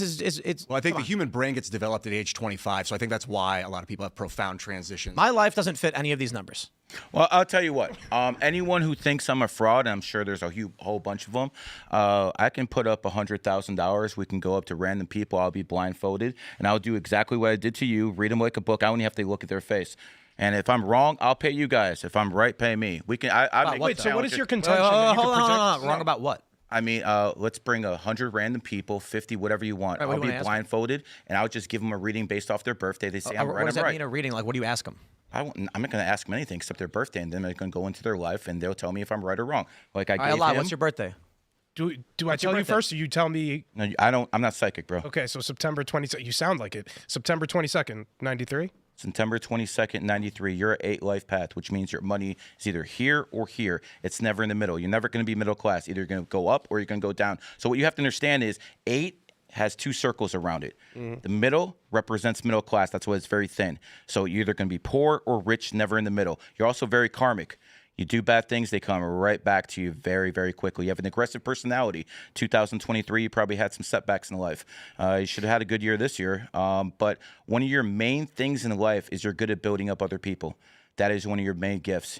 it's. Well, I think the human brain gets developed at age 25, so I think that's why a lot of people have profound transitions. My life doesn't fit any of these numbers. Well, I'll tell you what. Anyone who thinks I'm a fraud, and I'm sure there's a whole bunch of them, I can put up $100,000. We can go up to random people. I'll be blindfolded, and I'll do exactly what I did to you. Read them like a book. I only have to look at their face. And if I'm wrong, I'll pay you guys. If I'm right, pay me. We can. Wait, so what is your contention? Hold on. Wrong about what? I mean, let's bring 100 random people, 50, whatever you want. Right, I'll be blindfolded, and I'll just give them a reading based off their birthday. They say I'm right, What does I'm that right. mean, a reading? Like, what do you ask them? I'm not going to ask them anything except their birthday, and then they're going to go into their life, and they'll tell me if I'm right or wrong. Like I gave Elaad, him. what's your birthday? Do I tell you first, or you tell me? No, I don't. I'm not psychic, bro. Okay, so September 22nd. You sound like it. September 22nd, 93. September 22nd, 93. You're at 8 life path, which means your money is either here or here. It's never in the middle. You're never going to be middle class. Either you're going to go up or you're going to go down. So what you have to understand is 8 has 2 circles around it. The middle represents middle class. That's why it's very thin. So you're either going to be poor or rich, never in the middle. You're also very karmic. You do bad things, they come right back to you very, very quickly. You have an aggressive personality. 2023, you probably had some setbacks in life. You should have had a good year this year. But one of your main things in life is you're good at building up other people. That is one of your main gifts.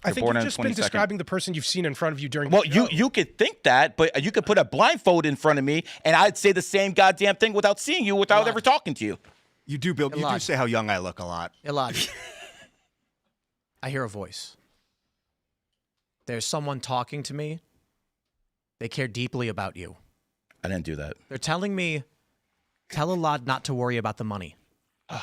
I think you've just been describing the person you've seen in front of you during the show. You could think that, but you could put a blindfold in front of me, and I'd say the same goddamn thing without seeing you, without ever talking to you. You do, Bill. You do Elaad. say how young I look a lot. Elaad, I hear a voice. There's someone talking to me. They care deeply about you. I didn't do that. They're telling me, tell Elaad not to worry about the money.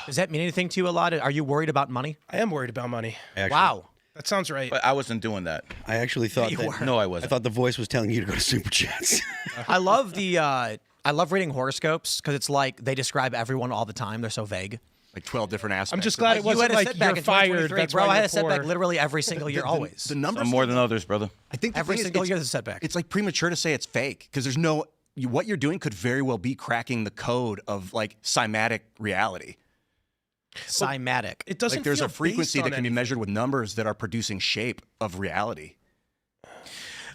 Does that mean anything to you, Elaad? Are you worried about money? I am worried about money. Wow. That sounds right. But I wasn't doing that. I actually thought that. No, I I wasn't. thought the voice was telling you to go to Super Chats. I love I love reading horoscopes because it's like they describe everyone all the time. They're so vague. Like 12 different aspects. I'm just glad it You wasn't had a like setback you're in fired. 2023, That's bro. why I had you're a setback poor. literally every single year, always. The numbers Some more than others, brother. I think the Every thing is, single it's- year there's a setback. It's like premature to say it's fake because there's no. What you're doing could very well be cracking the code of like cymatic reality. Cymatic. It doesn't. Like there's feel a frequency based that on can be anything. measured with numbers that are producing shape of reality.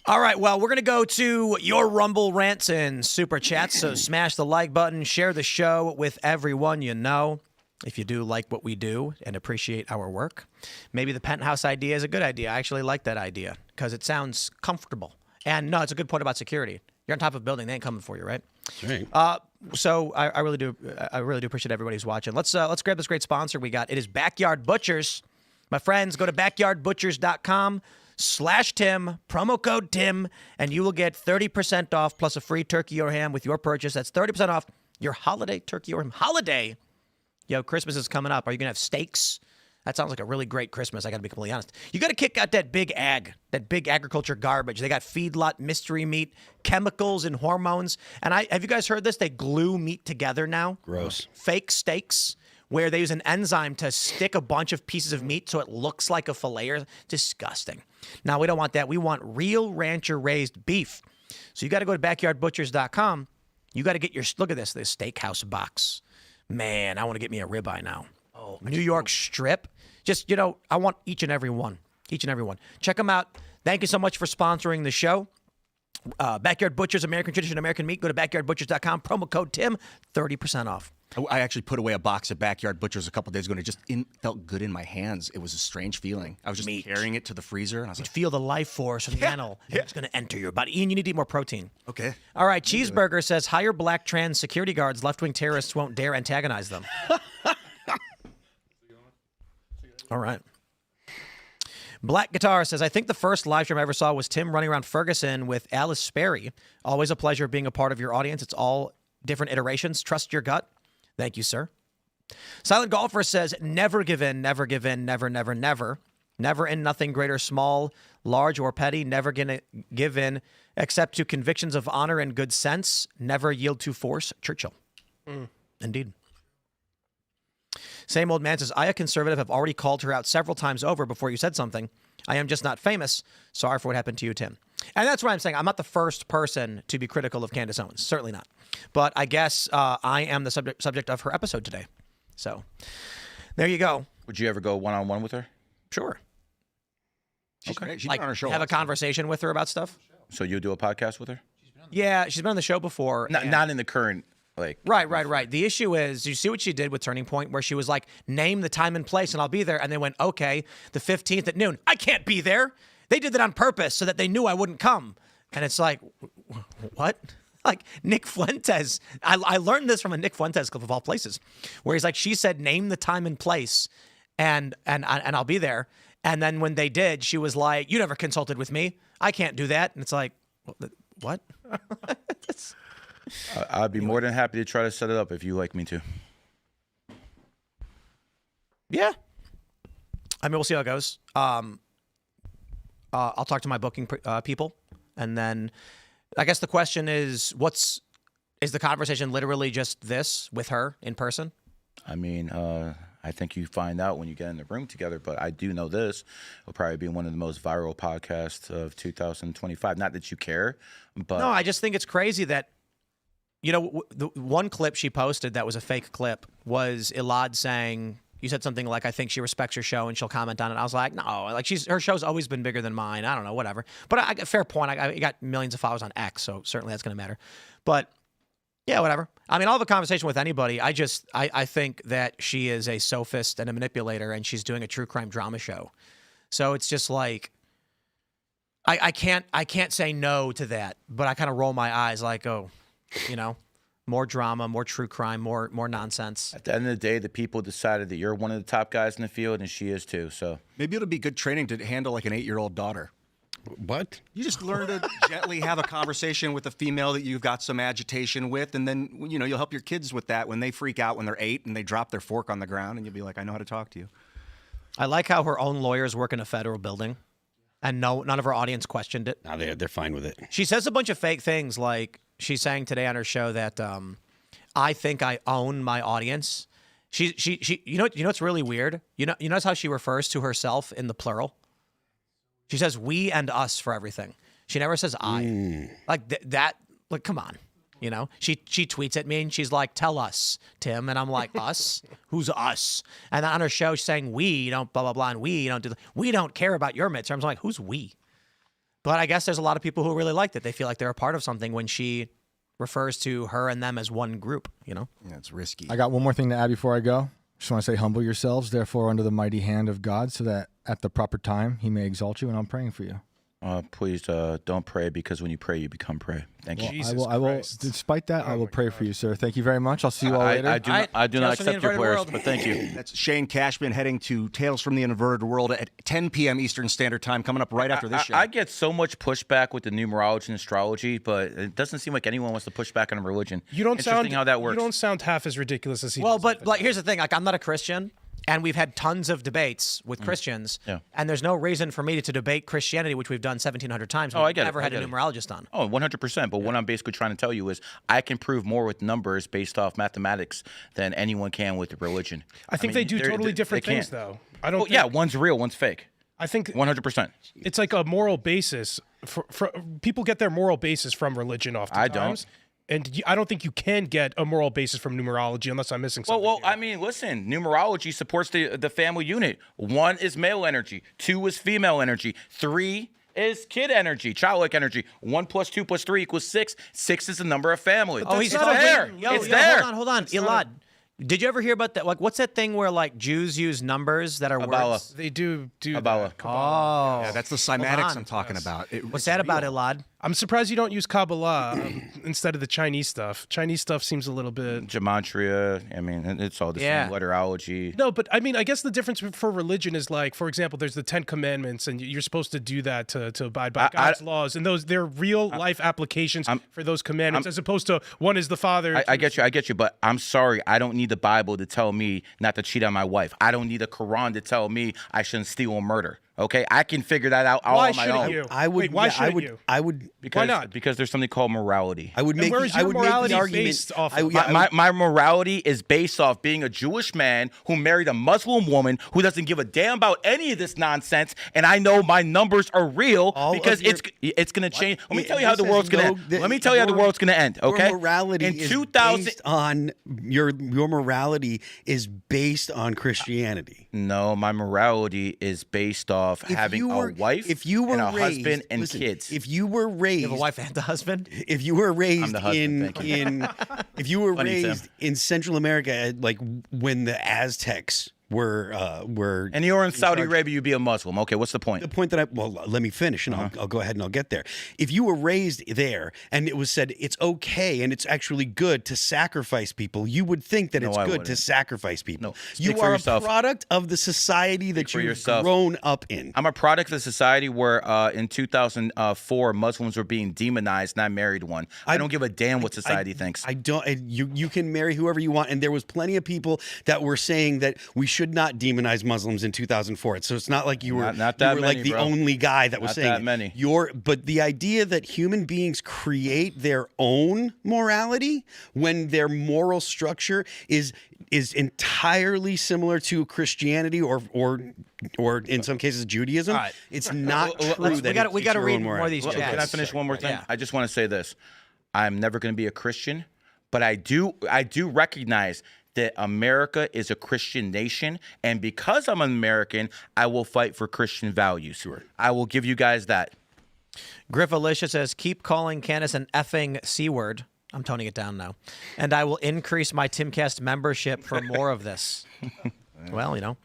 All right, well, we're going to go to your Rumble rants and Super Chats, so smash the like button, share the show with everyone you know. If you do like what we do and appreciate our work, maybe the penthouse idea is a good idea. I actually like that idea because it sounds comfortable. And no, it's a good point about security. You're on top of a building; they ain't coming for you, right? That's right. So I really do appreciate everybody who's watching. Let's grab this great sponsor we got. It is Backyard Butchers. My friends, go to backyardbutchers.com/Tim, promo code Tim, and you will get 30% off plus a free turkey or ham with your purchase. That's 30% off your holiday turkey or ham. Holiday. Yo, Christmas is coming up. Are you going to have steaks? That sounds like a really great Christmas. I got to be completely honest. You got to kick out that big agriculture garbage. They got feedlot mystery meat, chemicals and hormones. And have you guys heard this? They glue meat together now. Gross. Fake steaks where they use an enzyme to stick a bunch of pieces of meat so it looks like a filet. Disgusting. Now, we don't want that. We want real rancher raised beef. So you got to go to backyardbutchers.com. You got to get look at this steakhouse box. Man, I want to get me a ribeye now. Oh, New York strip. Just, I want each and every one. Each and every one. Check them out. Thank you so much for sponsoring the show. Backyard Butchers, American Tradition, American Meat. Go to backyardbutchers.com. Promo code Tim, 30% off. I actually put away a box of Backyard Butchers a couple days ago, and it just felt good in my hands. It was a strange feeling. I was just carrying it to the freezer, and I was like, Feel the life force from the animal. And it's going to enter your body. Ian, you need to eat more protein. okay. All right, Cheeseburger says, hire black trans security guards. Left-wing terrorists won't dare antagonize them. All right. Black Guitar says, I think the first live stream I ever saw was Tim running around Ferguson with Alice Sperry. Always a pleasure being a part of your audience. It's all different iterations. Trust your gut. Thank you, sir. Silent Golfer says, never give in, never give in, never, never, never. Never in nothing great or small, large or petty. Never gonna give in except to convictions of honor and good sense. Never yield to force. Churchill. Indeed. Same old man says, I, a conservative, have already called her out several times over before you said something. I am just not famous. Sorry for what happened to you, Tim. And that's what I'm saying. I'm not the first person to be critical of Candace Owens. Certainly not. But I guess I am the subject of her episode today. So there you go. Would you ever go one-on-one with her? Sure. She's great. She's Like, been on our show. have a conversation with her about stuff? So you do a podcast with her? Yeah, she's been on the show before. Not in the current, like... Right. The issue is, you see what she did with Turning Point, where she was like, name the time and place and I'll be there. And they went, okay, the 15th at noon. I can't be there. They did that on purpose so that they knew I wouldn't come. And it's like, what? Like Nick Fuentes. I learned this from a Nick Fuentes clip of all places, where he's like, she said, name the time and place and I'll be there. And then when they did, she was like, you never consulted with me. I can't do that. And it's like, what? I'd be more than happy to try to set it up if you like me to. Yeah. I mean, we'll see how it goes. I'll talk to my booking people. And then I guess the question is, is the conversation literally just this with her in person? I mean, I think you find out when you get in the room together, but I do know this. It'll probably be one of the most viral podcasts of 2025. Not that you care, but... No, I just think it's crazy that, you know, the one clip she posted that was a fake clip was Elaad saying, you said something like, I think she respects your show and she'll comment on it. I was like, no, like her show's always been bigger than mine. I don't know, whatever. But fair point. I got millions of followers on X, so certainly that's going to matter. But yeah, whatever. I mean, I'll have a conversation with anybody. I think that she is a sophist and a manipulator, and she's doing a true crime drama show. So it's just like, I can't say no to that, but I kind of roll my eyes like, oh, you know, more drama, more true crime, more nonsense. At the end of the day, the people decided that you're one of the top guys in the field, and she is too. So maybe it'll be good training to handle like an 8-year-old daughter. What? You just learn to gently have a conversation with a female that you've got some agitation with, and then you'll help your kids with that when they freak out when they're 8 and they drop their fork on the ground, and you'll be like, I know how to talk to you. I like how her own lawyers work in a federal building, and none of her audience questioned it. No, they're fine with it. She says a bunch of fake things, like she's saying today on her show that I think I own my audience. She you know what's really weird? You notice how she refers to herself in the plural? She says we and us for everything. She never says I. Like that. Like, come on. You know, she tweets at me and she's like, tell us, Tim. And I'm like, us? Who's us? And on her show, she's saying we don't blah, blah, blah. And we don't care about your midterms. I'm like, who's we? But I guess there's a lot of people who really like that. They feel like they're a part of something when she refers to her and them as one group, you know? Yeah, it's risky. I got one more thing to add before I go. Just want to say, humble yourselves, therefore, under the mighty hand of God, so that at the proper time he may exalt you, and I'm praying for you. Please don't pray, because when you pray, you become prey. Thank you. Jesus I will. Christ. Despite that, I will pray for you, sir. Thank you very much. I'll see you all later. I do not Tales from the accept your Inverted prayers, World. but thank you. That's Shane Cashman heading to Tales from the Inverted World at 10 p.m. Eastern Standard Time, coming up right after this show. I get so much pushback with the numerology and astrology, but it doesn't seem like anyone wants to push back on religion. You don't Interesting sound how that works. You don't sound half as ridiculous as he. Well, does. but like, here's the thing. Like, I'm not a Christian, and we've had tons of debates with Christians. Yeah. And there's no reason for me to debate Christianity, which we've done 1,700 times. Oh, I get it. Never I had get a it. numerologist on. Oh, 100%. But what I'm basically trying to tell you is I can prove more with numbers based off mathematics than anyone can with religion. I think they do totally different things, though. I don't. Well, yeah, one's real, one's fake. I think 100%. it's like a moral basis. For people get their moral basis from religion oftentimes. I don't. And I don't think you can get a moral basis from numerology unless I'm missing something. Well, here. I mean, listen, numerology supports the family unit. 1 is male energy. 2 is female energy. 3 is kid energy, childlike energy. 1 + 2 + 3 = 6. 6 is the number of family. Oh, he's it's not there. It's there. Hold on. Elad. Did you ever hear about that? Like, what's that thing where like Jews use numbers that are Kabbalah. words? They do Kabbalah. that. Oh. Yeah, that's the cymatics on. I'm talking about. What's that about, Elad? I'm surprised you don't use Kabbalah instead of the Chinese stuff. Chinese stuff seems a little bit. Gematria. I mean, it's all the Yeah. same. Letterology. No, but I mean, I guess the difference for religion is like, for example, there's the 10 Commandments, and you're supposed to do that to abide by God's laws, and they're real life applications for those commandments, as opposed to one is the Father. I get you, but I'm sorry. I don't need the Bible to tell me not to cheat on my wife. I don't need a Quran to tell me I shouldn't steal or murder. Okay, I can figure that out all Why on my shouldn't own. you? I would. Wait, why yeah, shouldn't you? I would. Because, Why not? Because there's something called morality. I would And make. where's I your would make morality the argument. based off I, of? yeah, I would- My morality is based off being a Jewish man who married a Muslim woman who doesn't give a damn about any of this nonsense, and I know my numbers are real All because of your- it's going to change. Let me Yeah, tell you how this the has world's going to no- end. the- Let me tell you how the your- world's going to end. Okay, Your morality in is 2000. based on your morality is based on Christianity. No, my morality is based off having a wife, if you were and a raised, husband and listen, kids. If you were raised, You have a wife and a husband? if you were raised the husband, thank you. if you were Funny, Tim. raised in Central America, like when the Aztecs were and you're in Saudi Arabia, you'd be a Muslim. Okay, what's the point? the point that let me finish and I'll go ahead and I'll get there. If you were raised there and it was said it's okay and it's actually good to sacrifice people, you would think that No, it's I good to wouldn't. sacrifice people. No, speak You for are yourself. a product of the society that for you've yourself. grown up in. I'm a product of the society where in 2004 Muslims were being demonized, and I married one. I don't give a damn what society thinks. I don't. You can marry whoever you want, and there was plenty of people that were saying that we should not demonize Muslims in 2004. So it's not like you were Not that you were many, like the bro. only guy that was Not saying that it. many. But the idea that human beings create their own morality when their moral structure is entirely similar to Christianity or in some cases Judaism. All right. It's not Well, true. let's- that we gotta it's your read own more of morality. these Well, chats. can I finish one more thing? Yeah. I just want to say this. I'm never going to be a Christian, but I do recognize that America is a Christian nation, and because I'm an American, I will fight for Christian values. Sure. I will give you guys that. Griff Alicia says, keep calling Candace an effing C word. I'm toning it down now. And I will increase my Timcast membership for more of this. Well, you know.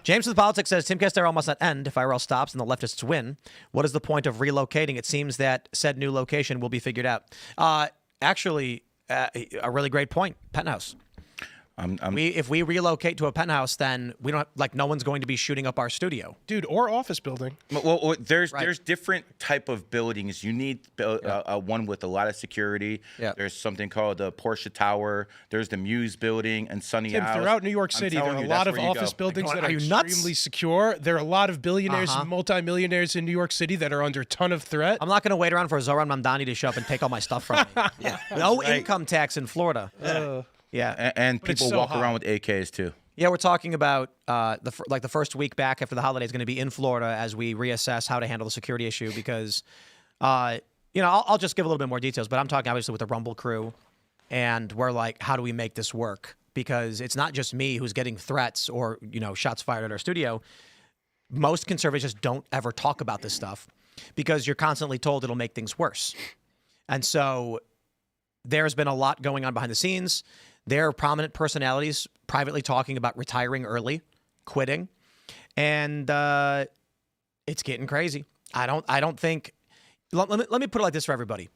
James with Politics says, Timcast IRL must not end if IRL stops and the leftists win. What is the point of relocating? It seems that said new location will be figured out. Actually, a really great point. Penthouse. If we relocate to a penthouse, then we don't no one's going to be shooting up our studio. Dude, or office building. Well, there's different type of buildings. You need one with a lot of security. Yeah. There's something called the Porsche Tower. There's the Muse Building and Sunny Tim, House. throughout New York I'm City, there telling are a you, lot that's of where you office go. buildings that Are are you nuts? extremely secure. There are a lot of billionaires and multimillionaires in New York City that are under a ton of threat. I'm not going to wait around for Zoran Mamdani to show up and take all my stuff from me. No income tax in Florida. Yeah. And But it's people so walk hot. around with AKs too. Yeah, we're talking about the first week back after the holiday is going to be in Florida as we reassess how to handle the security issue because, I'll just give a little bit more details, but I'm talking obviously with the Rumble crew, and we're like, how do we make this work? Because it's not just me who's getting threats or shots fired at our studio. Most conservatives just don't ever talk about this stuff because you're constantly told it'll make things worse, and so there's been a lot going on behind the scenes. There are prominent personalities privately talking about retiring early, quitting, and it's getting crazy. I don't think. Let me put it like this for everybody.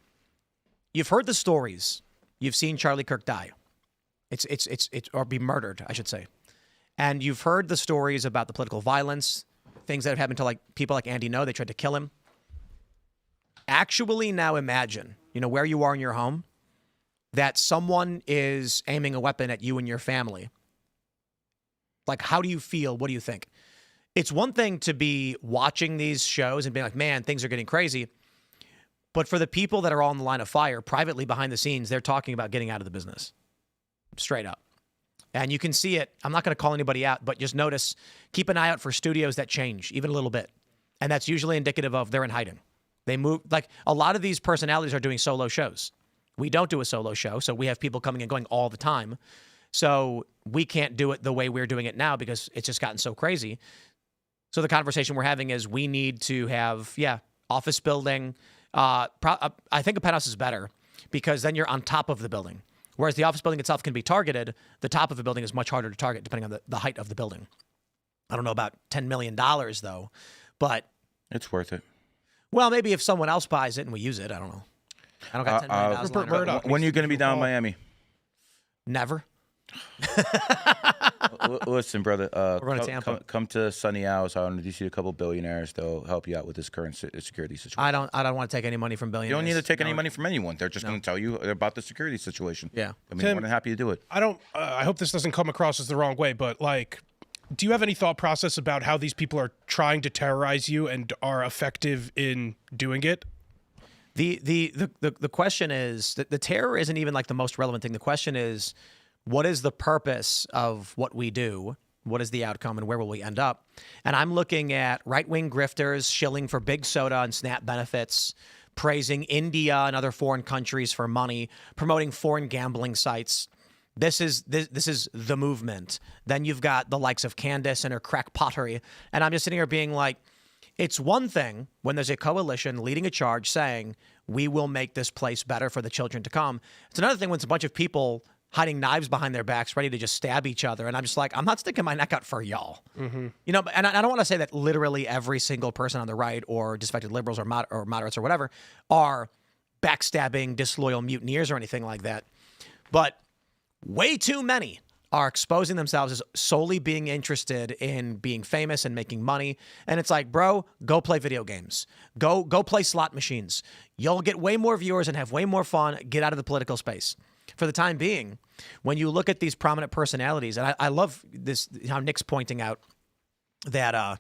You've heard the stories. You've seen Charlie Kirk die. It's or be murdered, I should say. And you've heard the stories about the political violence, things that have happened to people like Andy Ngo. They tried to kill him. Actually, now imagine, where you are in your home, that someone is aiming a weapon at you and your family. How do you feel? What do you think? It's one thing to be watching these shows and being like, man, things are getting crazy. But for the people that are all in the line of fire, privately behind the scenes, they're talking about getting out of the business. Straight up. And you can see it. I'm not going to call anybody out, but just notice, keep an eye out for studios that change, even a little bit. And that's usually indicative of they're in hiding. They move, a lot of these personalities are doing solo shows. We don't do a solo show, so we have people coming and going all the time. So we can't do it the way we're doing it now because it's just gotten so crazy. So the conversation we're having is we need to have, office building. I think a penthouse is better because then you're on top of the building. Whereas the office building itself can be targeted, the top of the building is much harder to target depending on the height of the building. I don't know about $10 million, though, but... It's worth it. Well, maybe if someone else buys it and we use it, I don't know. I don't got $10 million. Rupert Murdoch When are you needs going to to be do a down in call. Miami? Never. Listen, brother. going to Tampa. Come to Sunny House. I'll introduce you to a couple billionaires. They'll help you out with this current security situation. I don't want to take any money from You billionaires. don't need to take any money from anyone. They're just going to tell you about the security situation. Yeah. I mean, Tim, more than happy to do it. I hope this doesn't come across as the wrong way, but do you have any thought process about how these people are trying to terrorize you and are effective in doing it? The question is that the terror isn't even like the most relevant thing. The question is, what is the purpose of what we do? What is the outcome, and where will we end up? And I'm looking at right-wing grifters shilling for big soda and SNAP benefits, praising India and other foreign countries for money, promoting foreign gambling sites. This is the movement. Then you've got the likes of Candace and her crack pottery. And I'm just sitting here being like, it's one thing when there's a coalition leading a charge saying, we will make this place better for the children to come. It's another thing when it's a bunch of people hiding knives behind their backs, ready to just stab each other. And I'm just like, I'm not sticking my neck out for y'all. You know, and I don't want to say that literally every single person on the right or disaffected liberals or moderates or whatever are backstabbing, disloyal mutineers or anything like that. But way too many are exposing themselves as solely being interested in being famous and making money. And it's like, bro, go play video games. Go play slot machines. You'll get way more viewers and have way more fun. Get out of the political space. For the time being, when you look at these prominent personalities, and I love this, how Nick's pointing out that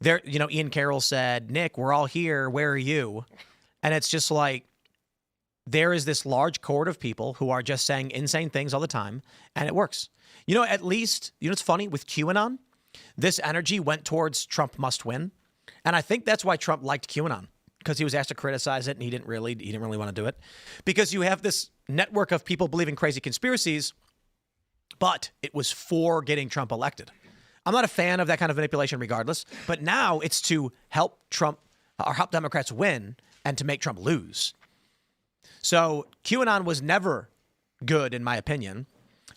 there, you know, Ian Carroll said, Nick, we're all here. Where are you? And it's just like, there is this large cohort of people who are just saying insane things all the time, and it works. You know, at least, you know what's funny with QAnon? This energy went towards Trump must win. And I think that's why Trump liked QAnon, because he was asked to criticize it and he didn't really want to do it. Because you have this network of people believing crazy conspiracies, but it was for getting Trump elected. I'm not a fan of that kind of manipulation regardless, but now it's to help Trump or help Democrats win and to make Trump lose. So QAnon was never good, in my opinion,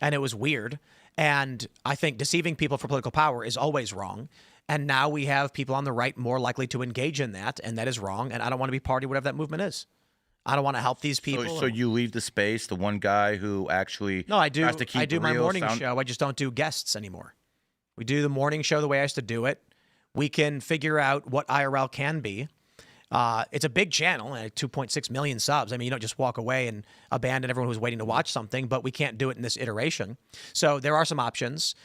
and it was weird. And I think deceiving people for political power is always wrong. And now we have people on the right more likely to engage in that, and that is wrong. And I don't want to be part of whatever that movement is. I don't want to help these people. So you leave the space, the one guy who actually has to keep I do my real morning sound. show. I just don't do guests anymore. We do the morning show the way I used to do it. We can figure out what IRL can be. It's a big channel, 2.6 million subs. I mean, you don't just walk away and abandon everyone who's waiting to watch something, but we can't do it in this iteration. So there are some options.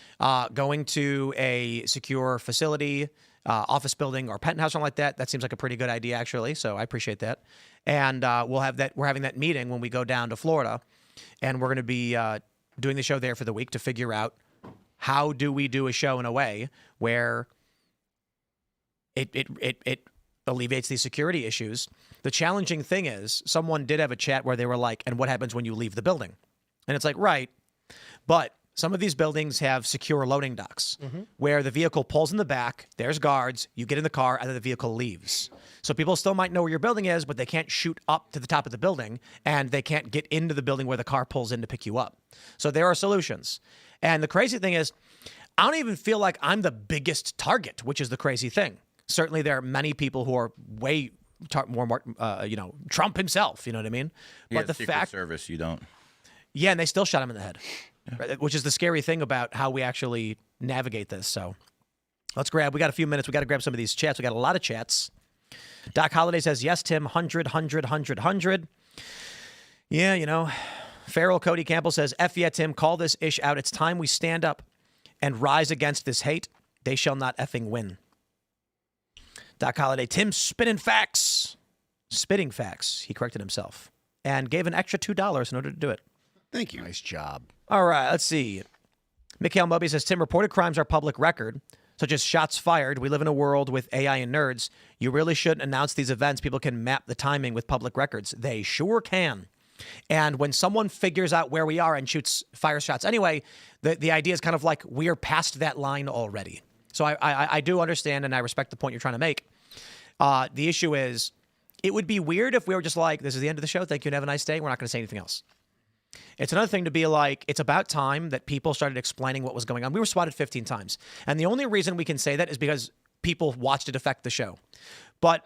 Going to a secure facility, office building or penthouse, something like that. That seems like a pretty good idea, actually. So I appreciate that. And we'll have that. We're having that meeting when we go down to Florida, and we're going to be doing the show there for the week to figure out how do we do a show in a way where it alleviates these security issues. The challenging thing is someone did have a chat where they were like, and what happens when you leave the building? And it's like, right. But some of these buildings have secure loading docks where the vehicle pulls in the back, there's guards, you get in the car, and then the vehicle leaves. So people still might know where your building is, but they can't shoot up to the top of the building, and they can't get into the building where the car pulls in to pick you up. So there are solutions. And the crazy thing is, I don't even feel like I'm the biggest target, which is the crazy thing. Certainly, there are many people who are way more, Trump himself. You know what I mean? Yeah, But the Secret fact, Service, you don't. yeah, and they still shot him in the head, right? Which is the scary thing about how we actually navigate this. So, we got a few minutes. We got to grab some of these chats. We got a lot of chats. Doc Holliday says yes, Tim. 100. Yeah, you know. Farrell Cody Campbell says F yeah, Tim. Call this ish out. It's time we stand up and rise against this hate. They shall not effing win. Doc Holliday, Tim spitting facts. Spitting facts. He corrected himself and gave an extra $2 in order to do it. Thank you. Nice job. All right, let's see. Mikhail Moby says, Tim, reported crimes are public record, such as shots fired. We live in a world with AI and nerds. You really shouldn't announce these events. People can map the timing with public records. They sure can. And when someone figures out where we are and fires shots anyway, the idea is kind of like we're past that line already. So I do understand and I respect the point you're trying to make. The issue is, it would be weird if we were just like, this is the end of the show. Thank you and have a nice day. We're not going to say anything else. It's another thing to be like, it's about time that people started explaining what was going on. We were swatted 15 times. And the only reason we can say that is because people watched it affect the show. But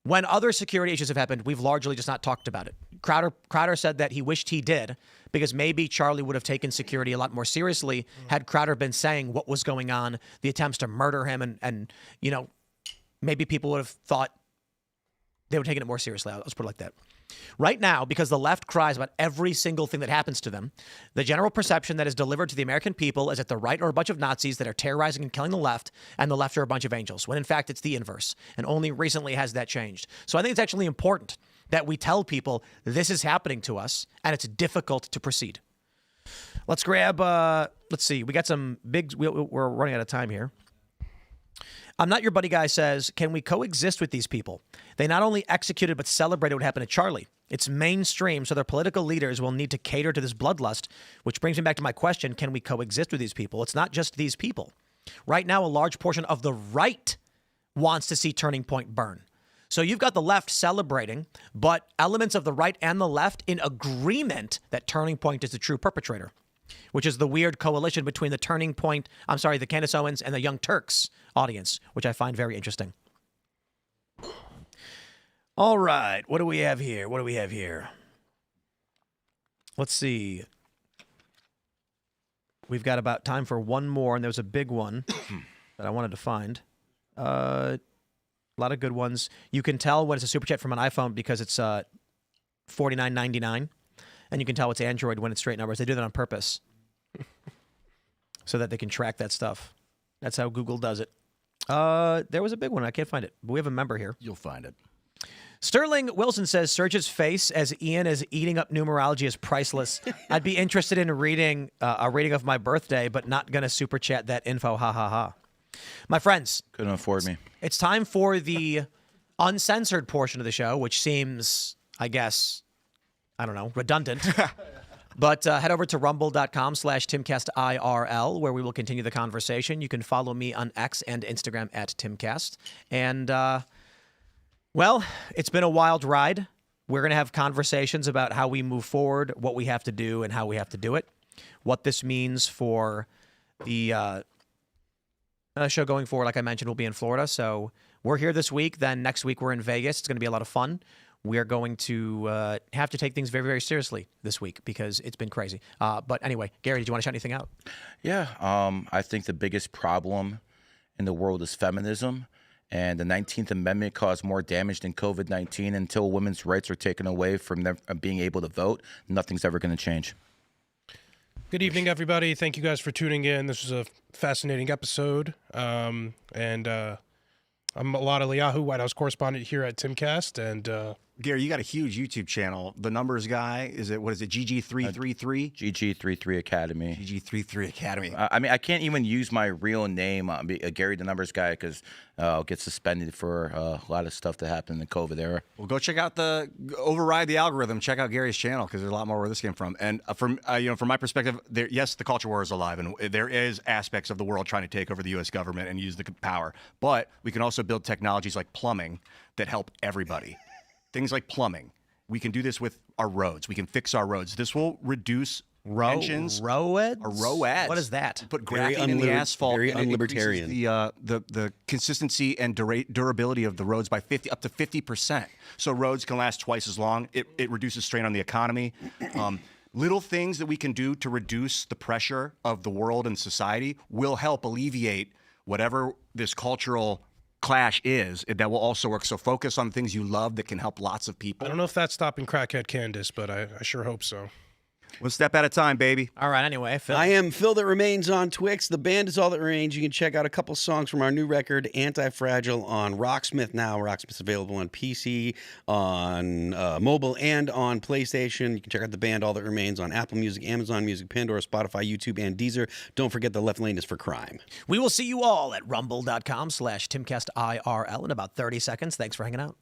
when other security issues have happened, we've largely just not talked about it. Crowder said that he wished he did, because maybe Charlie would have taken security a lot more seriously had Crowder been saying what was going on, the attempts to murder him, and maybe people would have thought They were taking it more seriously. Let's put it like that. Right now, because the left cries about every single thing that happens to them, the general perception that is delivered to the American people is that the right are a bunch of Nazis that are terrorizing and killing the left, and the left are a bunch of angels, when in fact it's the inverse. And only recently has that changed. So I think it's actually important that we tell people this is happening to us, and it's difficult to proceed. Let's grab, let's see, we got some big, we're running out of time here. I'm Not Your Buddy Guy says, can we coexist with these people? They not only executed but celebrated what happened to Charlie. It's mainstream, so their political leaders will need to cater to this bloodlust, which brings me back to my question, can we coexist with these people? It's not just these people. Right now, a large portion of the right wants to see Turning Point burn. So you've got the left celebrating, but elements of the right and the left in agreement that Turning Point is the true perpetrator, which is the weird coalition between the Turning Point, the Candace Owens and the Young Turks audience, which I find very interesting. All right, what do we have here? Let's see. We've got about time for one more, and there was a big one that I wanted to find. A lot of good ones. You can tell when it's a super chat from an iPhone because it's $49.99, and you can tell it's Android when it's straight numbers. They do that on purpose so that they can track that stuff. That's how Google does it. There was a big one. I can't find it, but we have a member here. You'll find it. Sterling Wilson says, Serge's face as Ian is eating up numerology is priceless. I'd be interested in reading a reading of my birthday, but not going to super chat that info. Ha, ha, ha. My friends. Couldn't afford me. It's time for the uncensored portion of the show, which seems, I guess, I don't know, redundant. But head over to rumble.com/Timcast IRL, where we will continue the conversation. You can follow me on X and Instagram at Timcast. And, well, it's been a wild ride. We're going to have conversations about how we move forward, what we have to do, and how we have to do it. What this means for the show going forward, like I mentioned, we'll be in Florida. So we're here this week. Then next week we're in Vegas. It's going to be a lot of fun. We are going to have to take things very, very seriously this week because it's been crazy. But anyway, Gary, did you want to shout anything out? Yeah, I think the biggest problem in the world is feminism. And the 19th Amendment caused more damage than COVID-19. Until women's rights are taken away from them being able to vote, nothing's ever going to change. Good evening, everybody. Thank you guys for tuning in. This was a fascinating episode. I'm Elaad Eliyahu, White House correspondent here at Timcast. And Gary, you got a huge YouTube channel. The numbers guy, what is it, GG333? GG33 Academy. GG33 Academy. I mean, I can't even use my real name, Gary the Numbers Guy, because I'll get suspended for a lot of stuff that happened in the COVID era. Well, go check out override the algorithm. Check out Gary's channel because there's a lot more where this came from. And from my perspective, yes, the culture war is alive, and there is aspects of the world trying to take over the U.S. government and use the power. But we can also build technologies like plumbing that help everybody. Things like plumbing. We can do this with our roads. We can fix our roads. This will reduce tensions. Roads? Roads. What is that? Put graphene in the asphalt. Very and it unlibertarian. increases the consistency and durability of the roads by up to 50%. So roads can last twice as long. It reduces strain on the economy. Little things that we can do to reduce the pressure of the world and society will help alleviate whatever this cultural clash is. That will also work. So focus on things you love that can help lots of people. I don't know if that's stopping crackhead Candace, but I sure hope so. One step at a time, baby. All right, anyway, Phil. I am Phil That Remains on Twix. The band is All That Remains. You can check out a couple songs from our new record, Anti-Fragile, on Rocksmith now. Rocksmith's available on PC, on mobile, and on PlayStation. You can check out the band All That Remains on Apple Music, Amazon Music, Pandora, Spotify, YouTube, and Deezer. Don't forget the left lane is for crime. We will see you all at rumble.com/TimcastIRL in about 30 seconds. Thanks for hanging out.